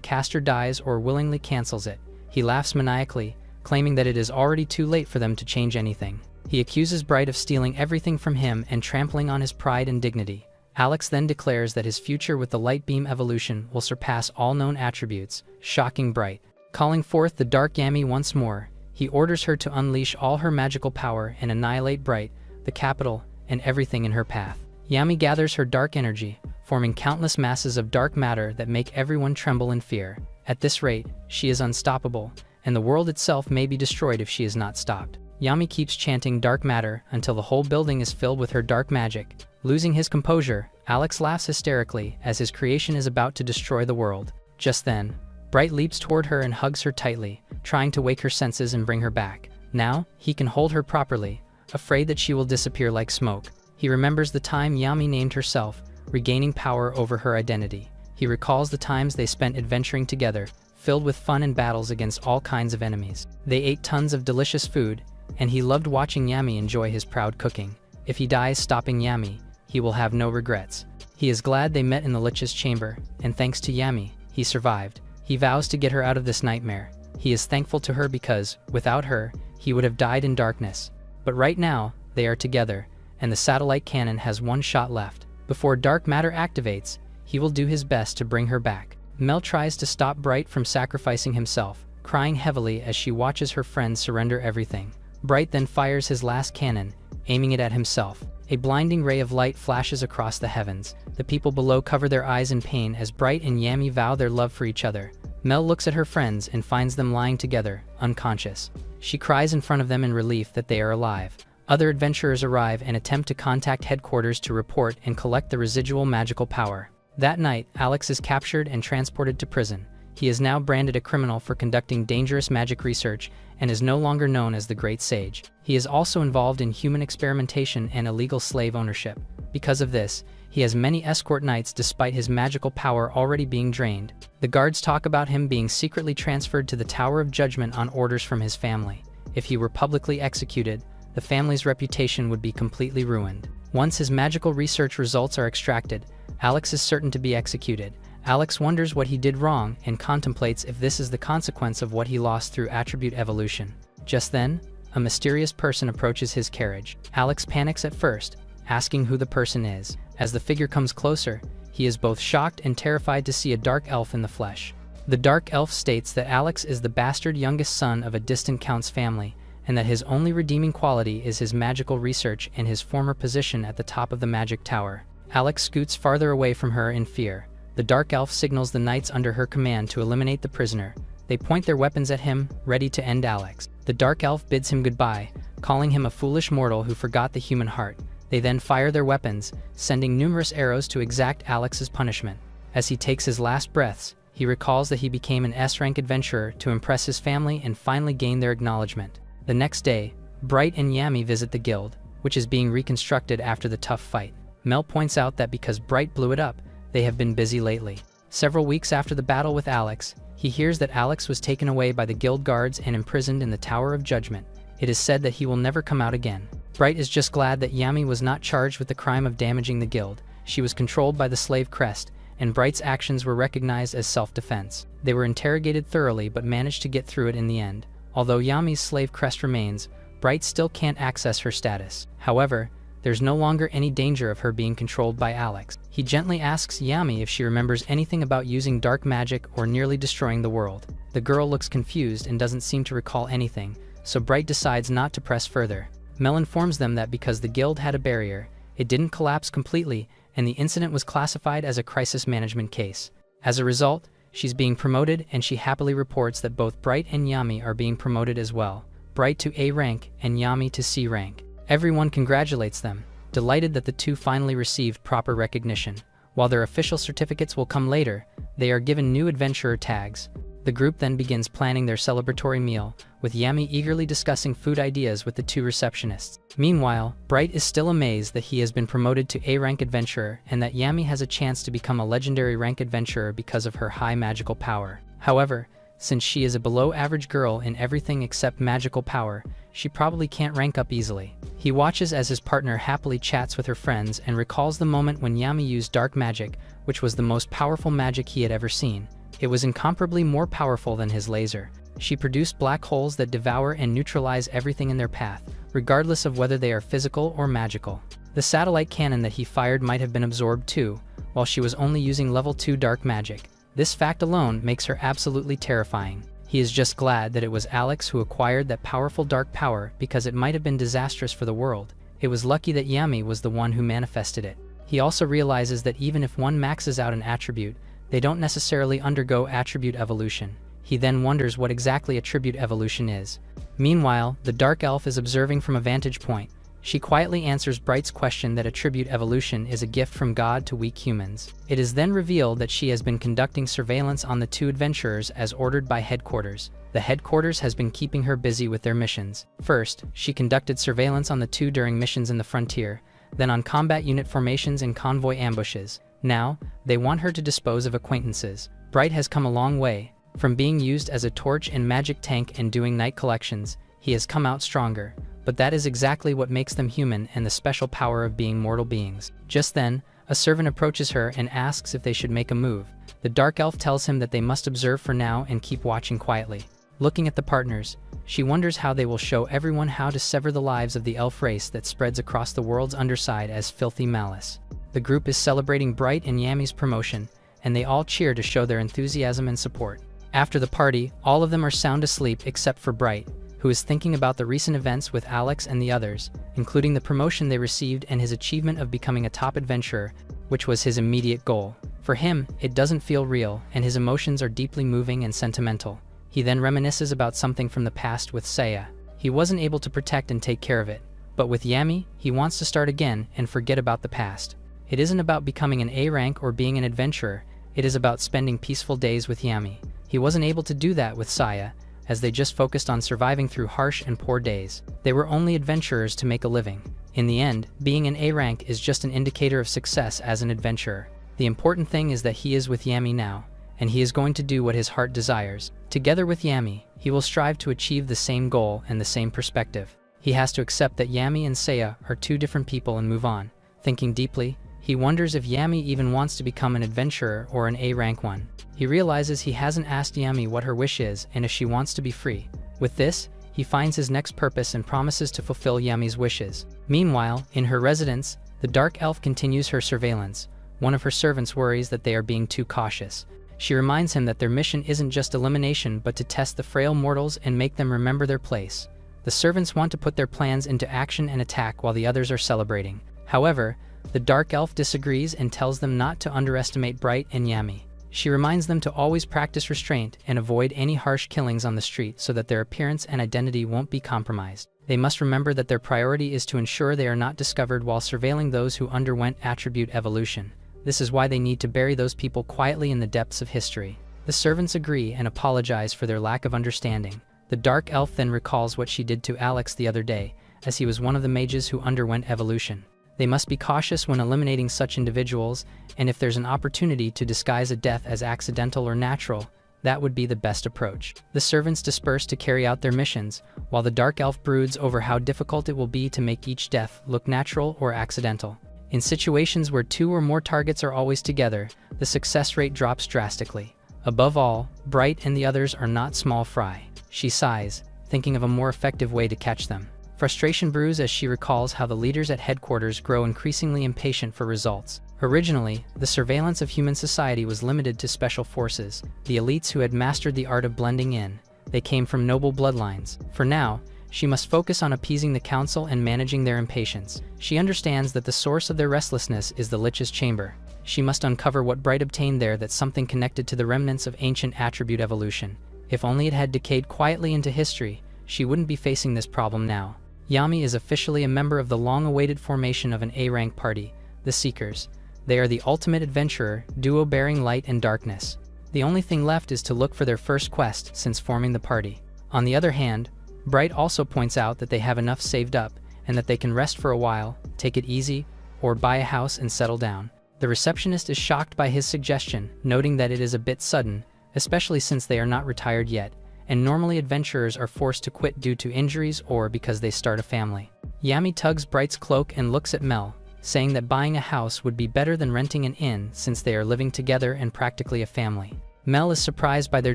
A: caster dies or willingly cancels it. He laughs maniacally, claiming that it is already too late for them to change anything. He accuses Bright of stealing everything from him and trampling on his pride and dignity. Alex then declares that his future with the light beam evolution will surpass all known attributes, shocking Bright. Calling forth the Dark Yami once more, he orders her to unleash all her magical power and annihilate Bright, the capital, and everything in her path. Yami gathers her dark energy, forming countless masses of dark matter that make everyone tremble in fear. At this rate, she is unstoppable, and the world itself may be destroyed if she is not stopped. Yami keeps chanting dark matter until the whole building is filled with her dark magic. Losing his composure, Alex laughs hysterically as his creation is about to destroy the world. Just then, Bright leaps toward her and hugs her tightly, trying to wake her senses and bring her back. Now, he can hold her properly, afraid that she will disappear like smoke. He remembers the time Yami named herself, regaining power over her identity. He recalls the times they spent adventuring together, filled with fun and battles against all kinds of enemies. They ate tons of delicious food, and he loved watching Yami enjoy his proud cooking. If he dies stopping Yami, he will have no regrets. He is glad they met in the Lich's chamber, and thanks to Yami, he survived. He vows to get her out of this nightmare. He is thankful to her because, without her, he would have died in darkness. But right now, they are together, and the satellite cannon has one shot left. Before dark matter activates, he will do his best to bring her back. Mel tries to stop Bright from sacrificing himself, crying heavily as she watches her friends surrender everything. Bright then fires his last cannon, aiming it at himself. A blinding ray of light flashes across the heavens. The people below cover their eyes in pain as Bright and Yami vow their love for each other. Mel looks at her friends and finds them lying together, unconscious. She cries in front of them in relief that they are alive. Other adventurers arrive and attempt to contact headquarters to report and collect the residual magical power. That night, Alex is captured and transported to prison. He is now branded a criminal for conducting dangerous magic research and is no longer known as the Great Sage. He is also involved in human experimentation and illegal slave ownership. Because of this, he has many escort knights despite his magical power already being drained. The guards talk about him being secretly transferred to the Tower of Judgment on orders from his family. If he were publicly executed, the family's reputation would be completely ruined. Once his magical research results are extracted, Alex is certain to be executed. Alex wonders what he did wrong and contemplates if this is the consequence of what he lost through attribute evolution. Just then, a mysterious person approaches his carriage. Alex panics at first, asking who the person is. As the figure comes closer, he is both shocked and terrified to see a dark elf in the flesh. The dark elf states that Alex is the bastard youngest son of a distant count's family, and that his only redeeming quality is his magical research and his former position at the top of the magic tower. Alex scoots farther away from her in fear. The dark elf signals the knights under her command to eliminate the prisoner. They point their weapons at him, ready to end Alex. The dark elf bids him goodbye, calling him a foolish mortal who forgot the human heart. They then fire their weapons, sending numerous arrows to exact Alex's punishment. As he takes his last breaths, he recalls that he became an S-rank adventurer to impress his family and finally gain their acknowledgement. The next day, Bright and Yami visit the guild, which is being reconstructed after the tough fight. Mel points out that because Bright blew it up, they have been busy lately. Several weeks after the battle with Alex, he hears that Alex was taken away by the guild guards and imprisoned in the Tower of Judgment. It is said that he will never come out again. Bright is just glad that Yami was not charged with the crime of damaging the guild. She was controlled by the slave crest, and Bright's actions were recognized as self-defense. They were interrogated thoroughly but managed to get through it in the end. Although Yami's slave crest remains, Bright still can't access her status. However, there's no longer any danger of her being controlled by Alex. He gently asks Yami if she remembers anything about using dark magic or nearly destroying the world. The girl looks confused and doesn't seem to recall anything, so Bright decides not to press further. Mel informs them that because the guild had a barrier, it didn't collapse completely, and the incident was classified as a crisis management case. As a result, she's being promoted, and she happily reports that both Bright and Yami are being promoted as well. Bright to A rank and Yami to C rank. Everyone congratulates them, delighted that the two finally received proper recognition. While their official certificates will come later, they are given new adventurer tags. The group then begins planning their celebratory meal, with Yami eagerly discussing food ideas with the two receptionists. Meanwhile, Bright is still amazed that he has been promoted to A-rank adventurer and that Yami has a chance to become a legendary rank adventurer because of her high magical power. However, since she is a below-average girl in everything except magical power, she probably can't rank up easily. He watches as his partner happily chats with her friends and recalls the moment when Yami used dark magic, which was the most powerful magic he had ever seen. It was incomparably more powerful than his laser. She produced black holes that devour and neutralize everything in their path, regardless of whether they are physical or magical. The satellite cannon that he fired might have been absorbed too, while she was only using level 2 dark magic. This fact alone makes her absolutely terrifying. He is just glad that it was Alex who acquired that powerful dark power because it might have been disastrous for the world. It was lucky that Yami was the one who manifested it. He also realizes that even if one maxes out an attribute, they don't necessarily undergo attribute evolution. He then wonders what exactly attribute evolution is. Meanwhile, the Dark Elf is observing from a vantage point. She quietly answers Bright's question that attribute evolution is a gift from God to weak humans. It is then revealed that she has been conducting surveillance on the two adventurers as ordered by headquarters. The headquarters has been keeping her busy with their missions. First, she conducted surveillance on the two during missions in the frontier, then on combat unit formations and convoy ambushes. Now, they want her to dispose of acquaintances. Bright has come a long way. From being used as a torch and magic tank and doing night collections, he has come out stronger. But that is exactly what makes them human and the special power of being mortal beings. Just then, a servant approaches her and asks if they should make a move. The Dark Elf tells him that they must observe for now and keep watching quietly. Looking at the partners, she wonders how they will show everyone how to sever the lives of the elf race that spreads across the world's underside as filthy malice. The group is celebrating Bright and Yami's promotion, and they all cheer to show their enthusiasm and support. After the party, all of them are sound asleep except for Bright, who is thinking about the recent events with Alex and the others, including the promotion they received and his achievement of becoming a top adventurer, which was his immediate goal. For him, it doesn't feel real, and his emotions are deeply moving and sentimental. He then reminisces about something from the past with Saya. He wasn't able to protect and take care of it, but with Yami, he wants to start again and forget about the past. It isn't about becoming an A rank or being an adventurer, it is about spending peaceful days with Yami. He wasn't able to do that with Saya, as they just focused on surviving through harsh and poor days. They were only adventurers to make a living. In the end, being an A rank is just an indicator of success as an adventurer. The important thing is that he is with Yami now, and he is going to do what his heart desires. Together with Yami, he will strive to achieve the same goal and the same perspective. He has to accept that Yami and Saya are two different people and move on. Thinking deeply, he wonders if Yami even wants to become an adventurer or an A rank one. He realizes he hasn't asked Yami what her wish is and if she wants to be free. With this, he finds his next purpose and promises to fulfill Yami's wishes. Meanwhile, in her residence, the Dark Elf continues her surveillance. One of her servants worries that they are being too cautious. She reminds him that their mission isn't just elimination but to test the frail mortals and make them remember their place. The servants want to put their plans into action and attack while the others are celebrating. However, the Dark Elf disagrees and tells them not to underestimate Bright and Yami. She reminds them to always practice restraint and avoid any harsh killings on the street so that their appearance and identity won't be compromised. They must remember that their priority is to ensure they are not discovered while surveilling those who underwent attribute evolution. This is why they need to bury those people quietly in the depths of history. The servants agree and apologize for their lack of understanding. The Dark Elf then recalls what she did to Alex the other day, as he was one of the mages who underwent evolution. They must be cautious when eliminating such individuals, and if there's an opportunity to disguise a death as accidental or natural, that would be the best approach. The servants disperse to carry out their missions, while the dark elf broods over how difficult it will be to make each death look natural or accidental. In situations where 2 or more targets are always together, the success rate drops drastically. Above all, Bright and the others are not small fry. She sighs, thinking of a more effective way to catch them. Frustration brews as she recalls how the leaders at headquarters grow increasingly impatient for results. Originally, the surveillance of human society was limited to special forces, the elites who had mastered the art of blending in. They came from noble bloodlines. For now, she must focus on appeasing the council and managing their impatience. She understands that the source of their restlessness is the Lich's chamber. She must uncover what Bright obtained there, that's something connected to the remnants of ancient attribute evolution. If only it had decayed quietly into history, she wouldn't be facing this problem now. Yami is officially a member of the long-awaited formation of an A-rank party, the Seekers. They are the ultimate adventurer, duo bearing light and darkness. The only thing left is to look for their first quest since forming the party. On the other hand, Bright also points out that they have enough saved up, and that they can rest for a while, take it easy, or buy a house and settle down. The receptionist is shocked by his suggestion, noting that it is a bit sudden, especially since they are not retired yet, and normally adventurers are forced to quit due to injuries or because they start a family. Yami tugs Bright's cloak and looks at Mel, saying that buying a house would be better than renting an inn since they are living together and practically a family. Mel is surprised by their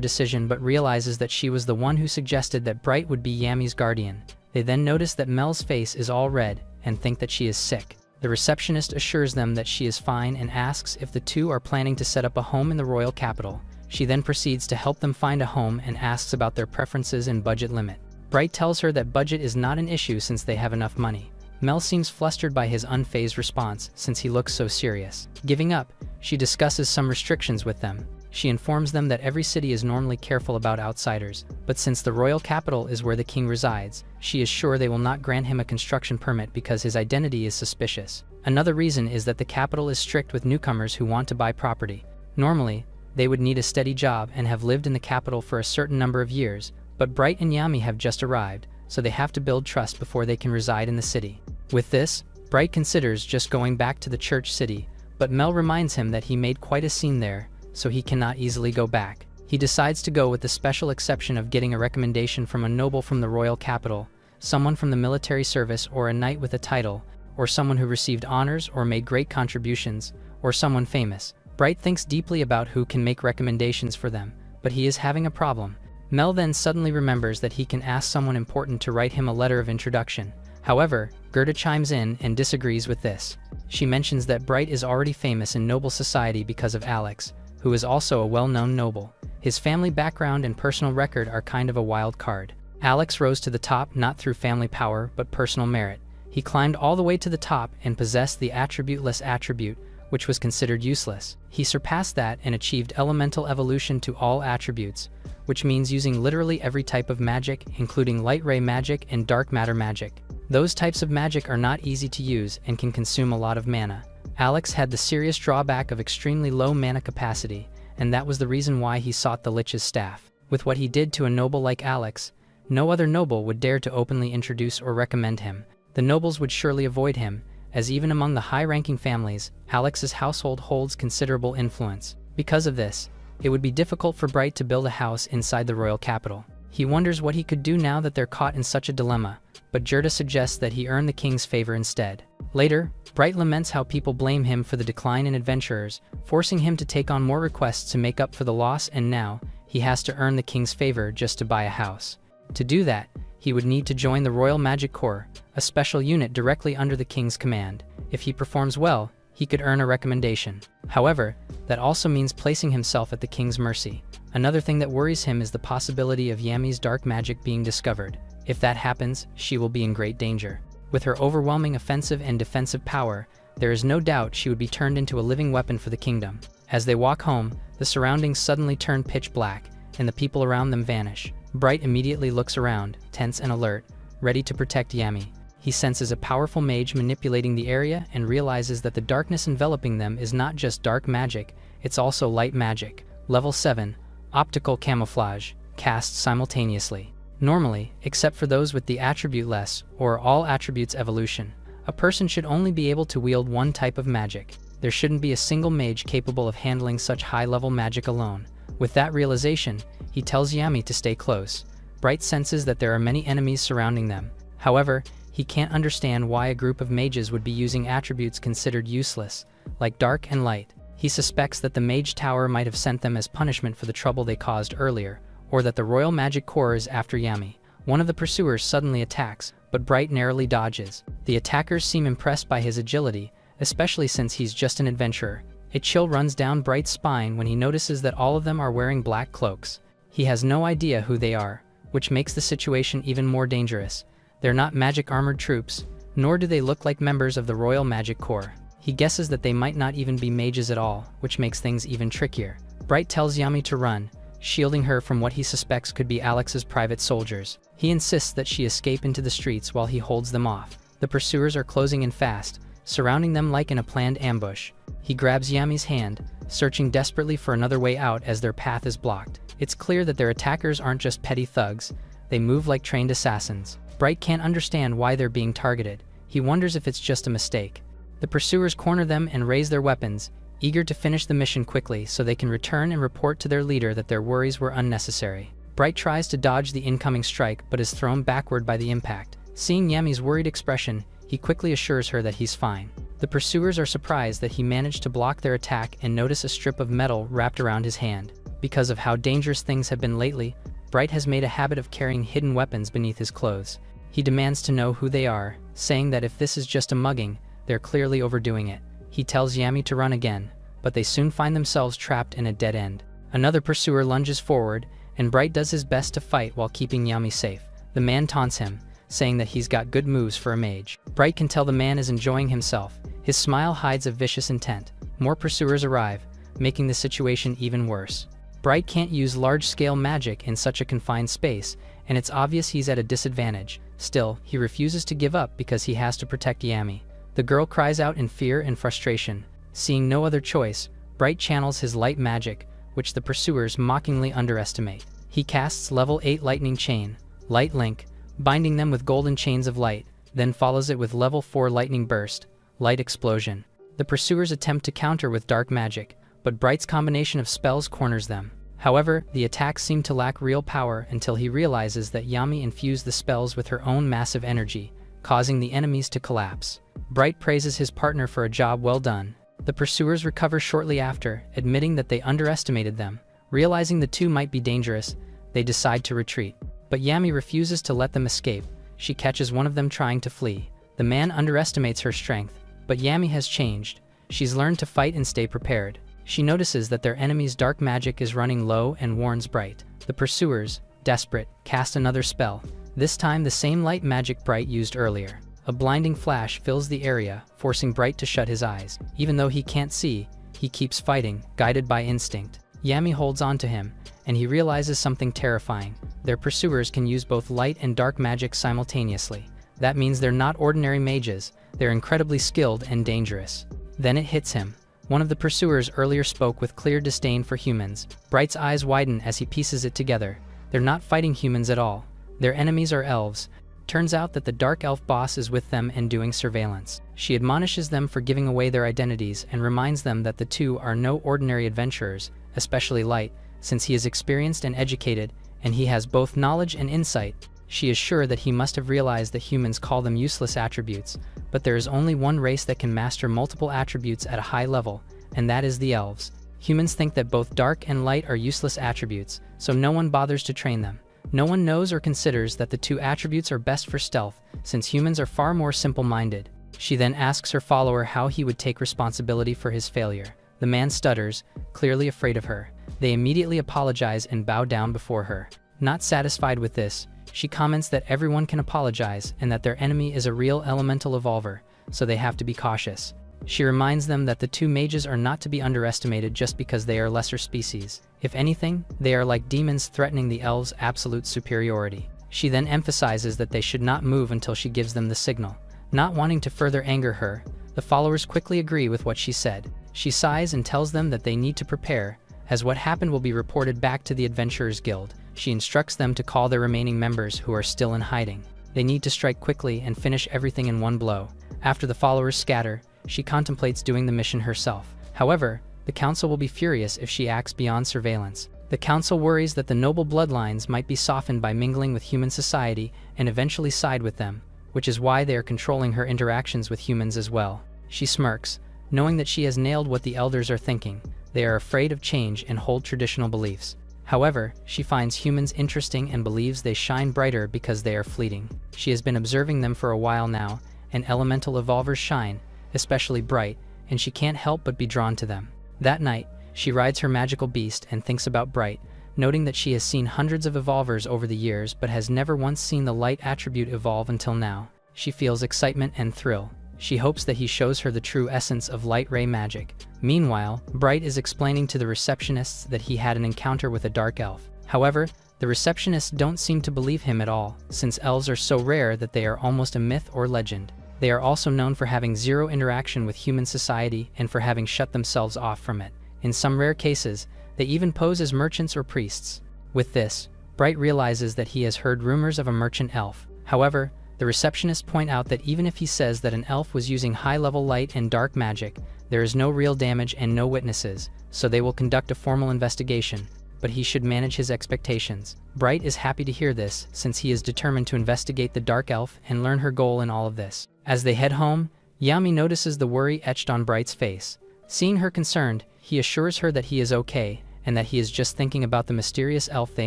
A: decision but realizes that she was the one who suggested that Bright would be Yami's guardian. They then notice that Mel's face is all red and think that she is sick. The receptionist assures them that she is fine and asks if the two are planning to set up a home in the royal capital. She then proceeds to help them find a home and asks about their preferences and budget limit. Bright tells her that budget is not an issue since they have enough money. Mel seems flustered by his unfazed response since he looks so serious. Giving up, she discusses some restrictions with them. She informs them that every city is normally careful about outsiders, but since the royal capital is where the king resides, she is sure they will not grant him a construction permit because his identity is suspicious. Another reason is that the capital is strict with newcomers who want to buy property. Normally, they would need a steady job and have lived in the capital for a certain number of years, but Bright and Yami have just arrived, so they have to build trust before they can reside in the city. With this, Bright considers just going back to the church city, but Mel reminds him that he made quite a scene there, so he cannot easily go back. He decides to go with the special exception of getting a recommendation from a noble from the royal capital, someone from the military service or a knight with a title, or someone who received honors or made great contributions, or someone famous. Bright thinks deeply about who can make recommendations for them, but he is having a problem. Mel then suddenly remembers that he can ask someone important to write him a letter of introduction. However, Gerda chimes in and disagrees with this. She mentions that Bright is already famous in noble society because of Alex, who is also a well-known noble. His family background and personal record are kind of a wild card. Alex rose to the top not through family power but personal merit. He climbed all the way to the top and possessed the attributeless attribute, which was considered useless. He surpassed that and achieved elemental evolution to all attributes, which means using literally every type of magic, including light ray magic and dark matter magic. Those types of magic are not easy to use and can consume a lot of mana. Alex had the serious drawback of extremely low mana capacity, and that was the reason why he sought the Lich's staff. With what he did to a noble like Alex, no other noble would dare to openly introduce or recommend him. The nobles would surely avoid him, as even among the high-ranking families, Alex's household holds considerable influence. Because of this, it would be difficult for Bright to build a house inside the royal capital. He wonders what he could do now that they're caught in such a dilemma, but Gerda suggests that he earn the king's favor instead. Later, Bright laments how people blame him for the decline in adventurers, forcing him to take on more requests to make up for the loss, and now, he has to earn the king's favor just to buy a house. To do that, he would need to join the Royal Magic Corps, a special unit directly under the king's command. If he performs well, he could earn a recommendation. However, that also means placing himself at the king's mercy. Another thing that worries him is the possibility of Yami's dark magic being discovered. If that happens, she will be in great danger. With her overwhelming offensive and defensive power, there is no doubt she would be turned into a living weapon for the kingdom. As they walk home, the surroundings suddenly turn pitch black, and the people around them vanish. Bright immediately looks around, tense and alert, ready to protect Yami. He senses a powerful mage manipulating the area and realizes that the darkness enveloping them is not just dark magic, it's also light magic. Level 7, Optical Camouflage, cast simultaneously. Normally, except for those with the attribute less, or all attributes evolution, a person should only be able to wield one type of magic. There shouldn't be a single mage capable of handling such high-level magic alone. With that realization, he tells Yami to stay close. Bright senses that there are many enemies surrounding them. However, he can't understand why a group of mages would be using attributes considered useless, like dark and light. He suspects that the Mage Tower might have sent them as punishment for the trouble they caused earlier, or that the Royal Magic Corps is after Yami. One of the pursuers suddenly attacks, but Bright narrowly dodges. The attackers seem impressed by his agility, especially since he's just an adventurer. A chill runs down Bright's spine when he notices that all of them are wearing black cloaks. He has no idea who they are, which makes the situation even more dangerous. They're not magic armored troops, nor do they look like members of the Royal Magic Corps. He guesses that they might not even be mages at all, which makes things even trickier. Bright tells Yami to run, shielding her from what he suspects could be Alex's private soldiers. He insists that she escape into the streets while he holds them off. The pursuers are closing in fast, surrounding them like in a planned ambush. He grabs Yami's hand, searching desperately for another way out as their path is blocked. It's clear that their attackers aren't just petty thugs, they move like trained assassins. Bright can't understand why they're being targeted. He wonders if it's just a mistake. The pursuers corner them and raise their weapons, eager to finish the mission quickly so they can return and report to their leader that their worries were unnecessary. Bright tries to dodge the incoming strike but is thrown backward by the impact. Seeing Yami's worried expression, he quickly assures her that he's fine. The pursuers are surprised that he managed to block their attack and notice a strip of metal wrapped around his hand. Because of how dangerous things have been lately, Bright has made a habit of carrying hidden weapons beneath his clothes. He demands to know who they are, saying that if this is just a mugging, they're clearly overdoing it. He tells Yami to run again, but they soon find themselves trapped in a dead end. Another pursuer lunges forward, and Bright does his best to fight while keeping Yami safe. The man taunts him, saying that he's got good moves for a mage. Bright can tell the man is enjoying himself. His smile hides a vicious intent. More pursuers arrive, making the situation even worse. Bright can't use large-scale magic in such a confined space, and it's obvious he's at a disadvantage. Still, he refuses to give up because he has to protect Yami. The girl cries out in fear and frustration. Seeing no other choice, Bright channels his light magic, which the pursuers mockingly underestimate. He casts level 8 lightning chain, light link, binding them with golden chains of light, then follows it with level 4 lightning burst, light explosion. The pursuers attempt to counter with dark magic, but Bright's combination of spells corners them. However, the attacks seem to lack real power until he realizes that Yami infused the spells with her own massive energy, causing the enemies to collapse. Bright praises his partner for a job well done. The pursuers recover shortly after, admitting that they underestimated them. Realizing the two might be dangerous, they decide to retreat. But Yami refuses to let them escape. She catches one of them trying to flee. The man underestimates her strength, but Yami has changed. She's learned to fight and stay prepared. She notices that their enemy's dark magic is running low and warns Bright. The pursuers, desperate, cast another spell, this time the same light magic Bright used earlier. A blinding flash fills the area, forcing Bright to shut his eyes. Even though he can't see, he keeps fighting, guided by instinct. Yami holds on to him, and he realizes something terrifying. Their pursuers can use both light and dark magic simultaneously. That means they're not ordinary mages, they're incredibly skilled and dangerous. Then it hits him. One of the pursuers earlier spoke with clear disdain for humans. Bright's eyes widen as he pieces it together. They're not fighting humans at all. Their enemies are elves. Turns out that the dark elf boss is with them and doing surveillance. She admonishes them for giving away their identities and reminds them that the two are no ordinary adventurers, especially Light, since he is experienced and educated, and he has both knowledge and insight. She is sure that he must have realized that humans call them useless attributes, but there is only one race that can master multiple attributes at a high level, and that is the elves. Humans think that both dark and light are useless attributes, so no one bothers to train them. No one knows or considers that the two attributes are best for stealth, since humans are far more simple-minded. She then asks her follower how he would take responsibility for his failure. The man stutters, clearly afraid of her. They immediately apologize and bow down before her. Not satisfied with this, she comments that everyone can apologize and that their enemy is a real elemental evolver, so they have to be cautious. She reminds them that the two mages are not to be underestimated just because they are lesser species. If anything, they are like demons threatening the elves' absolute superiority. She then emphasizes that they should not move until she gives them the signal. Not wanting to further anger her, the followers quickly agree with what she said. She sighs and tells them that they need to prepare, as what happened will be reported back to the Adventurers Guild. She instructs them to call their remaining members who are still in hiding. They need to strike quickly and finish everything in one blow. After the followers scatter, she contemplates doing the mission herself. However, the council will be furious if she acts beyond surveillance. The council worries that the noble bloodlines might be softened by mingling with human society and eventually side with them, which is why they are controlling her interactions with humans as well. She smirks, knowing that she has nailed what the elders are thinking. They are afraid of change and hold traditional beliefs. However, she finds humans interesting and believes they shine brighter because they are fleeting. She has been observing them for a while now, and elemental evolvers shine, especially Bright, and she can't help but be drawn to them. That night, she rides her magical beast and thinks about Bright, noting that she has seen hundreds of evolvers over the years but has never once seen the light attribute evolve until now. She feels excitement and thrill. She hopes that he shows her the true essence of light ray magic. Meanwhile, Bright is explaining to the receptionists that he had an encounter with a dark elf. However, the receptionists don't seem to believe him at all, since elves are so rare that they are almost a myth or legend. They are also known for having zero interaction with human society and for having shut themselves off from it. In some rare cases, they even pose as merchants or priests. With this, Bright realizes that he has heard rumors of a merchant elf. However, the receptionists point out that even if he says that an elf was using high-level light and dark magic, there is no real damage and no witnesses, so they will conduct a formal investigation, but he should manage his expectations. Bright is happy to hear this, since he is determined to investigate the dark elf and learn her goal in all of this. As they head home, Yami notices the worry etched on Bright's face. Seeing her concerned, he assures her that he is okay, and that he is just thinking about the mysterious elf they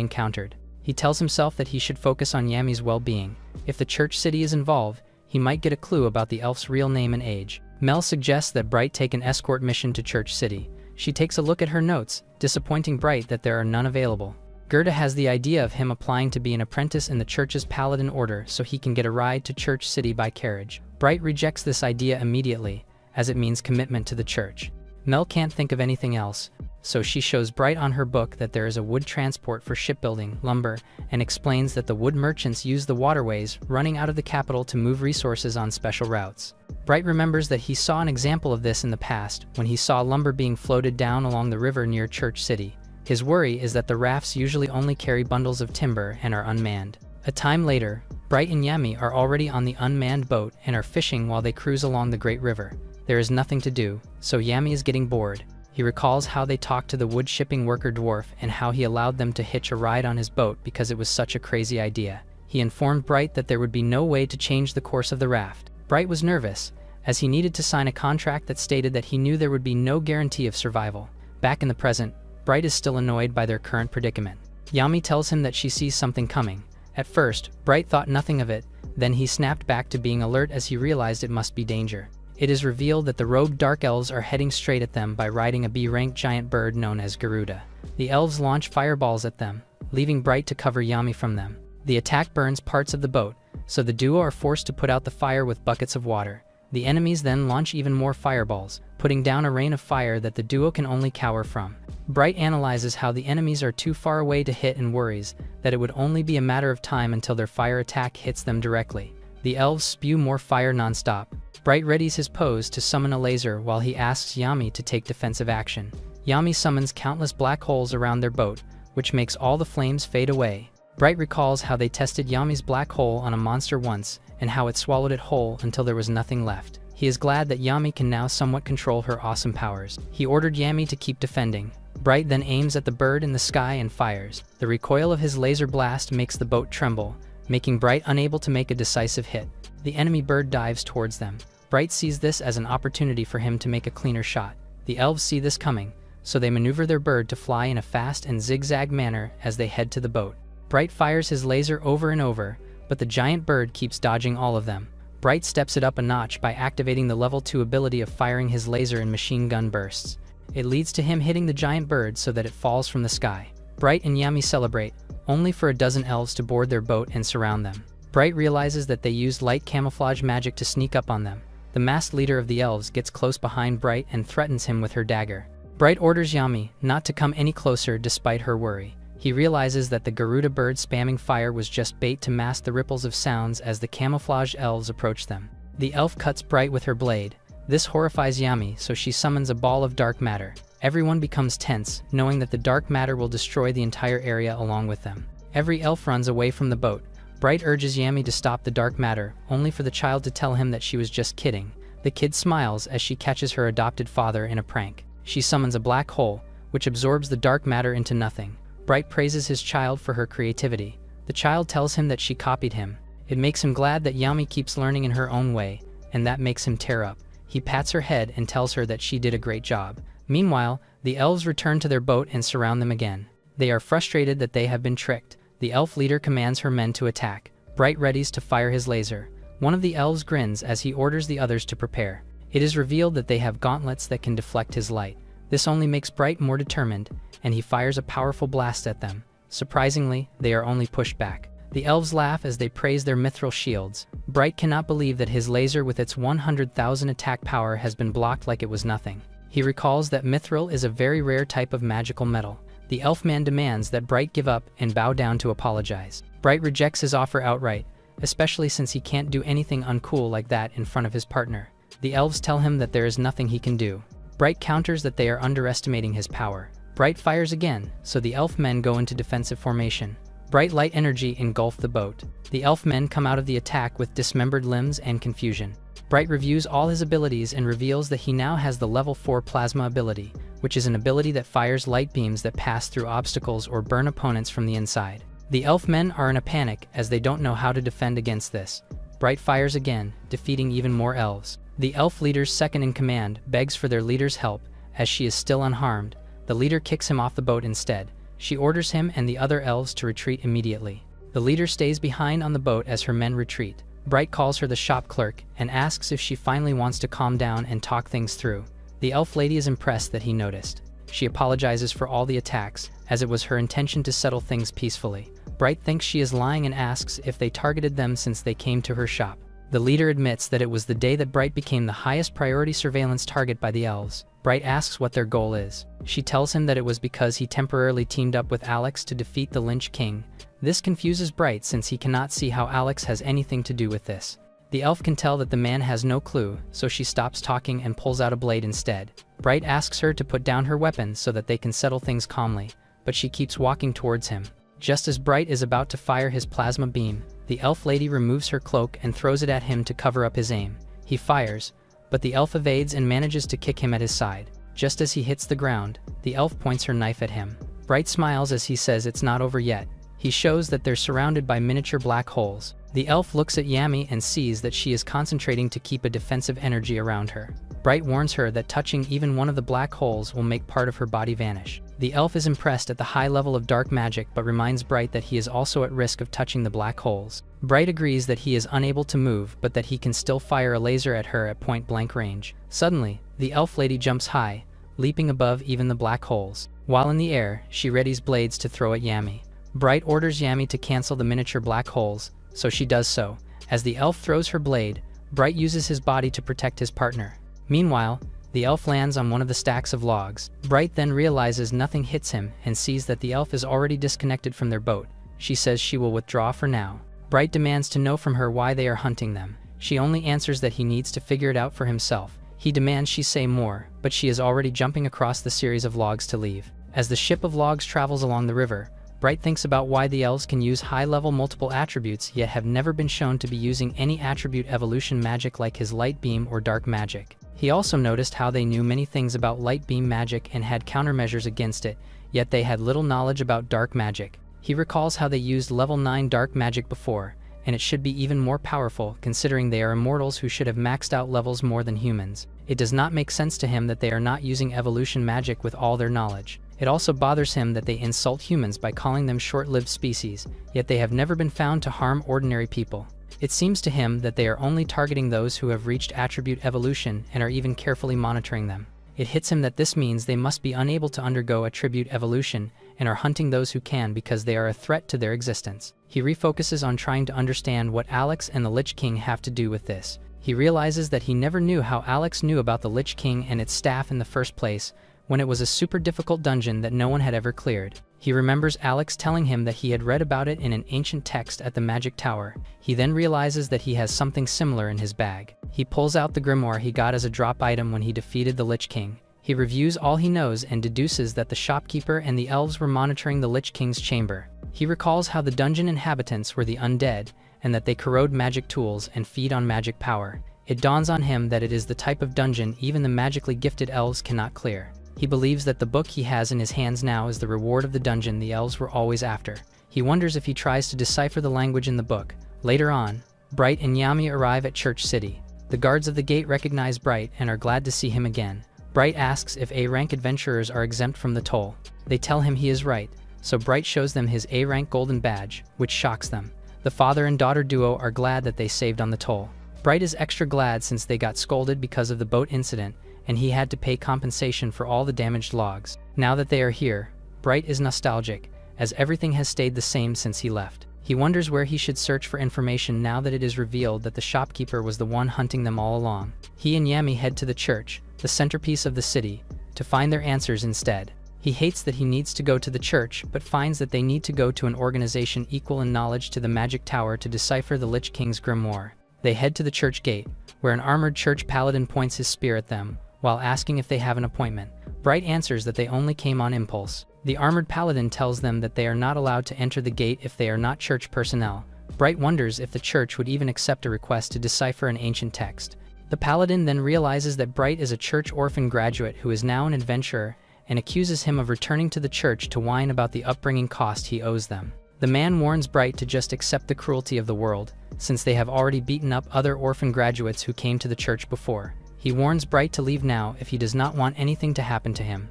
A: encountered. He tells himself that he should focus on Yami's well-being. If the church city is involved, he might get a clue about the elf's real name and age. Mel suggests that Bright take an escort mission to Church City. She takes a look at her notes, disappointing Bright that there are none available. Gerda has the idea of him applying to be an apprentice in the church's paladin order so he can get a ride to Church City by carriage. Bright rejects this idea immediately, as it means commitment to the church. Mel can't think of anything else, so she shows Bright on her book that there is a wood transport for shipbuilding, lumber, and explains that the wood merchants use the waterways running out of the capital to move resources on special routes. Bright remembers that he saw an example of this in the past when he saw lumber being floated down along the river near Church City. His worry is that the rafts usually only carry bundles of timber and are unmanned. A time later, Bright and Yami are already on the unmanned boat and are fishing while they cruise along the Great River. There is nothing to do, so Yami is getting bored. He recalls how they talked to the wood shipping worker dwarf and how he allowed them to hitch a ride on his boat because it was such a crazy idea. He informed Bright that there would be no way to change the course of the raft. Bright was nervous, as he needed to sign a contract that stated that he knew there would be no guarantee of survival. Back in the present, Bright is still annoyed by their current predicament. Yami tells him that she sees something coming. At first, Bright thought nothing of it, then he snapped back to being alert as he realized it must be danger. It is revealed that the rogue dark elves are heading straight at them by riding a B-rank giant bird known as Garuda. The elves launch fireballs at them, leaving Bright to cover Yami from them. The attack burns parts of the boat, so the duo are forced to put out the fire with buckets of water. The enemies then launch even more fireballs, putting down a rain of fire that the duo can only cower from. Bright analyzes how the enemies are too far away to hit and worries that it would only be a matter of time until their fire attack hits them directly. The elves spew more fire non-stop. Bright readies his pose to summon a laser while he asks Yami to take defensive action. Yami summons countless black holes around their boat, which makes all the flames fade away. Bright recalls how they tested Yami's black hole on a monster once, and how it swallowed it whole until there was nothing left. He is glad that Yami can now somewhat control her awesome powers. He ordered Yami to keep defending. Bright then aims at the bird in the sky and fires. The recoil of his laser blast makes the boat tremble, making Bright unable to make a decisive hit. The enemy bird dives towards them. Bright sees this as an opportunity for him to make a cleaner shot. The elves see this coming, so they maneuver their bird to fly in a fast and zigzag manner as they head to the boat. Bright fires his laser over and over, but the giant bird keeps dodging all of them. Bright steps it up a notch by activating the level 2 ability of firing his laser in machine gun bursts. It leads to him hitting the giant bird so that it falls from the sky. Bright and Yami celebrate, only for a dozen elves to board their boat and surround them. Bright realizes that they used light camouflage magic to sneak up on them. The masked leader of the elves gets close behind Bright and threatens him with her dagger. Bright orders Yami not to come any closer despite her worry. He realizes that the Garuda bird spamming fire was just bait to mask the ripples of sounds as the camouflaged elves approach them. The elf cuts Bright with her blade. This horrifies Yami, so she summons a ball of dark matter. Everyone becomes tense, knowing that the dark matter will destroy the entire area along with them. Every elf runs away from the boat. Bright urges Yami to stop the dark matter, only for the child to tell him that she was just kidding. The kid smiles as she catches her adopted father in a prank. She summons a black hole, which absorbs the dark matter into nothing. Bright praises his child for her creativity. The child tells him that she copied him. It makes him glad that Yami keeps learning in her own way, and that makes him tear up. He pats her head and tells her that she did a great job. Meanwhile, the elves return to their boat and surround them again. They are frustrated that they have been tricked. The elf leader commands her men to attack. Bright readies to fire his laser. One of the elves grins as he orders the others to prepare. It is revealed that they have gauntlets that can deflect his light. This only makes Bright more determined, and he fires a powerful blast at them. Surprisingly, they are only pushed back. The elves laugh as they praise their mithril shields. Bright cannot believe that his laser with its 100,000 attack power has been blocked like it was nothing. He recalls that mithril is a very rare type of magical metal. The elf man demands that Bright give up and bow down to apologize. Bright rejects his offer outright, especially since he can't do anything uncool like that in front of his partner. The elves tell him that there is nothing he can do. Bright counters that they are underestimating his power. Bright fires again, so the elf men go into defensive formation. Bright light energy engulf the boat. The elf men come out of the attack with dismembered limbs and confusion. Bright reviews all his abilities and reveals that he now has the level 4 plasma ability, which is an ability that fires light beams that pass through obstacles or burn opponents from the inside. The elf men are in a panic as they don't know how to defend against this. Bright fires again, defeating even more elves. The elf leader's second in command begs for their leader's help, as she is still unharmed. The leader kicks him off the boat instead. She orders him and the other elves to retreat immediately. The leader stays behind on the boat as her men retreat. Bright calls her the shop clerk and asks if she finally wants to calm down and talk things through. The elf lady is impressed that he noticed. She apologizes for all the attacks, as it was her intention to settle things peacefully. Bright thinks she is lying and asks if they targeted them since they came to her shop. The leader admits that it was the day that Bright became the highest priority surveillance target by the elves. Bright asks what their goal is. She tells him that it was because he temporarily teamed up with Alex to defeat the Lynch King. This confuses Bright since he cannot see how Alex has anything to do with this. The elf can tell that the man has no clue, so she stops talking and pulls out a blade instead. Bright asks her to put down her weapon so that they can settle things calmly, but she keeps walking towards him. Just as Bright is about to fire his plasma beam, the elf lady removes her cloak and throws it at him to cover up his aim. He fires, but the elf evades and manages to kick him at his side. Just as he hits the ground, the elf points her knife at him. Bright smiles as he says it's not over yet. He shows that they're surrounded by miniature black holes. The elf looks at Yami and sees that she is concentrating to keep a defensive energy around her. Bright warns her that touching even one of the black holes will make part of her body vanish. The elf is impressed at the high level of dark magic but reminds Bright that he is also at risk of touching the black holes. Bright agrees that he is unable to move but that he can still fire a laser at her at point-blank range. Suddenly, the elf lady jumps high, leaping above even the black holes. While in the air, she readies blades to throw at Yami. Bright orders Yami to cancel the miniature black holes, so she does so. As the elf throws her blade, Bright uses his body to protect his partner. Meanwhile, the elf lands on one of the stacks of logs. Bright then realizes nothing hits him and sees that the elf is already disconnected from their boat. She says she will withdraw for now. Bright demands to know from her why they are hunting them. She only answers that he needs to figure it out for himself. He demands she say more, but she is already jumping across the series of logs to leave. As the ship of logs travels along the river, Bright thinks about why the elves can use high-level multiple attributes yet have never been shown to be using any attribute evolution magic like his light beam or dark magic. He also noticed how they knew many things about light beam magic and had countermeasures against it, yet they had little knowledge about dark magic. He recalls how they used level 9 dark magic before, and it should be even more powerful considering they are immortals who should have maxed out levels more than humans. It does not make sense to him that they are not using evolution magic with all their knowledge. It also bothers him that they insult humans by calling them short-lived species, yet they have never been found to harm ordinary people. It seems to him that they are only targeting those who have reached attribute evolution and are even carefully monitoring them. It hits him that this means they must be unable to undergo attribute evolution and are hunting those who can because they are a threat to their existence. He refocuses on trying to understand what Alex and the Lich King have to do with this. He realizes that he never knew how Alex knew about the Lich King and its staff in the first place, when it was a super difficult dungeon that no one had ever cleared. He remembers Alex telling him that he had read about it in an ancient text at the Magic Tower. He then realizes that he has something similar in his bag. He pulls out the grimoire he got as a drop item when he defeated the Lich King. He reviews all he knows and deduces that the shopkeeper and the elves were monitoring the Lich King's chamber. He recalls how the dungeon inhabitants were the undead, and that they corrode magic tools and feed on magic power. It dawns on him that it is the type of dungeon even the magically gifted elves cannot clear. He believes that the book he has in his hands now is the reward of the dungeon the elves were always after. He wonders if he tries to decipher the language in the book. Later on, Bright and Yami arrive at Church City. The guards of the gate recognize Bright and are glad to see him again. Bright asks if A-rank adventurers are exempt from the toll. They tell him he is right, so Bright shows them his A-rank golden badge, which shocks them. The father and daughter duo are glad that they saved on the toll. Bright is extra glad since they got scolded because of the boat incident, and he had to pay compensation for all the damaged logs. Now that they are here, Bright is nostalgic, as everything has stayed the same since he left. He wonders where he should search for information now that it is revealed that the shopkeeper was the one hunting them all along. He and Yami head to the church, the centerpiece of the city, to find their answers instead. He hates that he needs to go to the church, but finds that they need to go to an organization equal in knowledge to the Magic Tower to decipher the Lich King's grimoire. They head to the church gate, where an armored church paladin points his spear at them, while asking if they have an appointment. Bright answers that they only came on impulse. The armored paladin tells them that they are not allowed to enter the gate if they are not church personnel. Bright wonders if the church would even accept a request to decipher an ancient text. The paladin then realizes that Bright is a church orphan graduate who is now an adventurer, and accuses him of returning to the church to whine about the upbringing cost he owes them. The man warns Bright to just accept the cruelty of the world, since they have already beaten up other orphan graduates who came to the church before. He warns Bright to leave now if he does not want anything to happen to him.